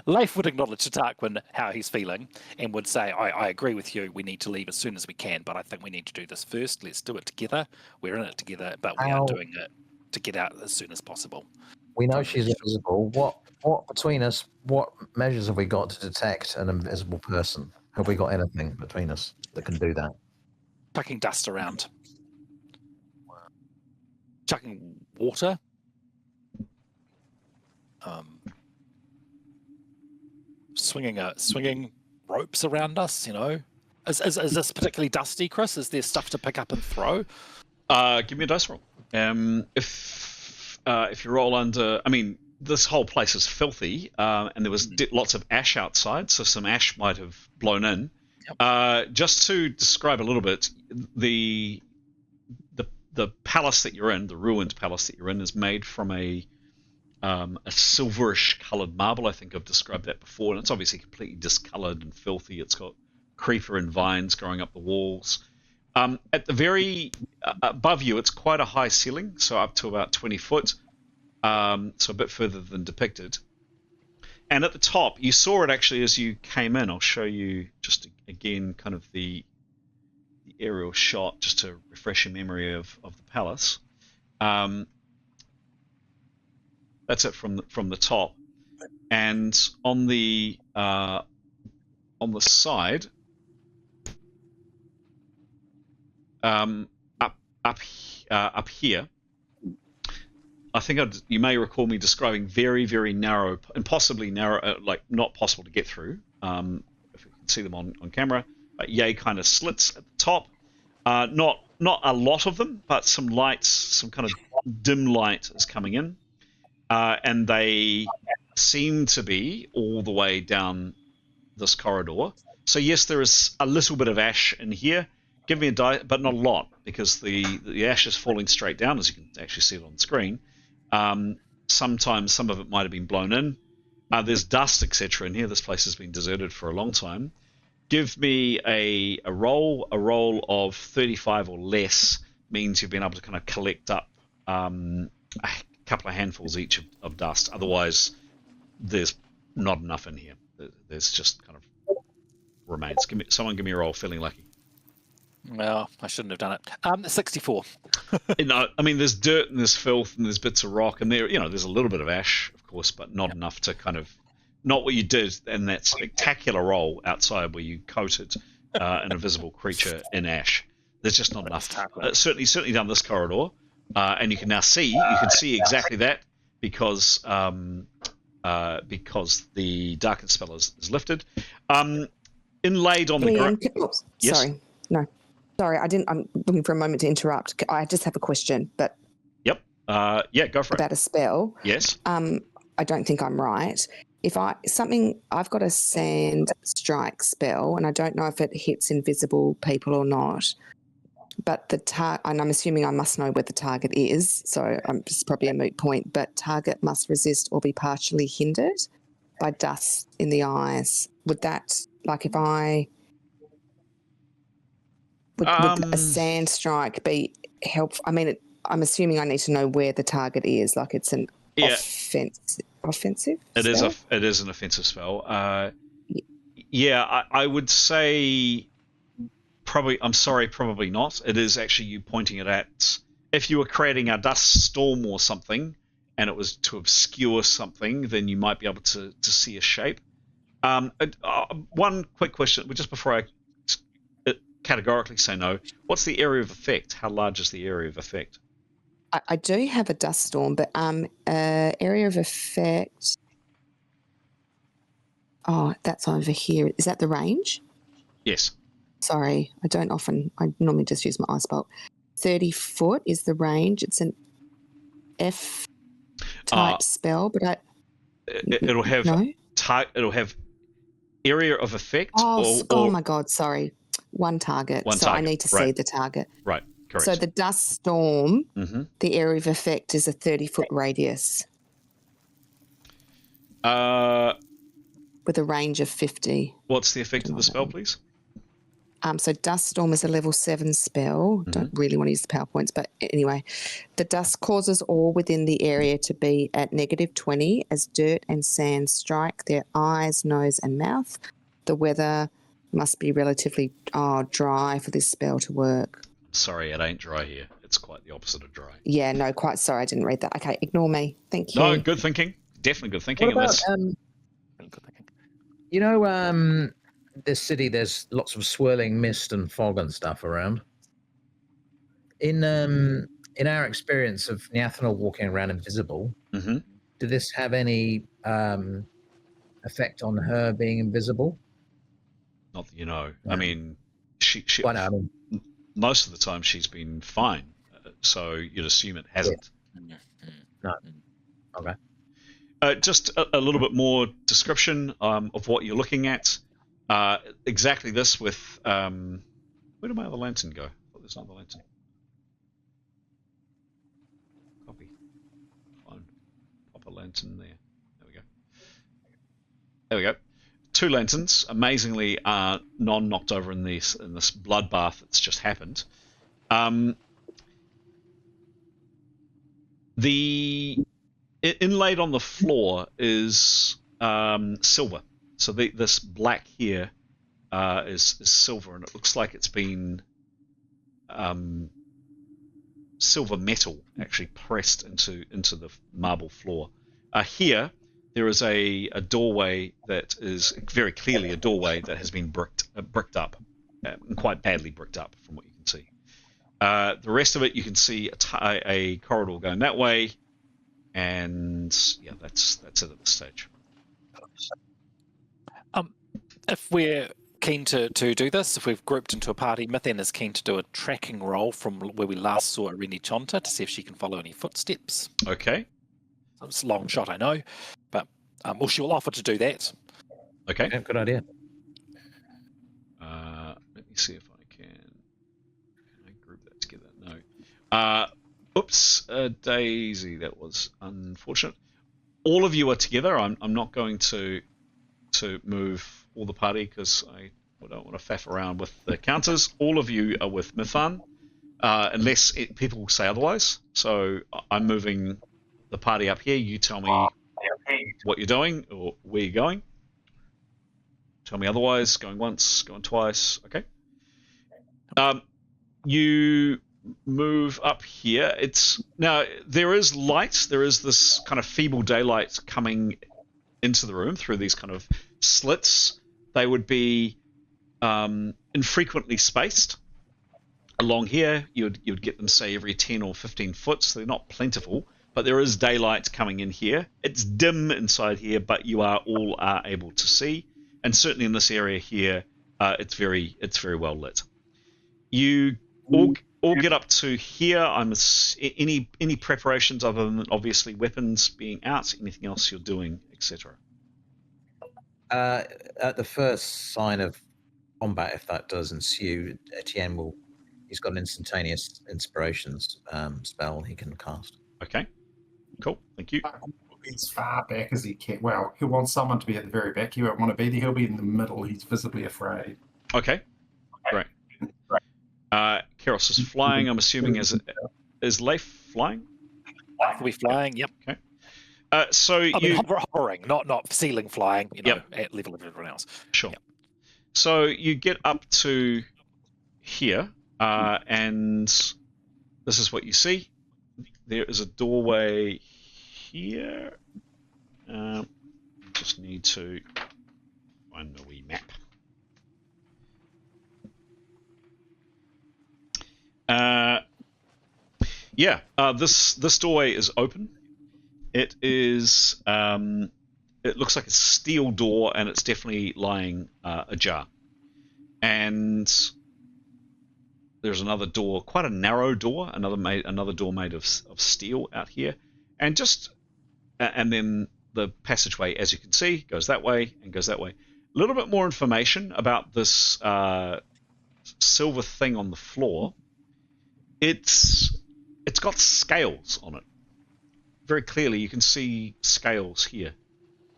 Leif would acknowledge to Tarquin how he's feeling and would say, I agree with you. We need to leave as soon as we can, but I think we need to do this first. Let's do it together. We're in it together, but we are doing it to get out as soon as possible. We know she's invisible. What between us? What measures have we got to detect an invisible person? Have we got anything between us that can do that? Chucking dust around. Chucking water. swinging ropes around us? You know, is this particularly dusty, Chris? Is there stuff to pick up and throw? Give me a dice roll. If you roll under, I mean, this whole place is filthy, and there was lots of ash outside, so some ash might have blown in. Yep. Just to describe a little bit, the palace that you're in, the ruined palace that you're in, is made from a silverish coloured marble. I think I've described that before, and it's obviously completely discoloured and filthy. It's got creeper and vines growing up the walls. At the very above you, it's quite a high ceiling, so up to about 20 foot, so a bit further than depicted. And at the top, you saw it actually as you came in. I'll show you just again kind of the aerial shot just to refresh your memory of the palace. That's it from the top, and on the side, up here, I think you may recall me describing very, very narrow and possibly narrow, like not possible to get through. If we can see them on camera, yay kind of slits at the top. Not a lot of them, but some lights, some kind of dim light is coming in, and they seem to be all the way down this corridor. So yes, there is a little bit of ash in here. Give me a die, but not a lot, because the ash is falling straight down, as you can actually see it on the screen. Sometimes some of it might have been blown in. There's dust, etc. in here. This place has been deserted for a long time. Give me a roll. A roll of 35 or less means you've been able to kind of collect up a couple of handfuls each of dust. Otherwise, there's not enough in here. There's just kind of remains. Someone give me a roll, feeling lucky. Well, I shouldn't have done it. 64. I mean, there's dirt and there's filth and there's bits of rock, and there's a little bit of ash, of course, but not enough to kind of, not what you did in that spectacular roll outside where you coated an invisible creature in ash. There's just not enough. Certainly down this corridor, and you can now see exactly that because the darken spell is lifted. Inlaid on the ground. Yes? Sorry, no. Sorry, I'm looking for a moment to interrupt. I just have a question, but yep, yeah, go for it. About a spell. Yes. I don't think I'm right. I've got a sand strike spell, and I don't know if it hits invisible people or not. But and I'm assuming I must know where the target is, so it's probably a moot point. But target must resist or be partially hindered by dust in the eyes. Would that, like, if I would a sand strike be helpful? I mean, I'm assuming I need to know where the target is. Like, it's an offensive. It spell? it is an offensive spell. I would say probably. I'm sorry, probably not. It is actually you pointing it at. If you were creating a dust storm or something, and it was to obscure something, then you might be able to see a shape. One quick question, just before I categorically say no. What's the area of effect? How large is the area of effect? I do have a dust storm, but area of effect. Oh, that's over here. Is that the range? Yes. Sorry, I normally just use my ice bolt. 30 foot is the range. It's an F type spell, but it'll have no? It'll have area of effect. Oh my God! Sorry, one target. I need to see the target. Right. Correct. So the dust storm, the area of effect is a 30-foot radius. With a range of 50. What's the effect of the spell, please? So dust storm is a level 7 spell. Don't really want to use the PowerPoints, but anyway, the dust causes all within the area to be at -20 as dirt and sand strike their eyes, nose, and mouth. The weather must be relatively dry for this spell to work. Sorry, it ain't dry here. It's quite the opposite of dry. Yeah, no, quite sorry, I didn't read that. Okay, ignore me. Thank you. No, good thinking. Definitely good thinking. What about, you know, this city, there's lots of swirling mist and fog and stuff around. In our experience of Neathanol walking around invisible, did this have any effect on her being invisible? Not that you know. No. I mean, she Well, no, I mean, most of the time she's been fine, so you'd assume it hasn't. no. Okay. Just a little bit more description of what you're looking at. Exactly this with where did my other lantern go? Oh, there's another lantern. Copy. Phone. Pop a lantern there. There we go. There we go. 2 lanterns, amazingly non-knocked over in this bloodbath that's just happened. The inlaid on the floor is silver. So this black here is silver, and it looks like it's been silver metal actually pressed into the marble floor. Here there is a doorway that is very clearly a doorway that has been bricked up, and quite badly bricked up from what you can see. The rest of it, you can see a corridor going that way, and yeah, that's it at this stage. If we're keen to do this, if we've grouped into a party, Mithan is keen to do a tracking roll from where we last saw Irini Chonta to see if she can follow any footsteps. Okay. It's a long shot, I know, but well, she will offer to do that. Okay. Yeah, good idea. Let me see if I can I group that together? No. Oops, Daisy, that was unfortunate. All of you are together. I'm not going to move all the party because I don't want to faff around with the counters. All of you are with Mithan, unless people say otherwise. So I'm moving the party up here. You tell me what you're doing or where you're going. Tell me otherwise. Going once, going twice. Okay. You move up here. Now there is light. There is this kind of feeble daylight coming into the room through these kind of slits. They would be infrequently spaced. Along here, you'd get them, say, every 10 or 15 foot, so they're not plentiful, but there is daylight coming in here. It's dim inside here, but you are all able to see, and certainly in this area here, it's very well lit. You all get up to here. Any preparations other than obviously weapons being out, anything else you're doing, etc. At the first sign of combat, if that does ensue, Etienne he's got an instantaneous inspirations spell he can cast. Okay, cool, thank you. As far back as he can. Well, he'll want someone to be at the very back. He won't want to be there. He'll be in the middle. He's visibly afraid. Okay, great. Keros is flying. I'm assuming is Leif flying? Leif will be flying. Yep. Okay. So I mean, hovering, not ceiling flying. Yep. At level of everyone else. Sure. Yep. So you get up to here, and this is what you see. There is a doorway here. Just need to find the wee map. This doorway is open. It is. It looks like a steel door, and it's definitely lying ajar. And there's another door, quite a narrow door, another door made of steel out here, and then the passageway, as you can see, goes that way and goes that way. A little bit more information about this silver thing on the floor. It's got scales on it. Very clearly, you can see scales here.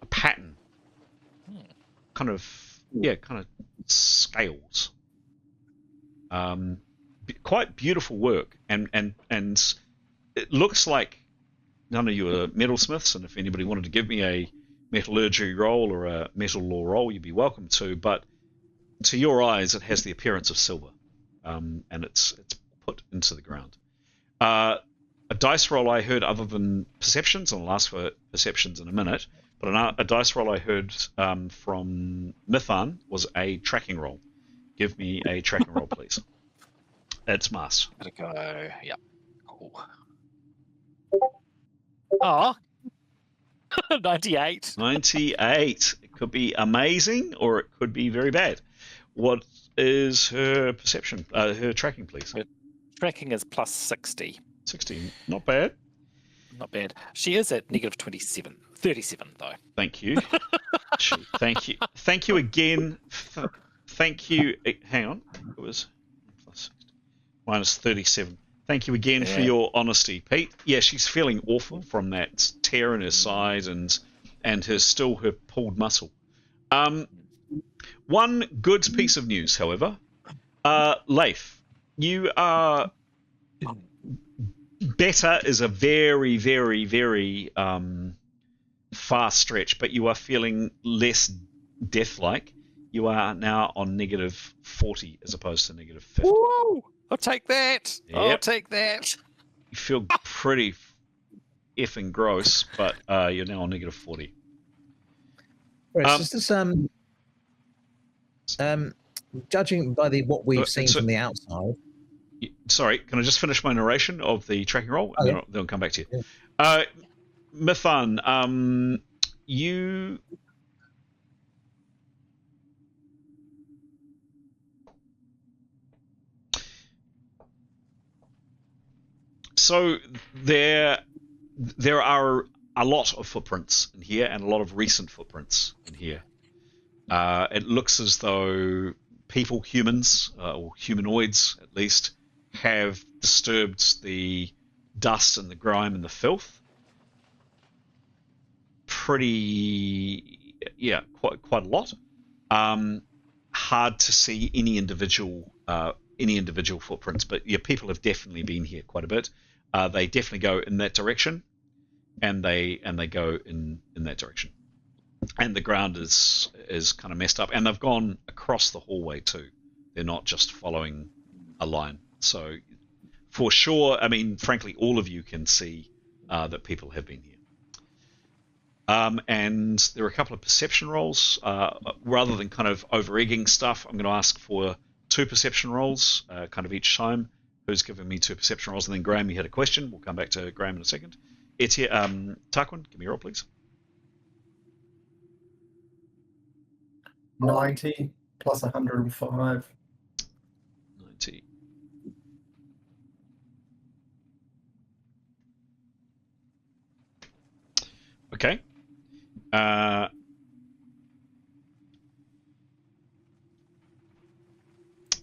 A pattern. Kind of scales. Quite beautiful work, and it looks like none of you are metalsmiths, and if anybody wanted to give me a metallurgy roll or a metal law roll, you'd be welcome to. But to your eyes, it has the appearance of silver, and it's put into the ground. A dice roll I heard, other than perceptions, and I'll ask for perceptions in a minute, but a dice roll I heard from Mithan was a tracking roll. Give me a tracking roll, please. It's Mars. Gotta go. Yep. Cool. Oh. 98. 98. could be amazing, or it could be very bad. What is her perception? Her tracking, please. Tracking is plus 60. 16, not bad. Not bad. She is at negative 37 though. Thank you. Thank you. Thank you again. Thank you. Hang on. It was plus 60, minus 37. Thank you again for your honesty, Pete. Yeah, she's feeling awful from that tear in her side and her pulled muscle. One good piece of news, however. Leif, you are better is a very, very, very far stretch, but you are feeling less death-like. You are now on negative 40 as opposed to negative 50. Whoa! I'll take that. Yep. I'll take that. You feel pretty effing gross, but you're now on negative 40. Right, is this judging by what we've seen from the outside? Sorry, can I just finish my narration of the tracking roll? Oh, and yeah. then I'll come back to you. Yeah. Mithan, you... So there are a lot of footprints in here and a lot of recent footprints in here. It looks as though people, humans, or humanoids at least, have disturbed the dust and the grime and the filth. Quite a lot. Hard to see any individual footprints, but yeah, people have definitely been here quite a bit. They definitely go in that direction, and they go in that direction. And the ground is kind of messed up, and they've gone across the hallway too. They're not just following a line. So for sure, I mean, frankly, all of you can see that people have been here. And there are a couple of perception rolls. Rather than kind of over-egging stuff, I'm going to ask for 2 perception rolls, kind of each time. Who's given me 2 perception rolls? And then Graham, you had a question. We'll come back to Graham in a second. Tarquin, give me a roll, please. 90 plus 105. 90. Okay.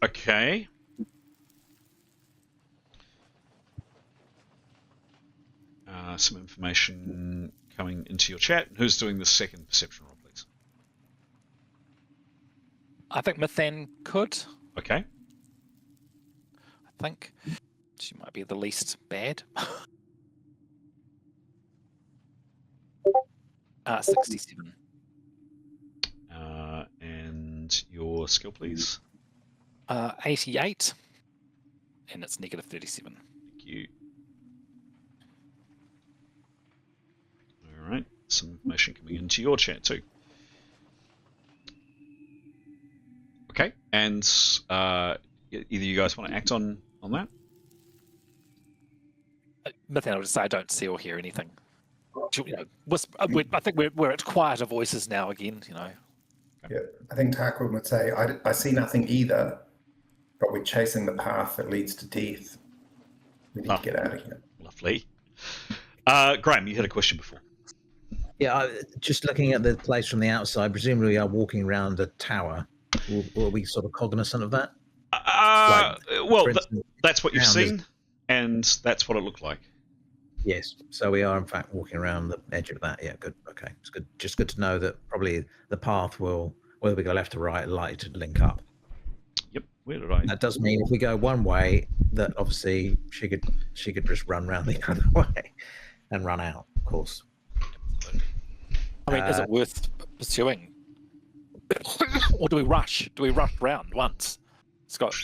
Okay. Some information coming into your chat. Who's doing the second perception roll, please? I think Mithan could. Okay. I think she might be the least bad. 67. And your skill, please. 88. And it's negative 37. Thank you. All right. Some information coming into your chat too. Okay. And either you guys want to act on that? Mithan, I'll just say I don't see or hear anything. You know, I think we're at quieter voices now again. You know. Yeah, I think Tarquin would say, I see nothing either, but we're chasing the path that leads to death. We need to get out of here. Lovely. Graham, you had a question before. Yeah, just looking at the place from the outside, presumably we are walking around a tower. Were we sort of cognizant of that? Well, that's what you've seen, and that's what it looked like. Yes, so we are in fact walking around the edge of that. Yeah, good. Okay, it's good. Just good to know that probably the path will, whether we go left or right, likely to link up. Yep. Where did I? That does mean if we go one way, that obviously she could just run round the other way and run out. Of course. I mean, is it worth pursuing, or do we rush? Do we rush round once? It's got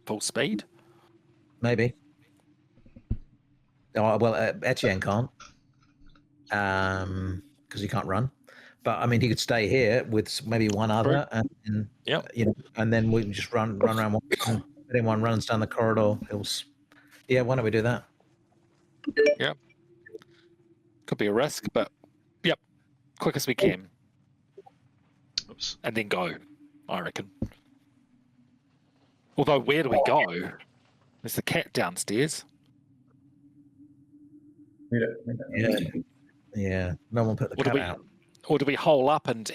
full speed. Maybe. Oh, well, Etienne can't, because he can't run. But I mean, he could stay here with maybe one other, and and then we can just run around one. And if anyone runs down the corridor, yeah. Why don't we do that? Yeah, could be a risk, but yep, quick as we can. Whoops. and then go, I reckon. Although, where do we go? There's the cat downstairs. Yeah. No one put the cat out. Or do we hole up and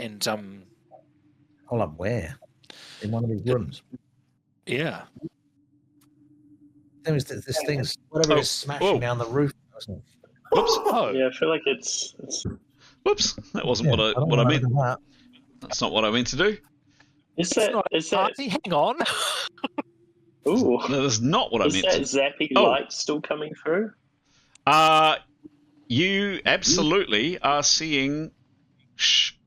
Hole up where? In one of these rooms. yeah. There was this thing's whatever is smashing down the roof. Wasn't it? Whoops. Oh, Yeah, I feel like it's Whoops. That wasn't what I meant. That's not what I meant to do. is it's not a that party. Hang on. ooh, No, that's not what I is meant that to zappy Oh. light still coming through? You absolutely are seeing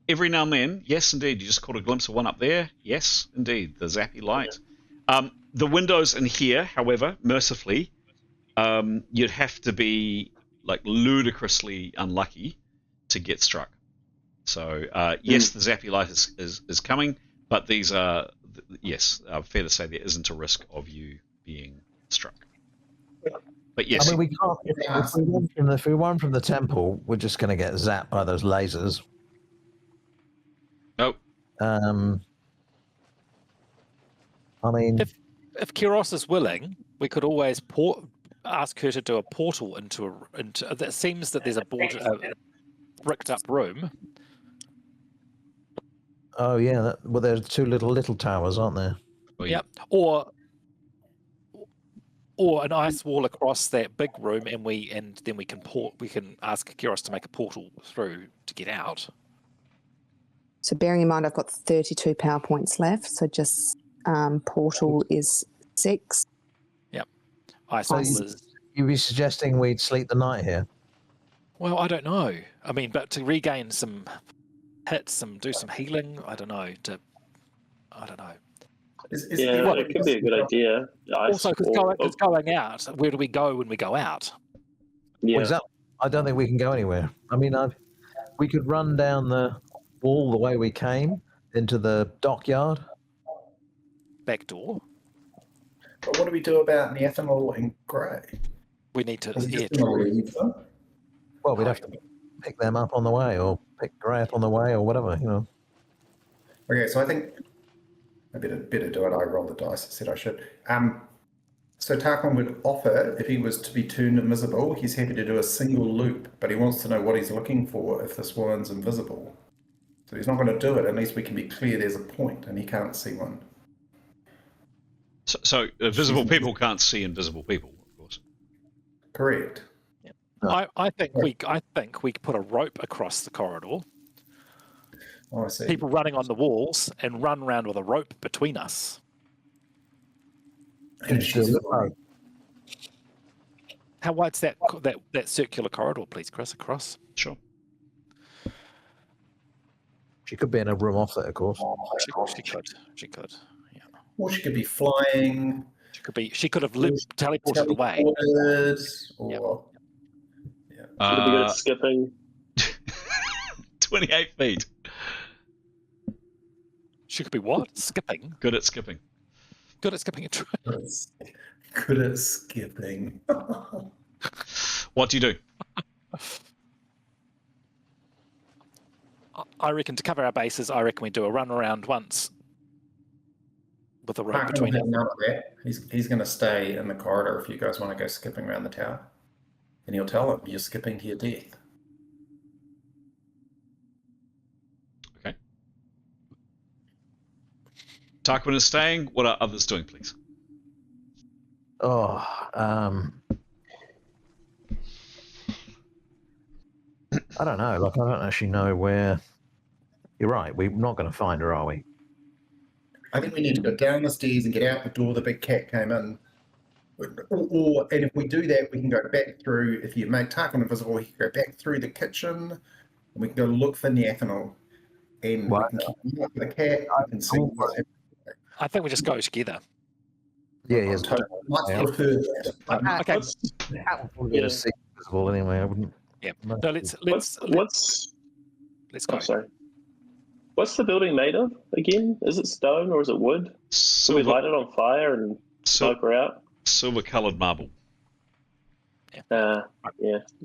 every now and then. Yes, indeed. You just caught a glimpse of one up there. Yes, indeed. The zappy light. The windows in here, however, mercifully, you'd have to be like ludicrously unlucky to get struck. So yes, the zappy light is coming, but these are yes, fair to say there isn't a risk of you being struck. But yes, I mean, we can't. If we run from the temple, we're just going to get zapped by those lasers. Oh. I mean, If Kiros is willing, we could always ask her to do a portal into. It seems that there's a bricked up room. oh yeah. Well, there's two little towers, aren't there? well, Yep. Or an ice wall across that big room, and then we can ask Kiros to make a portal through to get out. So bearing in mind I've got 32 power points left, so just portal is 6. Ice wall is. You'd be suggesting we'd sleep the night here? Well, I don't know. I mean, but to regain some hits, do some healing. I don't know. I don't know. Yeah, it could be a good idea. Also, because going out, where do we go when we go out? Yeah. Well, I don't think we can go anywhere. I mean, we could run down the wall the way we came into the dockyard. Back door. But what do we do about Neathanol and Grey? We need to. Is it Yeah, just gonna leave them? Well, we'd have to pick them up on the way, or pick Grey up on the way, or whatever, you know. Okay, so I think I better do it. I rolled the dice. I said I should. So Tarquin would offer, if he was to be turned invisible, he's happy to do a single loop, but he wants to know what he's looking for if this woman's invisible. So he's not going to do it unless we can be clear there's a point, and he can't see one. So visible people can't see invisible people, of course. Correct. I think we could put a rope across the corridor. Oh, I see. People running on the walls and run around with a rope between us. And she's How wide's that circular corridor, please, Chris? Across. Sure. She could be in a room off it, of course. She could. Yeah. Or she could be flying. She could have teleported away. Or Could be good at skipping. 28 feet. She could be what? Skipping. Good at skipping. Good at skipping. Good at skipping. What do you do? I reckon to cover our bases, I reckon we do a run around once with a rope between us. None of that. He's going to stay in the corridor if you guys want to go skipping around the tower. And he'll tell him you're skipping to your death. Okay. Tarquin is staying. What are others doing, please? Oh, I don't know. Like, I don't actually know where. You're right. We're not going to find her, are we? I think we need to go down the stairs and get out the door the big cat came in. And if we do that, we can go back through. If you make Tarquin invisible, we can go back through the kitchen, and we can go look for Neathanol. And we can keep up with the cat. We can see what's happening. I think we just go together. Yeah, yes. I much prefer that. Okay. That would probably be visible anyway. I wouldn't. Yeah. No, let's go. Oh, sorry. What's the building made of again? Is it stone or is it wood? Can we light it on fire and smoke her out? Silver-coloured marble. Yeah,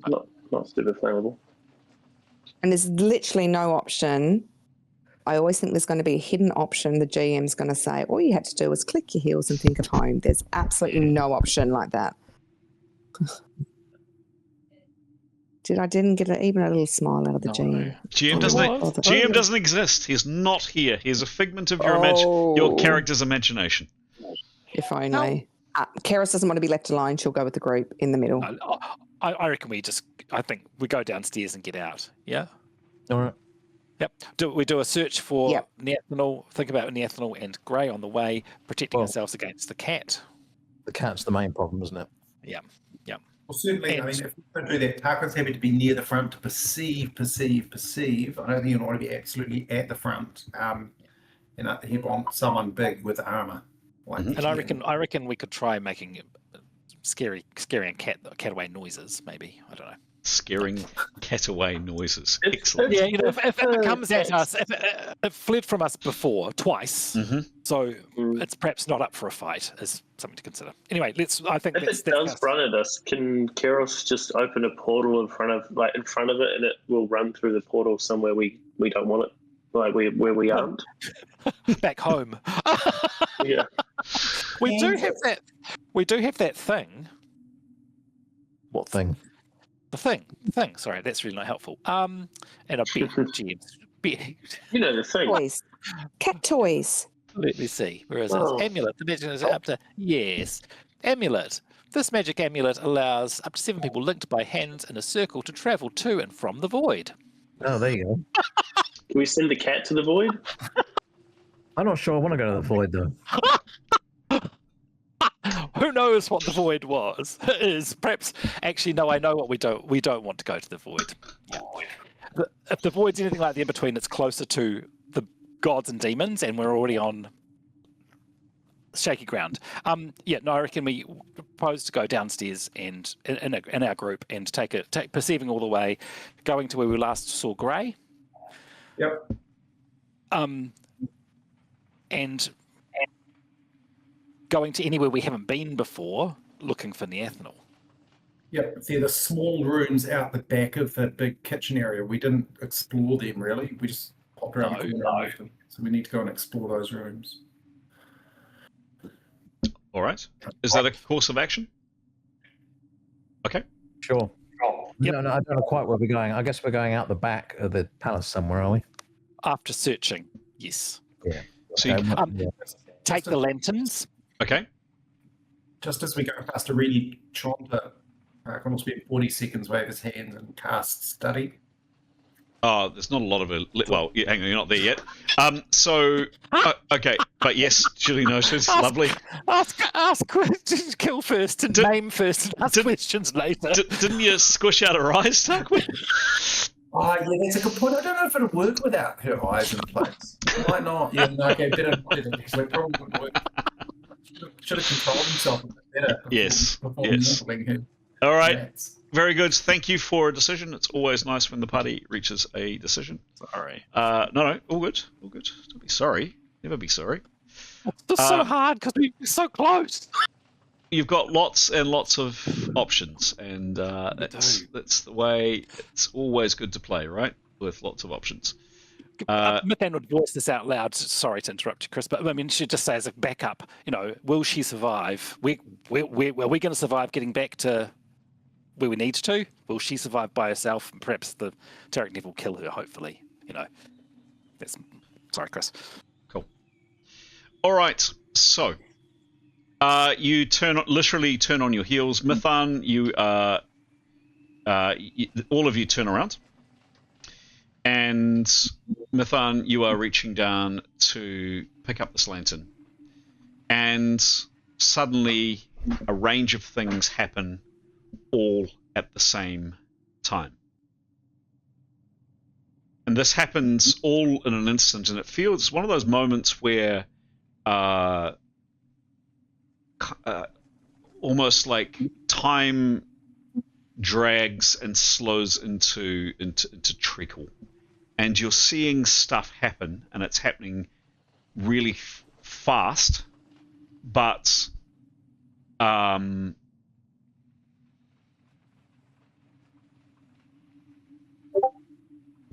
not super flammable. And there's literally no option I always think there's going to be a hidden option. The GM's going to say, all you had to do was click your heels and think of home. There's absolutely no option like that. I didn't get even a little smile out of the GM. GM doesn't exist. He's not here. He's a figment of your your character's imagination. If only. Keris doesn't want to be left alone. She'll go with the group in the middle. I reckon I think we go downstairs and get out. Yeah? All right. Yep. We do a search for Neathanol, think about Neathanol and Grey on the way, protecting ourselves against the cat. The cat's the main problem, isn't it? Yeah. Yeah. Well, certainly, I mean, if we're going to do that, Tarkin's happy to be near the front to perceive. I don't think you want to be absolutely at the front. He wants someone big with armor. And I reckon we could try making scaring cat away noises. Maybe, I don't know. Scaring cat away noises. Excellent. Yeah, if it comes at us, it fled from us before twice, so it's perhaps not up for a fight. Is something to consider. Anyway, I think if it does run at us, can Keros just open a portal in front of it, and it will run through the portal somewhere we don't want it, like where we aren't. Back home. Yeah. We do have that thing. What thing? The thing. Sorry, that's really not helpful. And a bit. You know the thing. Toys. Cat toys. Let me see. Where is it? Amulet. The magic is up to amulet. This magic amulet allows up to 7 people linked by hands in a circle to travel to and from the void. Oh, there you go. Can we send the cat to the void? I'm not sure I want to go to the void though. Who knows what the void is? Perhaps actually no. I know what we don't. We don't want to go to the void. Yeah. If the void's anything like the in-between, it's closer to the gods and demons, and we're already on shaky ground. I reckon we propose to go downstairs and in our group and take perceiving all the way, going to where we last saw Grey. Yep. And going to anywhere we haven't been before, looking for Neathanol. Yep, they're the small rooms out the back of the big kitchen area. We didn't explore them really. We just popped around the corner and left them. So we need to go and explore those rooms. All right. Is that a course of action? Okay. Sure. Yep. No, I don't know quite where we're going. I guess we're going out the back of the palace somewhere, are we? After searching, yes. Yeah. So take the lanterns. Okay. Just as we go past a really Chonta, can spend 40 seconds wave his hand and cast study. Oh, there's not a lot of it. Well, hang on, you're not there yet. Okay, but yes, duly noted. Lovely. Ask questions, kill first, and name first, and ask questions later. Didn't you squish out her eyes, Tarquin? Oh, yeah, that's a good point. I don't know if it'll work without her eyes in place. It might not. Yeah, no, okay, better. So it probably wouldn't work. Should have controlled himself a bit better. Yes. All right. Very good. Thank you for a decision. It's always nice when the party reaches a decision. Sorry. No, all good. All good. Don't be sorry. Never be sorry. It's just so hard because we're so close. You've got lots and lots of options, and that's the way. It's always good to play, right? With lots of options. Mithan would voice this out loud. Sorry to interrupt you, Chris, but I mean, she'd just say as a backup, will she are we going to survive getting back to where we need to? Will she survive by herself? Perhaps the Tarek will kill her, hopefully. Sorry, Chris. Cool. All right, so you literally turn on your heels. Mithan, all of you turn around. And Mithan, you are reaching down to pick up this lantern. And suddenly a range of things happen all at the same time. And this happens all in an instant, and it feels one of those moments where almost like time drags and slows into treacle. And you're seeing stuff happen, and it's happening really fast, but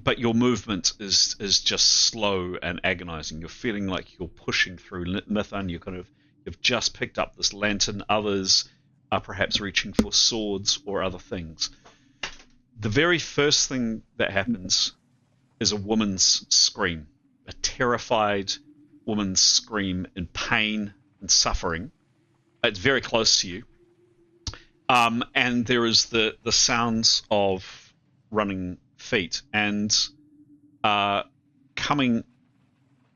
but your movement is just slow and agonizing. You're feeling like you're pushing through. Mithan, you've just picked up this lantern. Others are perhaps reaching for swords or other things. The very first thing that happens is a woman's scream, a terrified woman's scream in pain and suffering. It's very close to you. And there is the sounds of running feet, and coming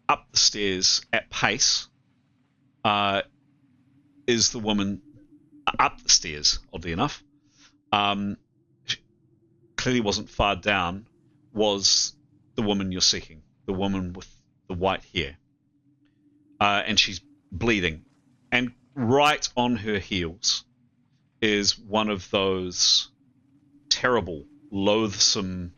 up the stairs at pace is the woman up the stairs, oddly enough. Clearly wasn't far down, was the woman you're seeking, the woman with the white hair. And she's bleeding. And right on her heels is one of those terrible, loathsome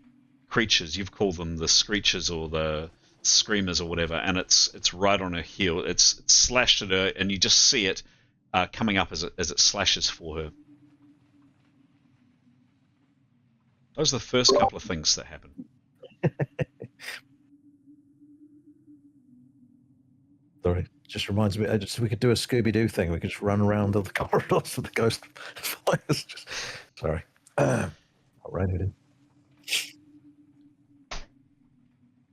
creatures. You've called them the screechers or the screamers or whatever, and it's right on her heel. It's slashed at her, and you just see it coming up as it slashes for her. Those are the first couple of things that happen. Sorry, just reminds me. We could do a Scooby-Doo thing. We could just run around the corridors with the ghost fires. Sorry, I ran it in.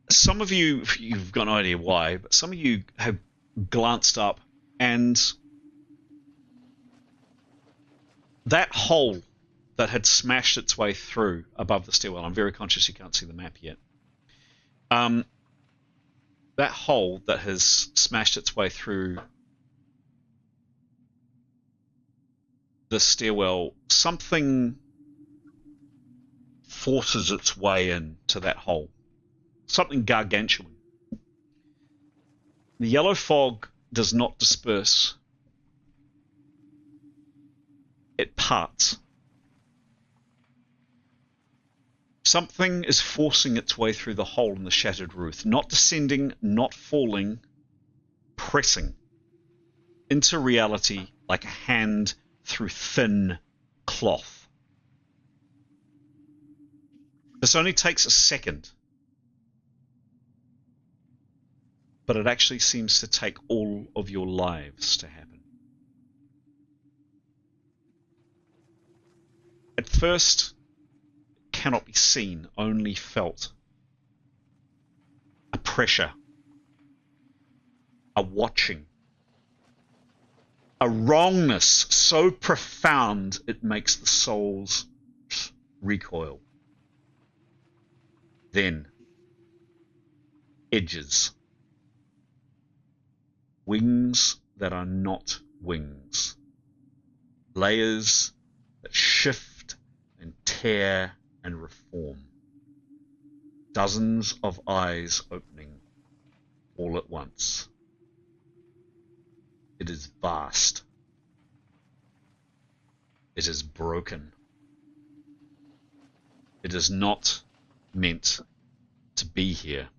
Some of you've got no idea why, but some of you have glanced up, and that hole that had smashed its way through above the stairwell, I'm very conscious you can't see the map yet. That hole that has smashed its way through the stairwell, something forces its way into that hole. Something gargantuan. The yellow fog does not disperse. It parts. Something is forcing its way through the hole in the shattered roof, not descending, not falling, pressing into reality like a hand through thin cloth. This only takes a second, but it actually seems to take all of your lives to happen. At first, cannot be seen, only felt. A pressure, a watching, a wrongness so profound it makes the souls recoil. Then, edges, wings that are not wings, layers that shift and tear and reform. Dozens of eyes opening all at once. It is vast. It is broken. It is not meant to be here.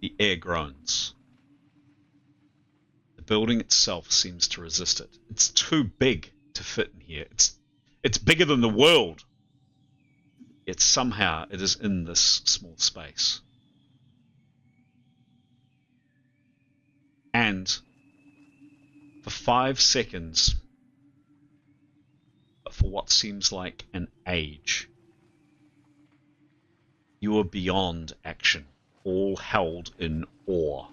The air groans. The building itself seems to resist it. It's too big to fit in here. It's bigger than the world. Yet somehow it is in this small space. And for 5 seconds, but for what seems like an age, you are beyond action, all held in awe.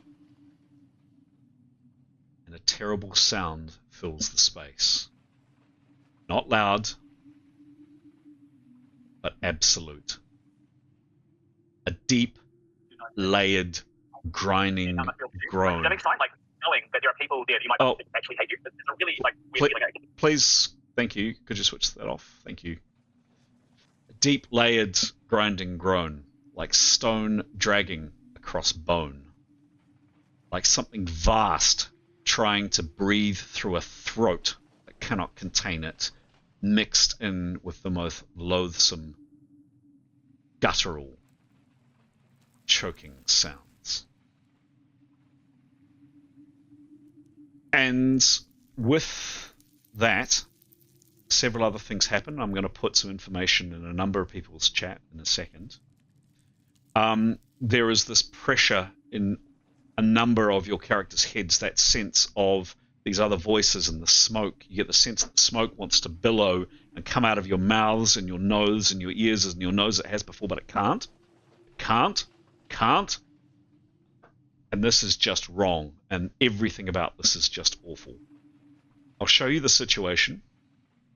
And a terrible sound fills the space. Not loud, but absolute. A deep, layered, grinding groan. That exciting, like knowing that there are people there that you might not actually hate you. It's a really weird feeling. Please, thank you. Could you switch that off? Thank you. A deep, layered, grinding groan, like stone dragging across bone, like something vast trying to breathe through a throat that cannot contain it, mixed in with the most loathsome, guttural, choking sounds. And with that, several other things happen. I'm going to put some information in a number of people's chat in a second. There is this pressure in a number of your characters' heads, that sense of these other voices and the smoke. You get the sense that the smoke wants to billow and come out of your mouths and your nose and your ears and your nose it has before, but it can't. Can't. And this is just wrong. And everything about this is just awful. I'll show you the situation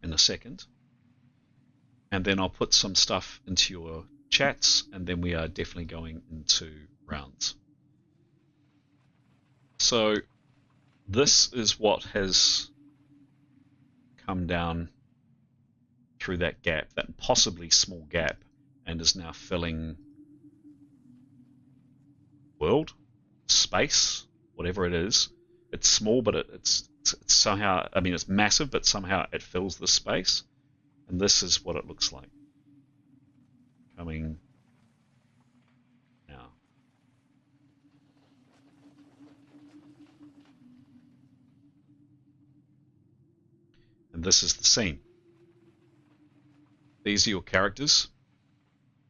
in a second. And then I'll put some stuff into your chats, and then we are definitely going into rounds. So this is what has come down through that gap, that possibly small gap, and is now filling world, space, whatever it is. It's small, but it's somehow, I mean, it's massive, but somehow it fills the space. And this is what it looks like coming now. And this is the scene. These are your characters,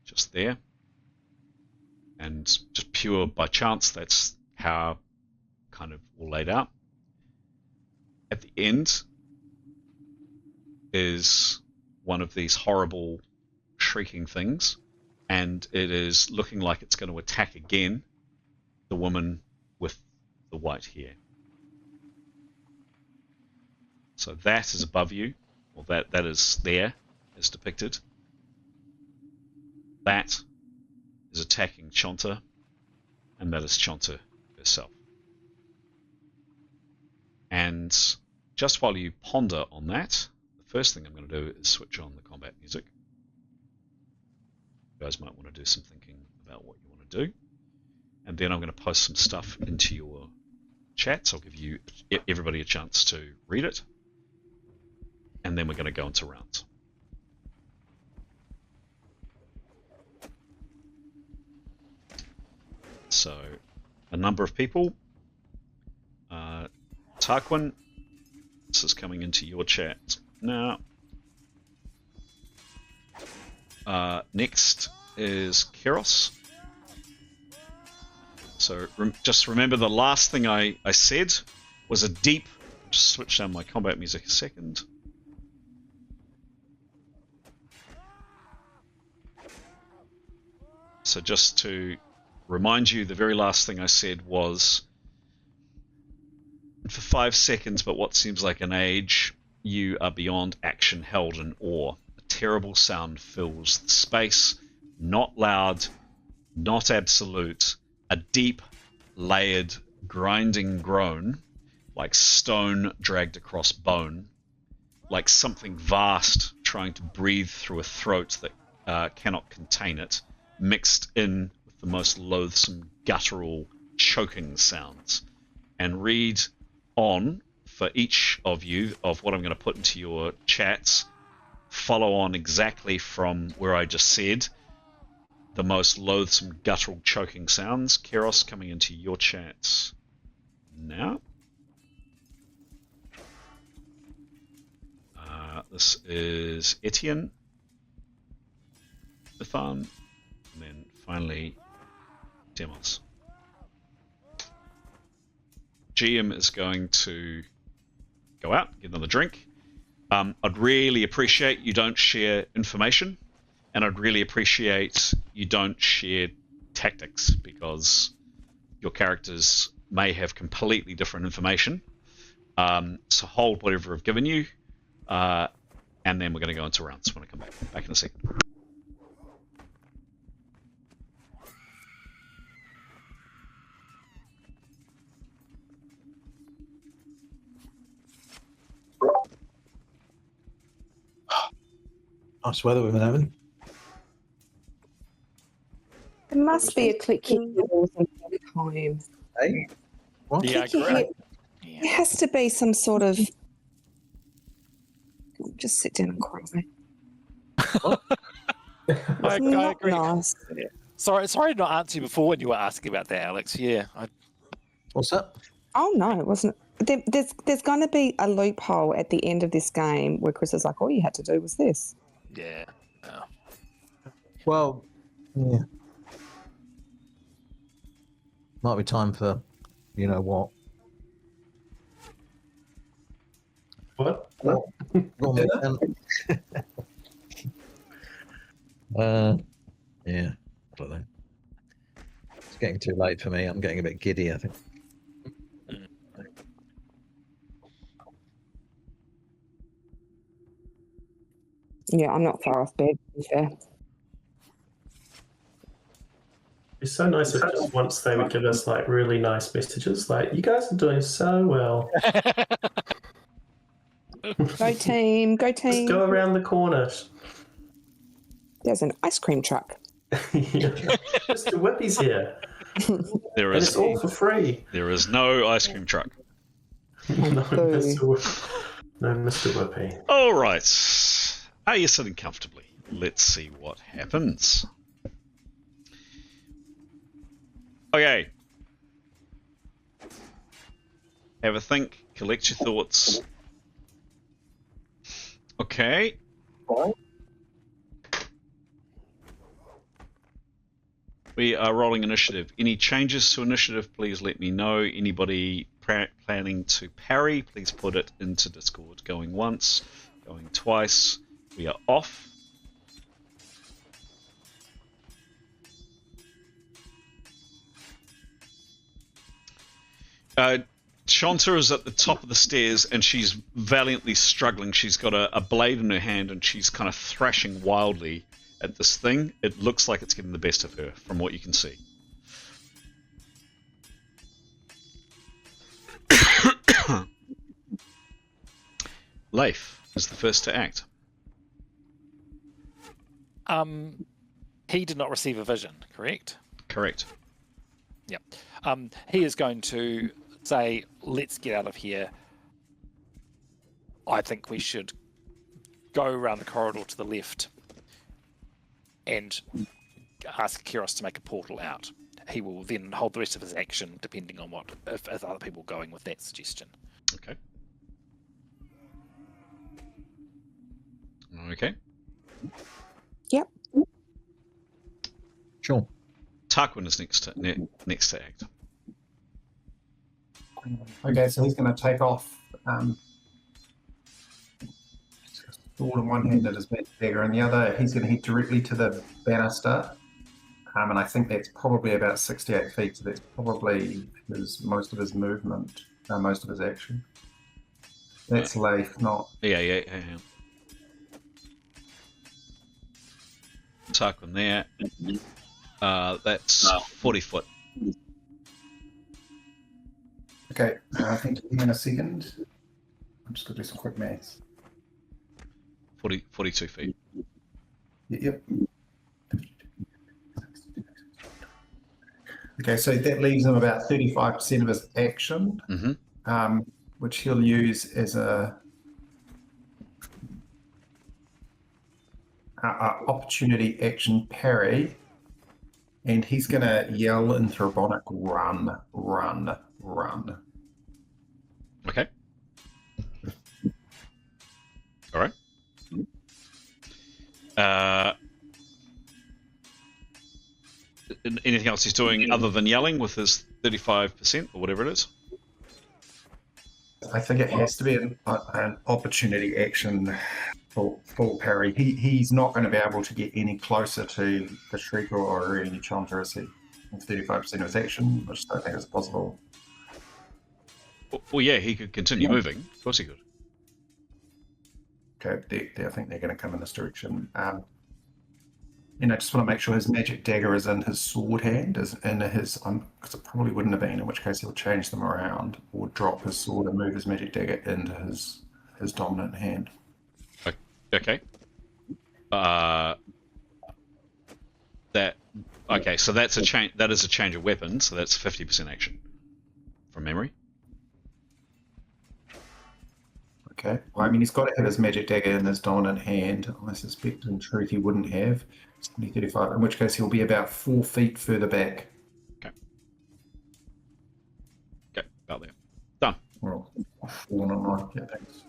just there. And just pure by chance, that's how kind of all laid out. At the end is one of these horrible shrieking things, and it is looking like it's going to attack again the woman with the white hair. So that is above you, or that is there, as depicted. That is attacking Chonta, and that is Chonta herself. And just while you ponder on that, the first thing I'm going to do is switch on the combat music. You guys might want to do some thinking about what you want to do. And then I'm going to post some stuff into your chats. I'll give you everybody a chance to read it. And then we're going to go into rounds. So, a number of people. Tarquin, this is coming into your chat now. Next is Keros. So just remember the last thing I said was a deep... Just switch down my combat music a second. So just to remind you, the very last thing I said was, for 5 seconds, but what seems like an age, you are beyond action, held in awe. A terrible sound fills the space, not loud, not absolute, a deep, layered, grinding groan, like stone dragged across bone, like something vast trying to breathe through a throat that cannot contain it, mixed in with the most loathsome, guttural, choking sounds. And read on for each of you of what I'm going to put into your chats. Follow on exactly from where I just said. The most loathsome, guttural, choking sounds. Keros, coming into your chats now. This is Etienne, Ithan, and then finally Demos. GM is going to go out, get another drink. I'd really appreciate you don't share information, and I'd really appreciate you don't share tactics, because your characters may have completely different information. So hold whatever I've given you, and then we're going to go into rounds when I come back. Back in a second. Nice weather we've been having. There must be a click your heels and time. Hey? What? Yeah, Click your great. heel- There has to be some sort of. Just sit down and cry. I Not agree. nice. Sorry to not answer you before when you were asking about that, Alex. Yeah. What's that? Oh no, it wasn't. there's going to be a loophole at the end of this game where Chris is like, all you had to do was this. Yeah. Well, yeah. Might be time for, you know what? What? Go on, mate, yeah, I don't know. It's getting too late for me. I'm getting a bit giddy, I think. Yeah, I'm not far off bed, to be fair. It's so nice if just once they would give us like really nice messages, like, you guys are doing so well. Go team, go Just team. go around the corner. There's an ice cream truck. Mr. Whippy's here. There And is it's all for free. there is no ice cream truck. No, Boo. Mr. Whippy. All right. Are you sitting comfortably? Let's see what happens. Okay. Have a think. Collect your thoughts. Okay. We are rolling initiative. Any changes to initiative, please let me know. Anybody planning to parry, please put it into Discord. Going once, going twice. We are off. Shanta is at the top of the stairs and she's valiantly struggling. She's got a blade in her hand and she's kind of thrashing wildly at this thing. It looks like it's getting the best of her from what you can see. Leif is the first to act. He did not receive a vision, correct? Correct. Yep. He is going to say, let's get out of here. I think we should go around the corridor to the left and ask Kiros to make a portal out. He will then hold the rest of his action depending on what if other people are going with that suggestion. Okay. Okay. Yep. Sure. Tarquin is next to act. Okay, so he's going to take off sword in one hand and his magic dagger in the other. He's going to head directly to the banister, and I think that's probably about 68 feet. So that's probably most of his movement, most of his action. That's Leif, not. Yeah. Tarquin there. That's 40 foot. Okay, I think in a second. I'm just going to do some quick maths. 42 feet. Yep. Okay, so that leaves him about 35% of his action, which he'll use as a opportunity action parry, and he's going to yell in Thrabonic, run, run, run. Okay. All right. Anything else he's doing other than yelling with his 35% or whatever it is? I think it has to be an opportunity action full parry. He's not going to be able to get any closer to the Shrieker or any Chanta as he 35% of his action, which I don't think is possible. Well, yeah, he could continue moving. Of course he could. Okay, I think they're going to come in this direction. And I just want to make sure his magic dagger is in his sword hand, is in his, because it probably wouldn't have been, in which case he'll change them around or drop his sword and move his magic dagger into his dominant hand. Okay. So that's a change. That is a change of weapon. So that's 50% action, from memory. Okay. Well, I mean, he's got to have his magic dagger in his dominant hand. I suspect, in truth, he wouldn't have. It's 35. In which case, he'll be about 4 feet further back. Okay. Okay. About there. Done. Well, one on right. Yeah, thanks.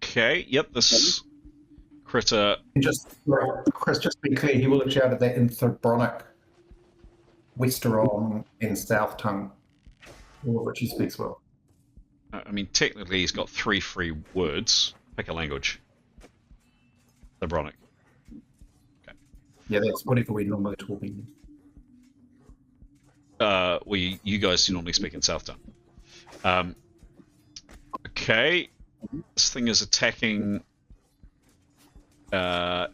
Okay, yep, this critter. Chris, just to be clear, he will have shouted that in Thebronic, Westeron, and South Tongue, all of which he speaks well. I mean, technically, he's got 3 free words. Pick a language. Thebronic. Okay. Yeah, that's whatever we normally talk in. You guys do normally speak in South Tongue. Okay. This thing is attacking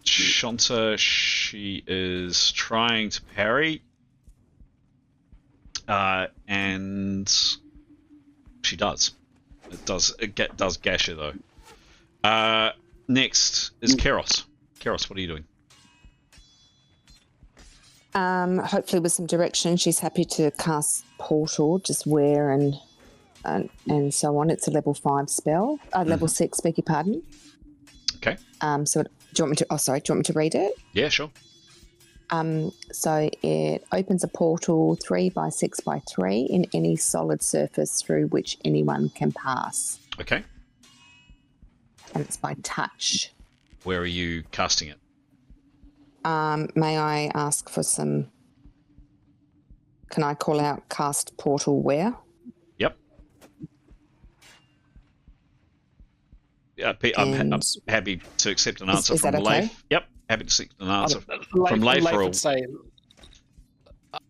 Shanta. She is trying to parry. And she does. It does gash her though. Next is Keros. Keros, what are you doing? Hopefully with some direction. She's happy to cast Portal, just where and so on. It's a level 5 spell. Level 6, beg your pardon. Okay. So do you want me to? Oh, sorry. Do you want me to read it? Yeah, sure. So it opens a portal 3 by 6 by 3 in any solid surface through which anyone can pass. Okay. And it's by touch. Where are you casting it? May I ask for some? Can I call out cast portal where? Yep. Yeah, I'm happy to accept an answer from Leif. Okay? Yep, happy to accept an answer from Leif.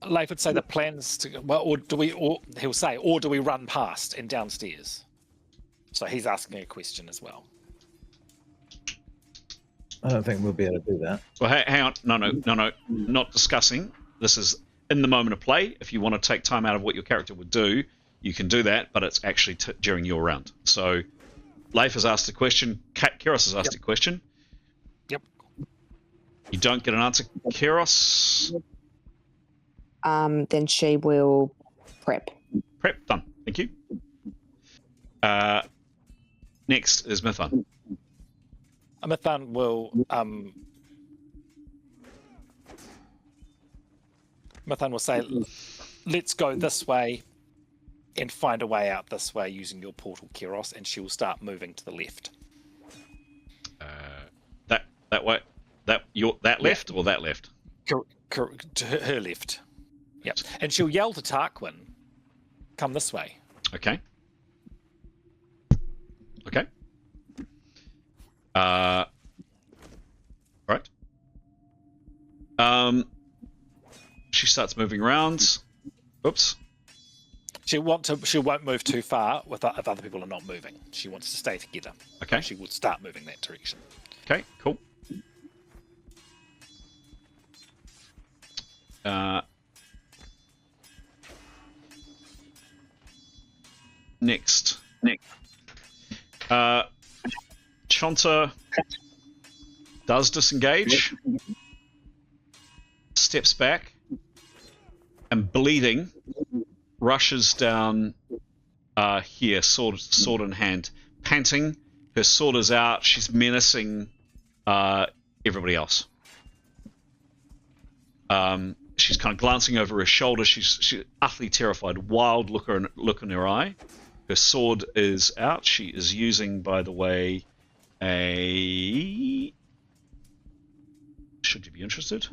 Leif would say the plans to well, or do we run past and downstairs? So he's asking a question as well. I don't think we'll be able to do that. Well, hang on. No. Not discussing. This is in the moment of play. If you want to take time out of what your character would do, you can do that, but it's actually during your round. So Leif has asked a question. Keros has asked a question. Yep. You don't get an answer, Keros. Then she will prep. Prep, done. Thank you. Next is Mithan. Mithan will say, let's go this way and find a way out this way using your portal, Keros, and she will start moving to the left. That way? That left or that left? To her left. Yep. And she'll yell to Tarquin, come this way. Okay. Right. She starts moving around. Oops. She won't move too far if other people are not moving. She wants to stay together. Okay. She will start moving that direction. Okay, cool. Next. Chonta does disengage, steps back, and bleeding rushes down here, sword in hand, panting. Her sword is out. She's menacing everybody else. She's kind of glancing over her shoulder. She's utterly terrified, wild look in her eye. Her sword is out. She is using, by the way, a... Should you be interested?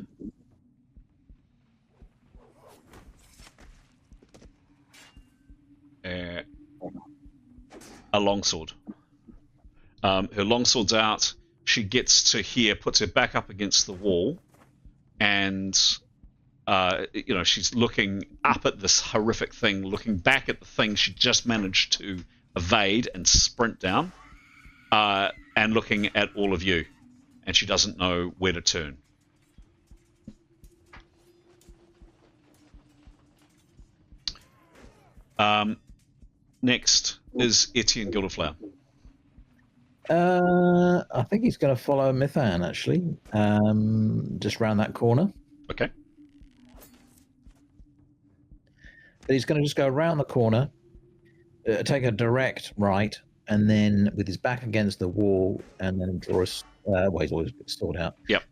A longsword. Her longsword's out. She gets to here, puts it back up against the wall, and she's looking up at this horrific thing, looking back at the thing she just managed to evade and sprint down, and looking at all of you, and she doesn't know where to turn. Next is Etienne Gilderflower. I think he's going to follow Mithan, actually, just round that corner. Okay. But he's going to just go around the corner, take a direct right, and then with his back against the wall, and then draw his... he's always got his sword out. Yep.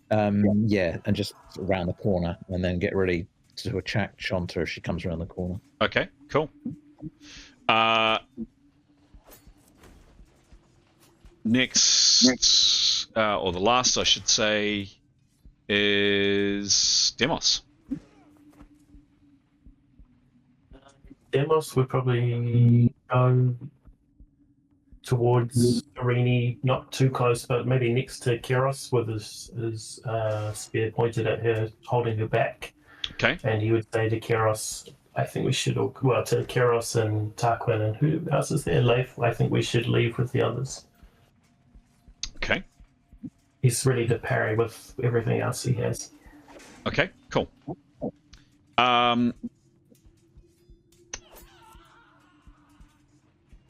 Yeah, and just around the corner, and then get ready to attack Shanta if she comes around the corner. Okay, cool. Next, or the last, I should say, is Demos. Demos would probably go towards Irini, not too close, but maybe next to Keros with his spear pointed at her, holding her back. Okay. And he would say to Keros, I think we should, to Keros and Tarquin, and who else is there? Leif, I think we should leave with the others. Okay. He's ready to parry with everything else he has. Okay, cool.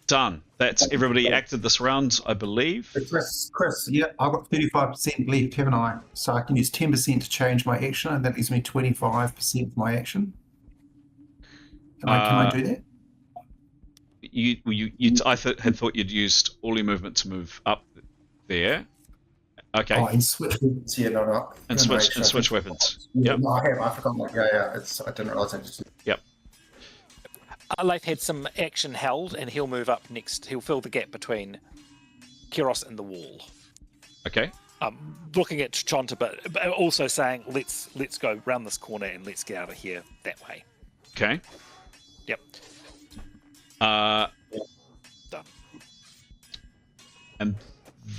Done. That's everybody acted this round, I believe. Chris, yeah, I've got 35% left, haven't I? So I can use 10% to change my action, and that gives me 25% of my action. Can I do that? I had thought you'd used all your movement to move up there. Okay. Oh, and switch weapons. Yeah, no. And switch weapons. Yeah, Yep. no, I have. I forgot. Yeah. I didn't realize I just. Yep. Leif had some action held, and he'll move up next. He'll fill the gap between Keros and the wall. Okay. Looking at Chonta, but also saying, let's go round this corner and let's get out of here that way. Okay. Yep. Done. And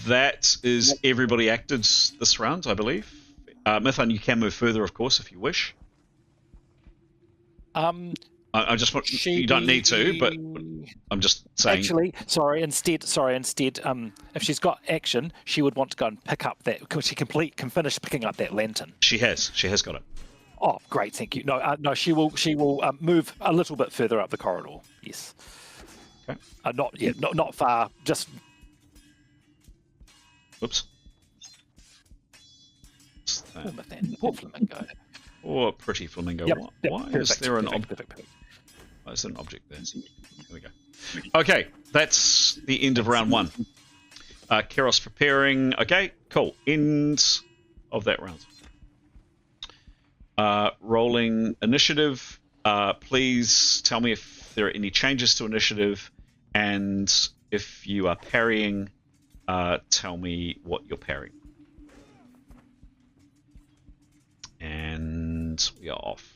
that is everybody acted this round, I believe. Mithan, you can move further, of course, if you wish. I just want you don't need to, but I'm just saying. Actually, instead, if she's got action, she would want to go and pick up that, because she can finish picking up that lantern. She has got it. Oh, great, thank you. No, she will move a little bit further up the corridor. Yes. Okay. Not far. Just. Oops. Poor flamingo. Poor pretty flamingo. Yep, Why is there an object? Why is there an object there? There we go. Okay, that's the end of round one. Keros preparing. Okay, cool. End of that round. Rolling initiative. Please tell me if there are any changes to initiative, and if you are parrying, tell me what you're parrying. And we are off.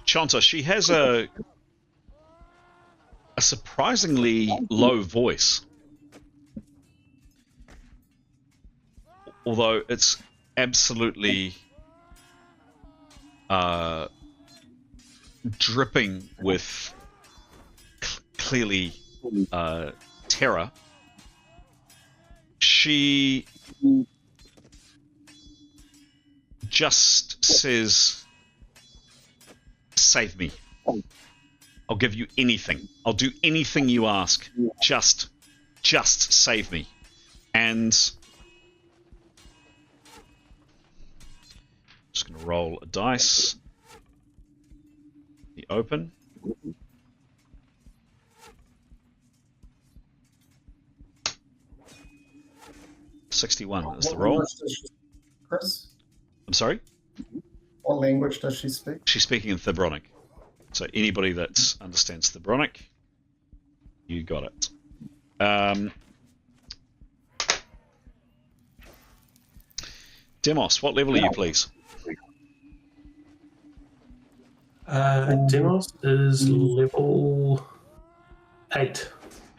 Chanta, she has a surprisingly low voice. Although it's absolutely dripping with clearly terror, she just says, "Save me. I'll give you anything. I'll do anything you ask. Just save me." And just going to roll a dice. The open. $61 is the roll. Chris? I'm sorry? What language does she speak? She's speaking in Thebronic. So anybody that understands Thebronic, you got it. Demos, what level are you, please? Demos is level 8.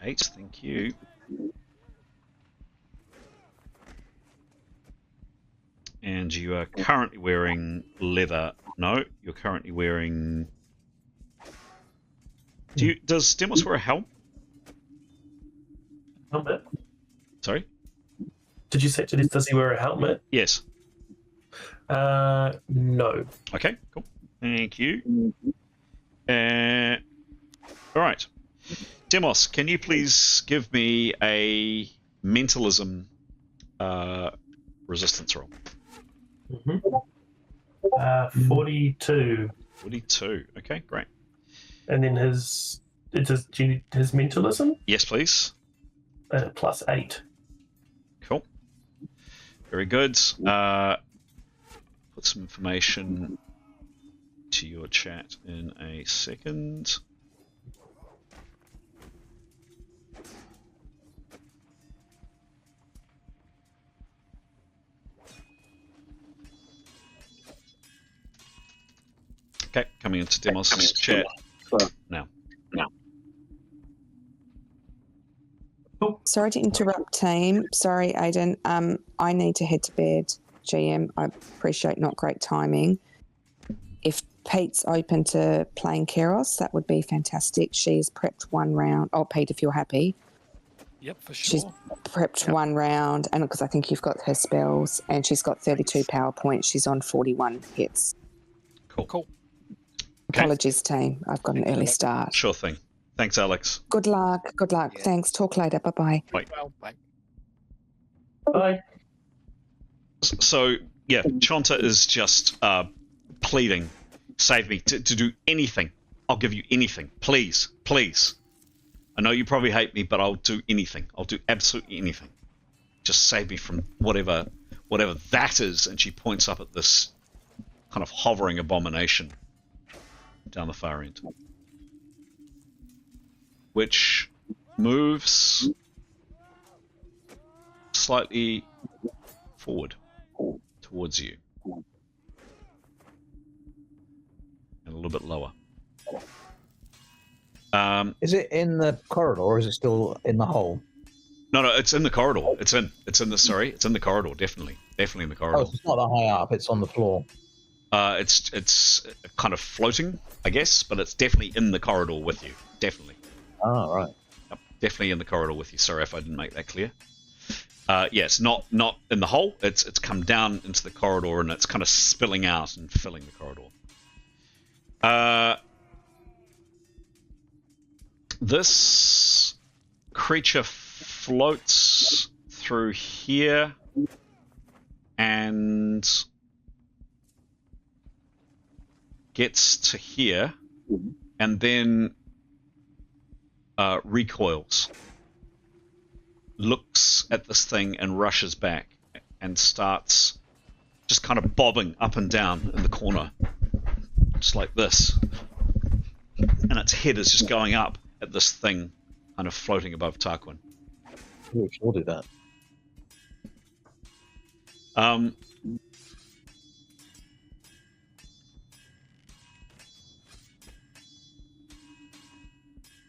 8, thank you. And you are currently wearing leather. No, you're currently wearing... Does Demos wear a helm? Helmet? Sorry? Did you say, does he wear a helmet? Yes. No. Okay, cool. Thank you. All right. Demos, can you please give me a mentalism resistance roll. 42. 42. Okay, great. And then his mentalism? Yes, please. +8. Cool. Very good. Put some information to your chat in a second. Okay, coming into Demos' chat now. Sorry to interrupt, team. Sorry, Aidan. I need to head to bed. GM, I appreciate not great timing. If Pete's open to playing Keros, that would be fantastic. She's prepped one round. Oh, Pete, if you're happy. Yep, for sure. She's prepped one round, and because I think you've got her spells, and she's got 32 power points. She's on 41 hits. Cool. Cool. Apologies, team. I've got an early start. Sure thing. Thanks, Alex. Good luck. Good luck. Yeah. Thanks. Talk later. Bye-bye. Bye. Well, bye. Bye. So, yeah, Chanta is just pleading, save me, to do anything. I'll give you anything. Please, please. I know you probably hate me, but I'll do anything. I'll do absolutely anything. Just save me from whatever that is. And she points up at this kind of hovering abomination down the far end, which moves slightly forward towards you and a little bit lower. Is it in the corridor or is it still in the hole? No, it's in the corridor. It's in the corridor. Definitely in the corridor. Oh, it's not that high up. It's on the floor. It's kind of floating, I guess, but it's definitely in the corridor with you. Definitely. Oh, right. Yep, definitely in the corridor with you. Sorry if I didn't make that clear. Yeah, it's not in the hole. It's come down into the corridor and it's kind of spilling out and filling the corridor. This creature floats through here and gets to here and then recoils, looks at this thing and rushes back and starts just kind of bobbing up and down in the corner, just like this. And its head is just going up at this thing kind of floating above Tarquin. We'll do that.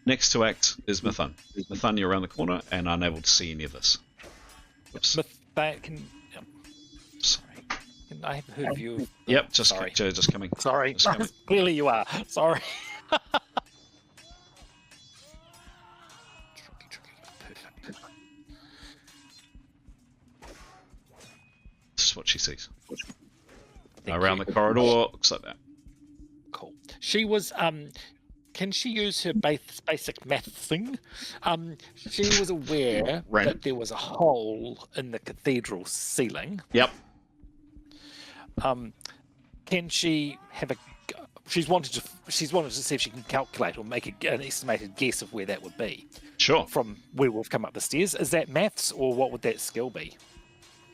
Next to act is Mithun. Mithun, you're around the corner and unable to see any of this. Oops. Sorry. Can I have heard of you? Yep, just coming. Sorry. Just coming. Clearly you are. Sorry. This is what she sees. Thank Around you. the corridor, looks like that. Cool. She was can she use her basic math thing? She was aware that there was a hole in the cathedral ceiling. Yep. Can she have a? She's wanted to see if she can calculate or make an estimated guess of where that would be. Sure. From where we've come up the stairs. Is that maths or what would that skill be?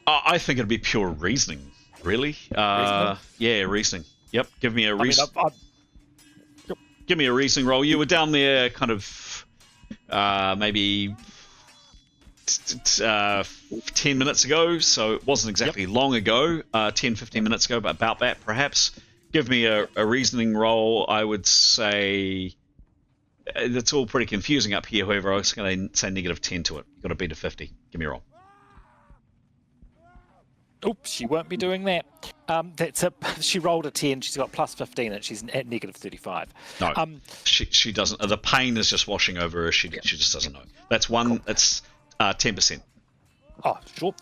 I think it'd be pure reasoning, really. Reasoning? Yeah, reasoning. Yep. Give me a reason. Yep. Give me a reasoning roll. You were down there, kind of, maybe 10 minutes ago, so it wasn't exactly long ago. 10, 15 minutes ago, but about that, perhaps. Give me a reasoning roll. I would say it's all pretty confusing up here. However, I was going to say -10 to it. You've got to beat a 50. Give me a roll. Oops, she won't be doing that. That's it. She rolled a 10. She's got +15, and she's at -35. No, she doesn't. The pain is just washing over her. She just doesn't know. That's one. Cool. That's 10%. Oh, sure.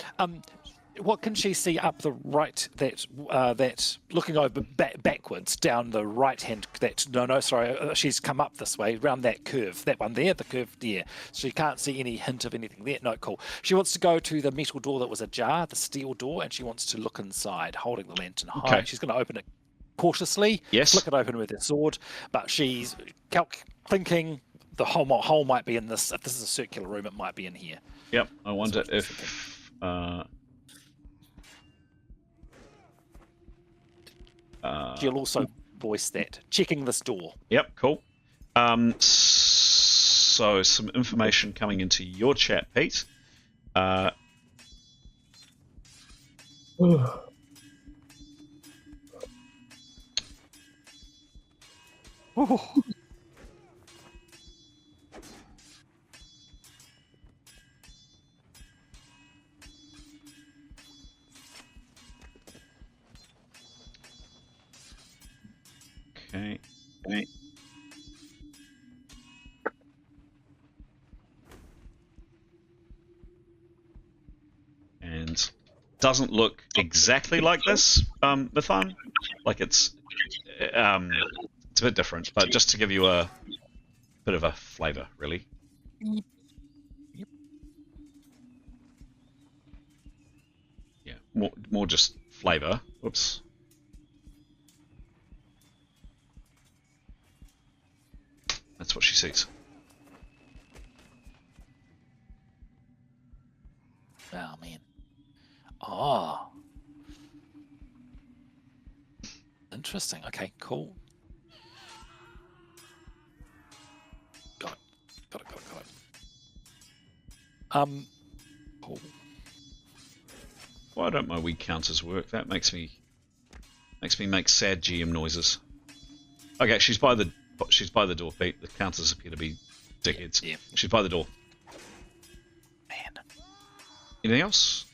what can she see up the right? That looking over backwards down the right hand. She's come up this way around that curve. That one there, the curve there. So she can't see any hint of anything there. No, cool. She wants to go to the metal door that was ajar, the steel door, and she wants to look inside, holding the lantern high. Okay. She's going to open it cautiously. Yes. Flick it open with her sword, but she's thinking the hole might be in this. If this is a circular room, it might be in here. Yep. I wonder if. She'll also voice that. Checking this door. Yep. Cool. So some information coming into your chat, Pete. Okay. And doesn't look exactly like this, Mithan. Like it's a bit different, but just to give you a bit of a flavour, really. Yeah, more just flavour. Whoops. That's what she sees. Oh man. Oh. Interesting. Okay, cool. Got it. Cool. Why don't my Wii counters work? That makes me make sad GM noises. Okay, she's by the door, Pete. The counters appear to be dickheads. Yeah. She's by the door. Man. Anything else?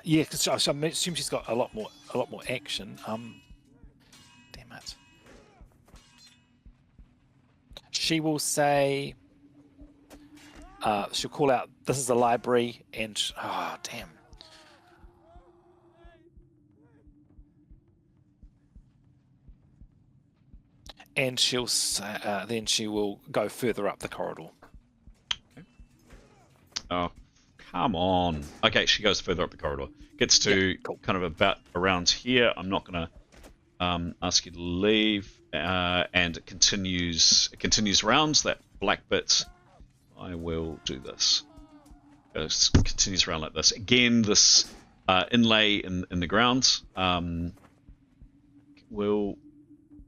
Yeah, because I assume she's got a lot more action. Damn it. She will say. She'll call out. This is a library, and oh damn. And she'll say, then she will go further up the corridor. Okay. Oh, come on. Okay, she goes further up the corridor. Gets to cool. kind of about around here. I'm not going to ask you to leave. And it continues around that black bit. I will do this. It continues around like this. Again, this inlay in the ground will.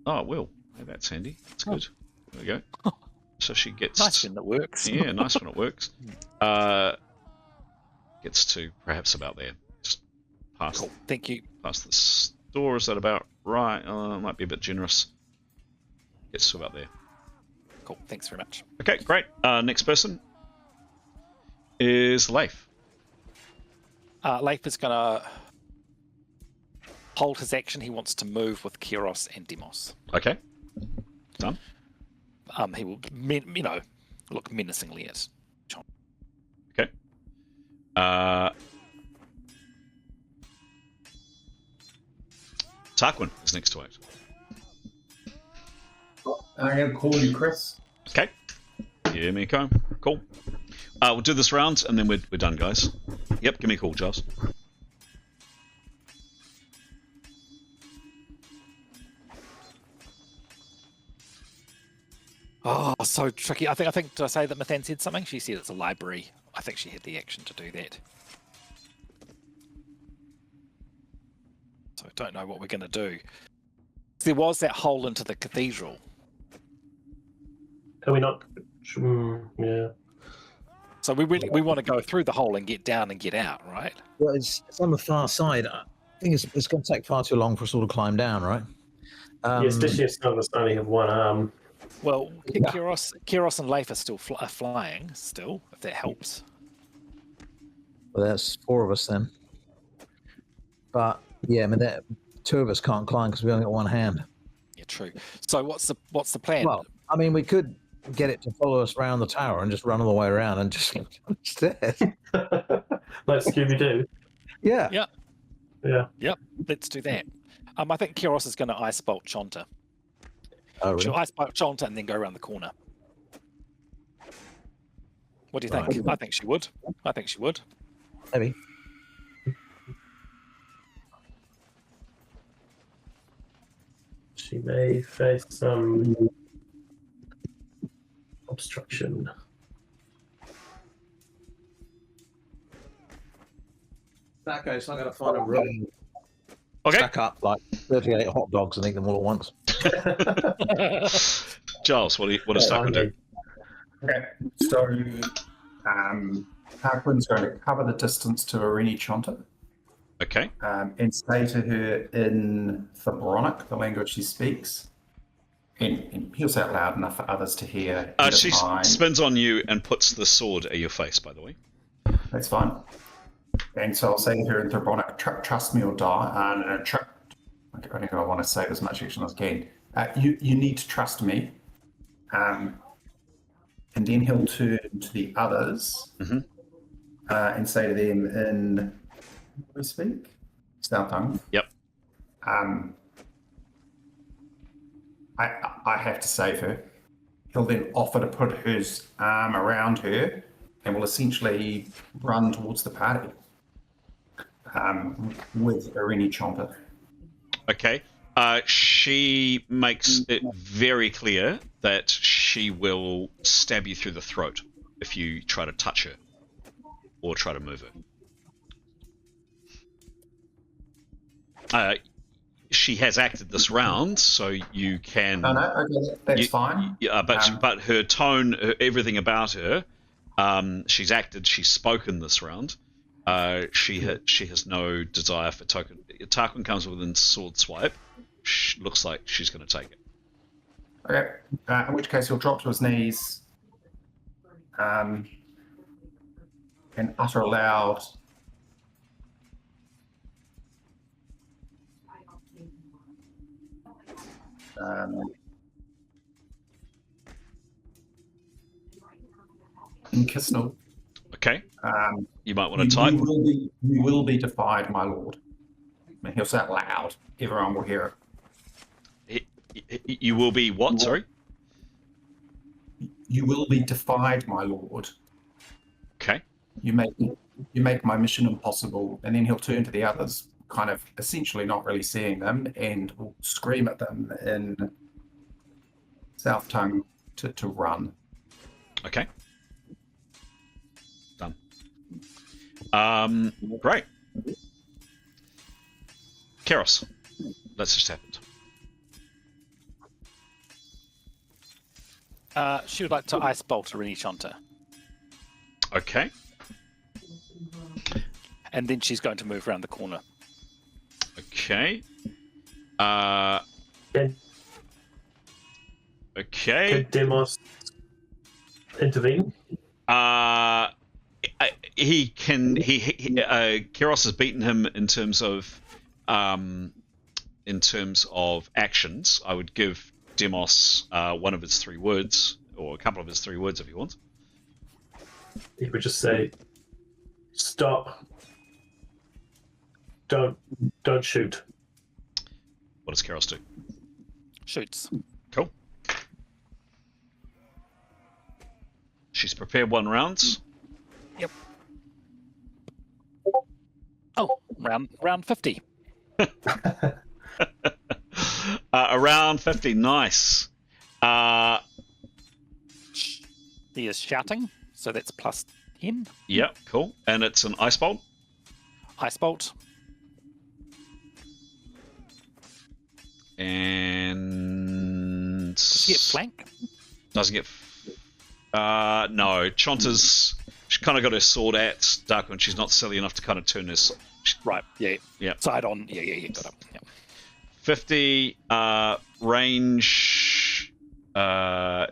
Oh, it will. Hey, that's handy. That's good. There we go. So she gets... Nice when it works. Yeah, nice when it works. Gets to perhaps about there. Just past, cool. Thank you. Past this door. Is that about right? Might be a bit generous. Gets to about there. Cool. Thanks very much. Okay, great. Next person is Leif. Leif is going to hold his action. He wants to move with Kiros and Demos. Okay. Done. He will, look menacingly at John. Okay. Tarquin is next to it. I'm going to call you Chris. Okay. Yeah, me go. Cool. We'll do this round and then we're done, guys. Yep, give me a call, Giles. Oh, so tricky. I think did I say that Mithan said something? She said it's a library. I think she had the action to do that. So I don't know what we're going to do. There was that hole into the cathedral. Can we not? Yeah. So we want to go through the hole and get down and get out, right? Well, it's on the far side. I think it's going to take far too long for us all to climb down, right? Yeah, especially if some of us only have one arm. Well, Kiros and Leif are still flying, still, if that helps. Well, that's 4 of us then. But yeah, I mean, 2 of us can't climb because we only got one hand. Yeah, true. So what's the plan? Well, I mean, we could get it to follow us around the tower and just run all the way around and just stairs. Like Scooby-Doo. Yeah. Yeah. Yeah. Yep. Let's do that. I think Kiros is going to ice bolt Chonta. Oh, really? She'll ice bolt Chonta and then go around the corner. What do you think? Right. I think she would. I think she would. Maybe. She may face some obstruction. Okay, so I'm going to find a room, Okay. stack up like 38 hot dogs and eat them all at once. Giles, what does Tarquin do? Okay, so Tarquin's going to cover the distance to Arini Chonta Okay. and say to her in Thebronic, the language she speaks, and he'll say it loud enough for others to hear. She spins on you and puts the sword at your face, by the way. That's fine. And so I'll say to her in Thebronic, trust me or die. I think I want to save as much action as I can. You need to trust me. And then he'll turn to the others and say to them in, what do we speak? South tongue. Yep. I have to save her. He'll then offer to put his arm around her and will essentially run towards the party with Arini Chomper. Okay. She makes it very clear that she will stab you through the throat if you try to touch her or try to move her. She has acted this round, so you can. Okay, that's fine. But her tone, everything about her, she's acted, she's spoken this round. She has no desire for token. Tarquin comes within sword swipe. Looks like she's going to take it. Okay. In which case he'll drop to his knees and utter aloud. In Kisnell. Okay. You might want to type. You will be defied, my lord. I mean, he'll say it loud. Everyone will hear it. You will be what? Sorry. You will be defied, my lord. Okay. You make my mission impossible, and then he'll turn to the others, kind of essentially not really seeing them, and will scream at them in South Tongue to run. Okay. Done. Great. Keros, that's just happened. She would like to ice bolt Arini Chonta. Okay. And then she's going to move around the corner. Okay. Okay. Could Demos intervene? He can. Keros has beaten him in terms of actions. I would give Demos one of his 3 words, or a couple of his 3 words if he wants. He would just say, "Stop! Don't shoot." What does Keros do? Shoots. Cool. She's prepared 1 round. Yep. Oh, round 50. Around 50, nice. He is shouting, so that's plus 10. Yep, cool. And it's an ice bolt. Ice bolt. And Does he get flank? Doesn't get. No, Chonta's. She's kind of got her sword at Darkwing. She's not silly enough to kind of turn this. Right. Yeah. Yeah. Side on. Yeah. Got it. Yeah. 50 range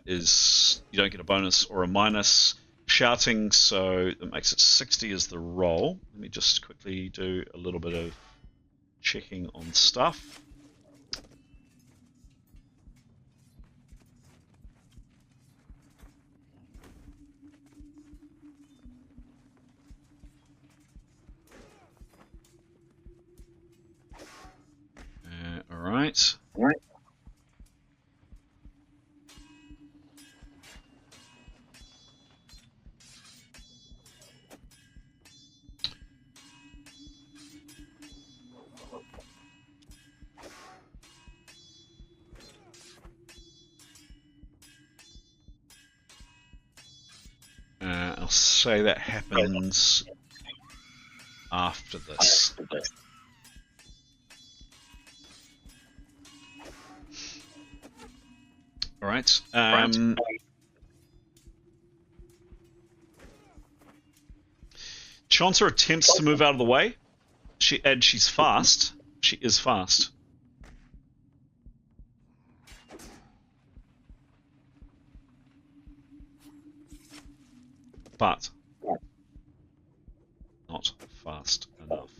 is you don't get a bonus or a minus. Shouting, so that makes it 60 as the roll. Let me just quickly do a little bit of checking on stuff. I'll say that happens after this. All right. Chancer attempts to move out of the way. She's fast. She is fast. But not fast enough.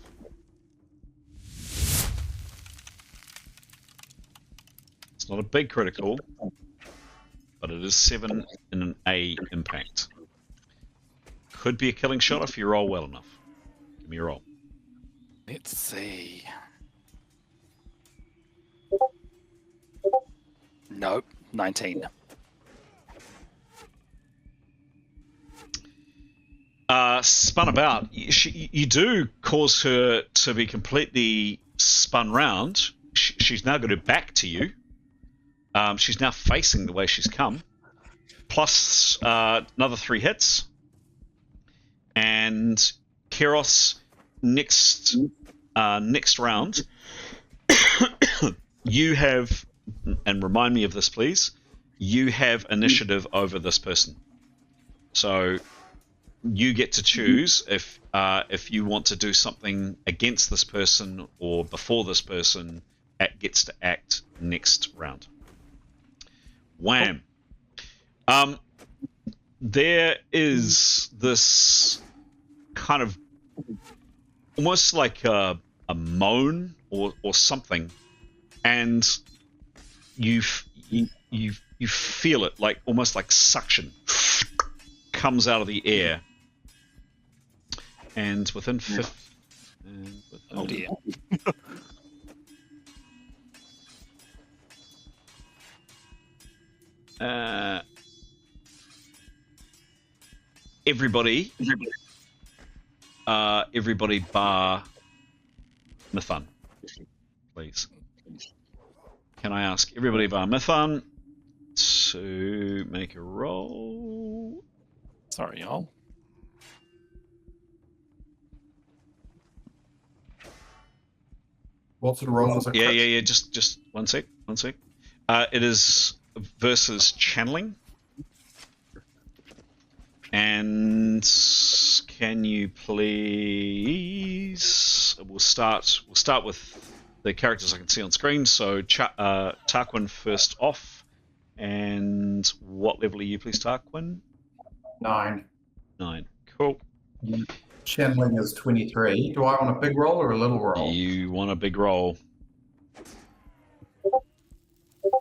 It's not a big critical, but it is 7 in an A impact. Could be a killing shot if you roll well enough. Give me a roll. Let's see. Nope, 19. Spun about. You do cause her to be completely spun round. She's now got her back to you. She's now facing the way she's come. Plus another 3 hits. And Keros, next round, you have, and remind me of this, please. You have initiative over this person, so you get to choose if you want to do something against this person or before this person gets to act next round. Wham! There is this kind of almost like a moan or something, and you feel it like almost like suction comes out of the air, and within oh dear. Everybody bar Mython, please. Can I ask everybody bar Mython to make a roll? Sorry, y'all. What's the roll? Yeah. Just one sec. It is versus channeling. And can you please? We'll start with the characters I can see on screen. So Tarquin first off, and what level are you, please, Tarquin? 9. 9. Cool. Channeling is 23. Do I want a big roll or a little roll? You want a big roll.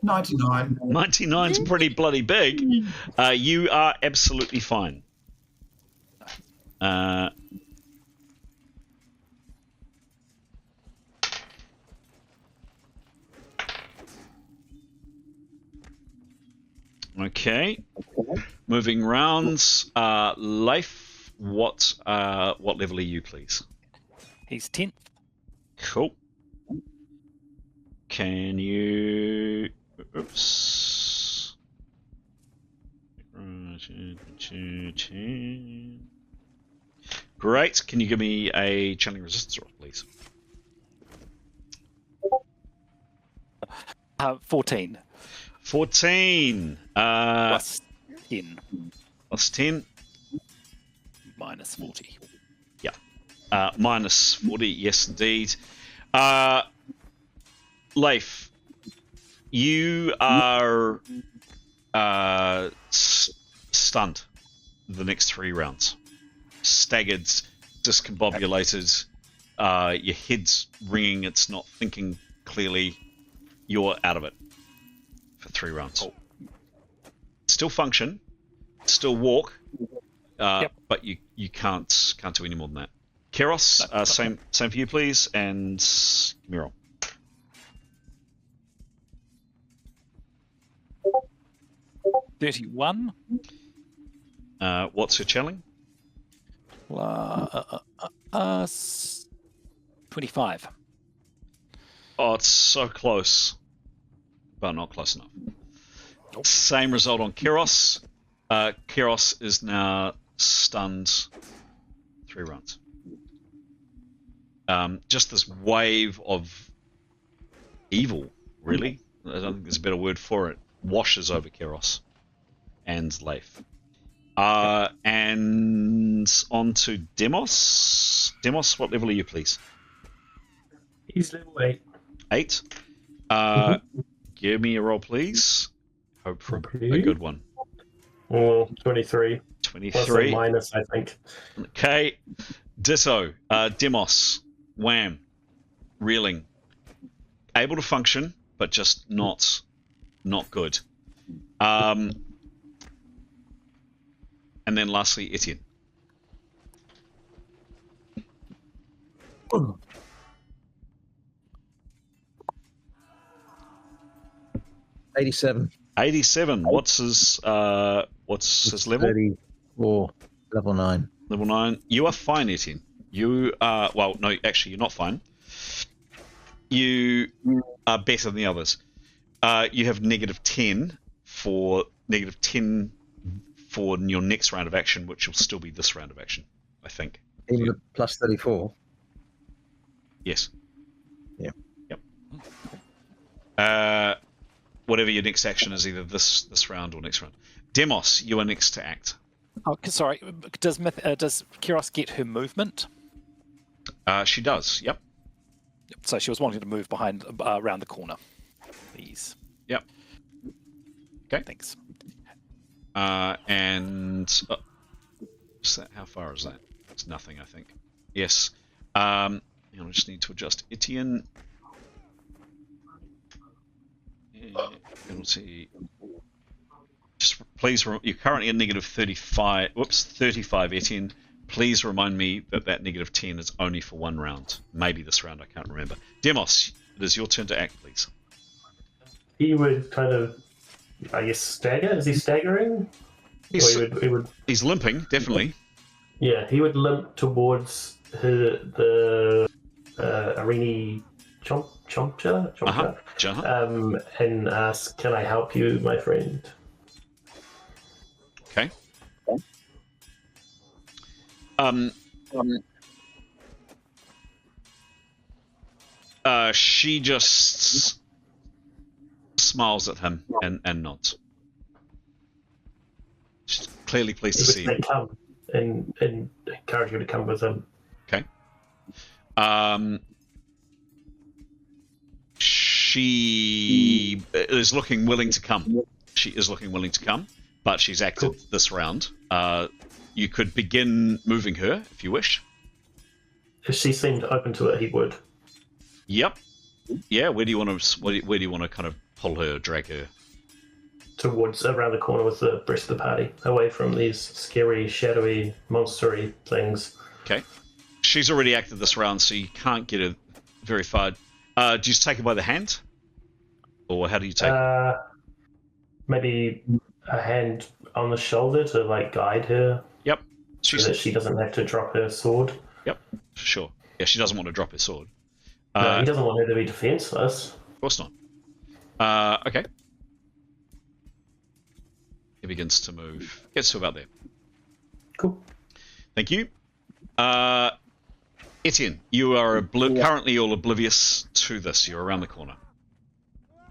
99. 99's pretty bloody big. You are absolutely fine. Okay. Moving rounds. Leif, what level are you, please? He's 10th. Cool. Can you... Oops. Great. Can you give me a channeling resistance roll, please? 14. 14. Plus 10. Plus 10. Minus 40. Yeah. Minus 40, yes, indeed. Leif, you are stunned the next 3 rounds. Staggered, discombobulated, your head's ringing, it's not thinking clearly. You're out of it for 3 rounds. Oh. Still function, still walk, Yep. but you can't do any more than that. Keros, same for you, please, and give me a roll. 31. What's your channeling? 25. Oh, it's so close, but not close enough. Nope. Same result on Keros. Keros is now stunned, 3 rounds. Just this wave of evil, really. I don't think there's a better word for it. Washes over Keros and Leif. And on to Demos. Demos, what level are you, please? He's level 8. 8. Give me a roll, please. Hope for a good one. Oh, 23. 23. Plus or minus, I think. Okay. Ditto. Demos. Wham. Reeling. Able to function, but just not good. And then lastly, Etienne. Oh. 87. 87. What's his level? 34. Level 9. Level 9. You are fine, Etienne. You are, well, no, actually, you're not fine. You are better than the others. You have -10 for your next round of action, which will still be this round of action, I think. Even the plus 34. Yes. Yeah. Yep. Whatever your next action is, either this round or next round. Demos, you are next to act. Oh, sorry. Does Keros get her movement? She does. Yep. So she was wanting to move behind around the corner. Please. Yep. Okay. Thanks. And how far is that? It's nothing, I think. Yes. I just need to adjust Etienne. Penalty. Just please. You're currently at -35. Whoops, 35, Etienne. Please remind me that -10 is only for 1 round. Maybe this round, I can't remember. Demos, it is your turn to act, please. He would kind of, I guess, stagger. Is he staggering? He's limping, definitely. Yeah, he would limp towards the Arini Chompcha, and ask, "Can I help you, my friend?" Okay. She just smiles at him and nods. She's clearly pleased to see him. Come and encourage you to come with him. Okay. She is looking willing to come. But she's acted this round. You could begin moving her if you wish. If she seemed open to it, he would. Yep. Yeah. Where do you want to kind of pull her, drag her? Towards around the corner with the rest of the party, away from these scary, shadowy, monstery things. Okay. She's already acted this round, so you can't get her very far. Do you just take her by the hand, or how do you take her? Maybe a hand on the shoulder to guide her. Yep. So that she doesn't have to drop her sword. Yep. Sure. Yeah, she doesn't want to drop her sword. No, he doesn't want her to be defenseless. Of course not. Okay. He begins to move. Gets to about there. Cool. Thank you. Etienne, you are currently all oblivious to this. You're around the corner.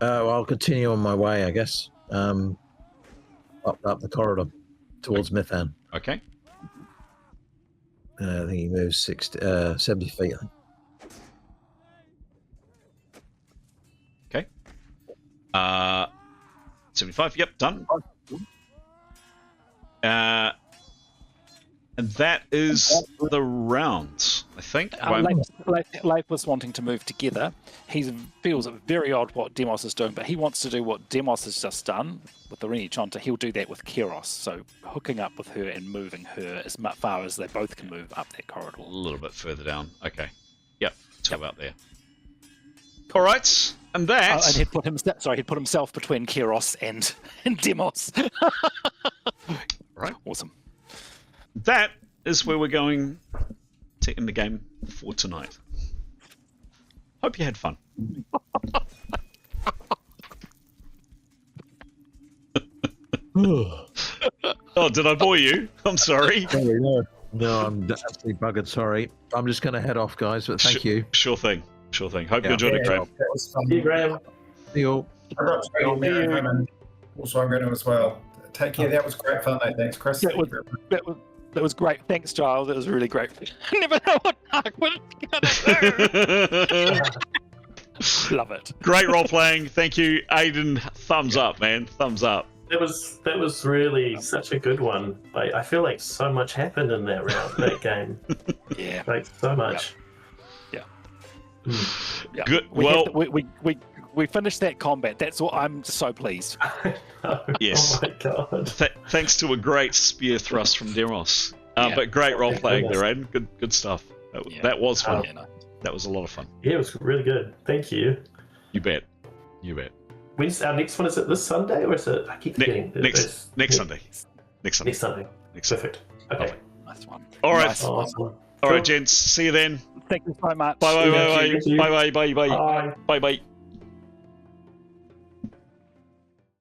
Well, I'll continue on my way, I guess. Up the corridor towards Mithan. Okay. I think he moves 70 feet. Okay. 75. Yep, done. And that is the round, I think. Leif was wanting to move together. He feels it very odd what Demos is doing, but he wants to do what Demos has just done with the Rini Chonta. He'll do that with Keros, so hooking up with her and moving her as far as they both can move up that corridor. A little bit further down. Okay. Yep, to about there. All right, and that... and he'd put himself between Keros and Demos. Right. Awesome. That is where we're going to end the game for tonight. Hope you had fun. Oh, did I bore you? I'm sorry. Sorry, no, I'm absolutely buggered. Sorry. I'm just going to head off, guys, but thank you. Sure thing. Hope Yeah. you enjoyed it, Graham. That was fun. See you, Graham. See you all. I've got to go there at home, and also I'm going to as well. Take care. That was great fun, though. Thanks, Chris. That was great. Thanks, Giles. That was really great. I never know what Darkwood's gonna do. Love it. Great role playing. Thank you, Aiden. Thumbs up, man. Thumbs up. That was really such a good one. Like, I feel like so much happened in that round, that game. Yeah. Like so much. Yeah. Yeah. Good. We finished that combat. That's what I'm just so pleased. Yes. Oh my god. Thanks to a great spear thrust from Demos. But great role playing there, Aiden. Good stuff. That was fun. That was a lot of fun. Yeah, it was really good. Thank you. You bet. When's our next one? Is it this Sunday or is it? I keep forgetting. Next Sunday. Next Sunday. Perfect. Okay. Nice one. All right. Nice. Awesome. All right, gents. See you then. Thank you so much. Bye. Thank you. Bye. Bye. Bye.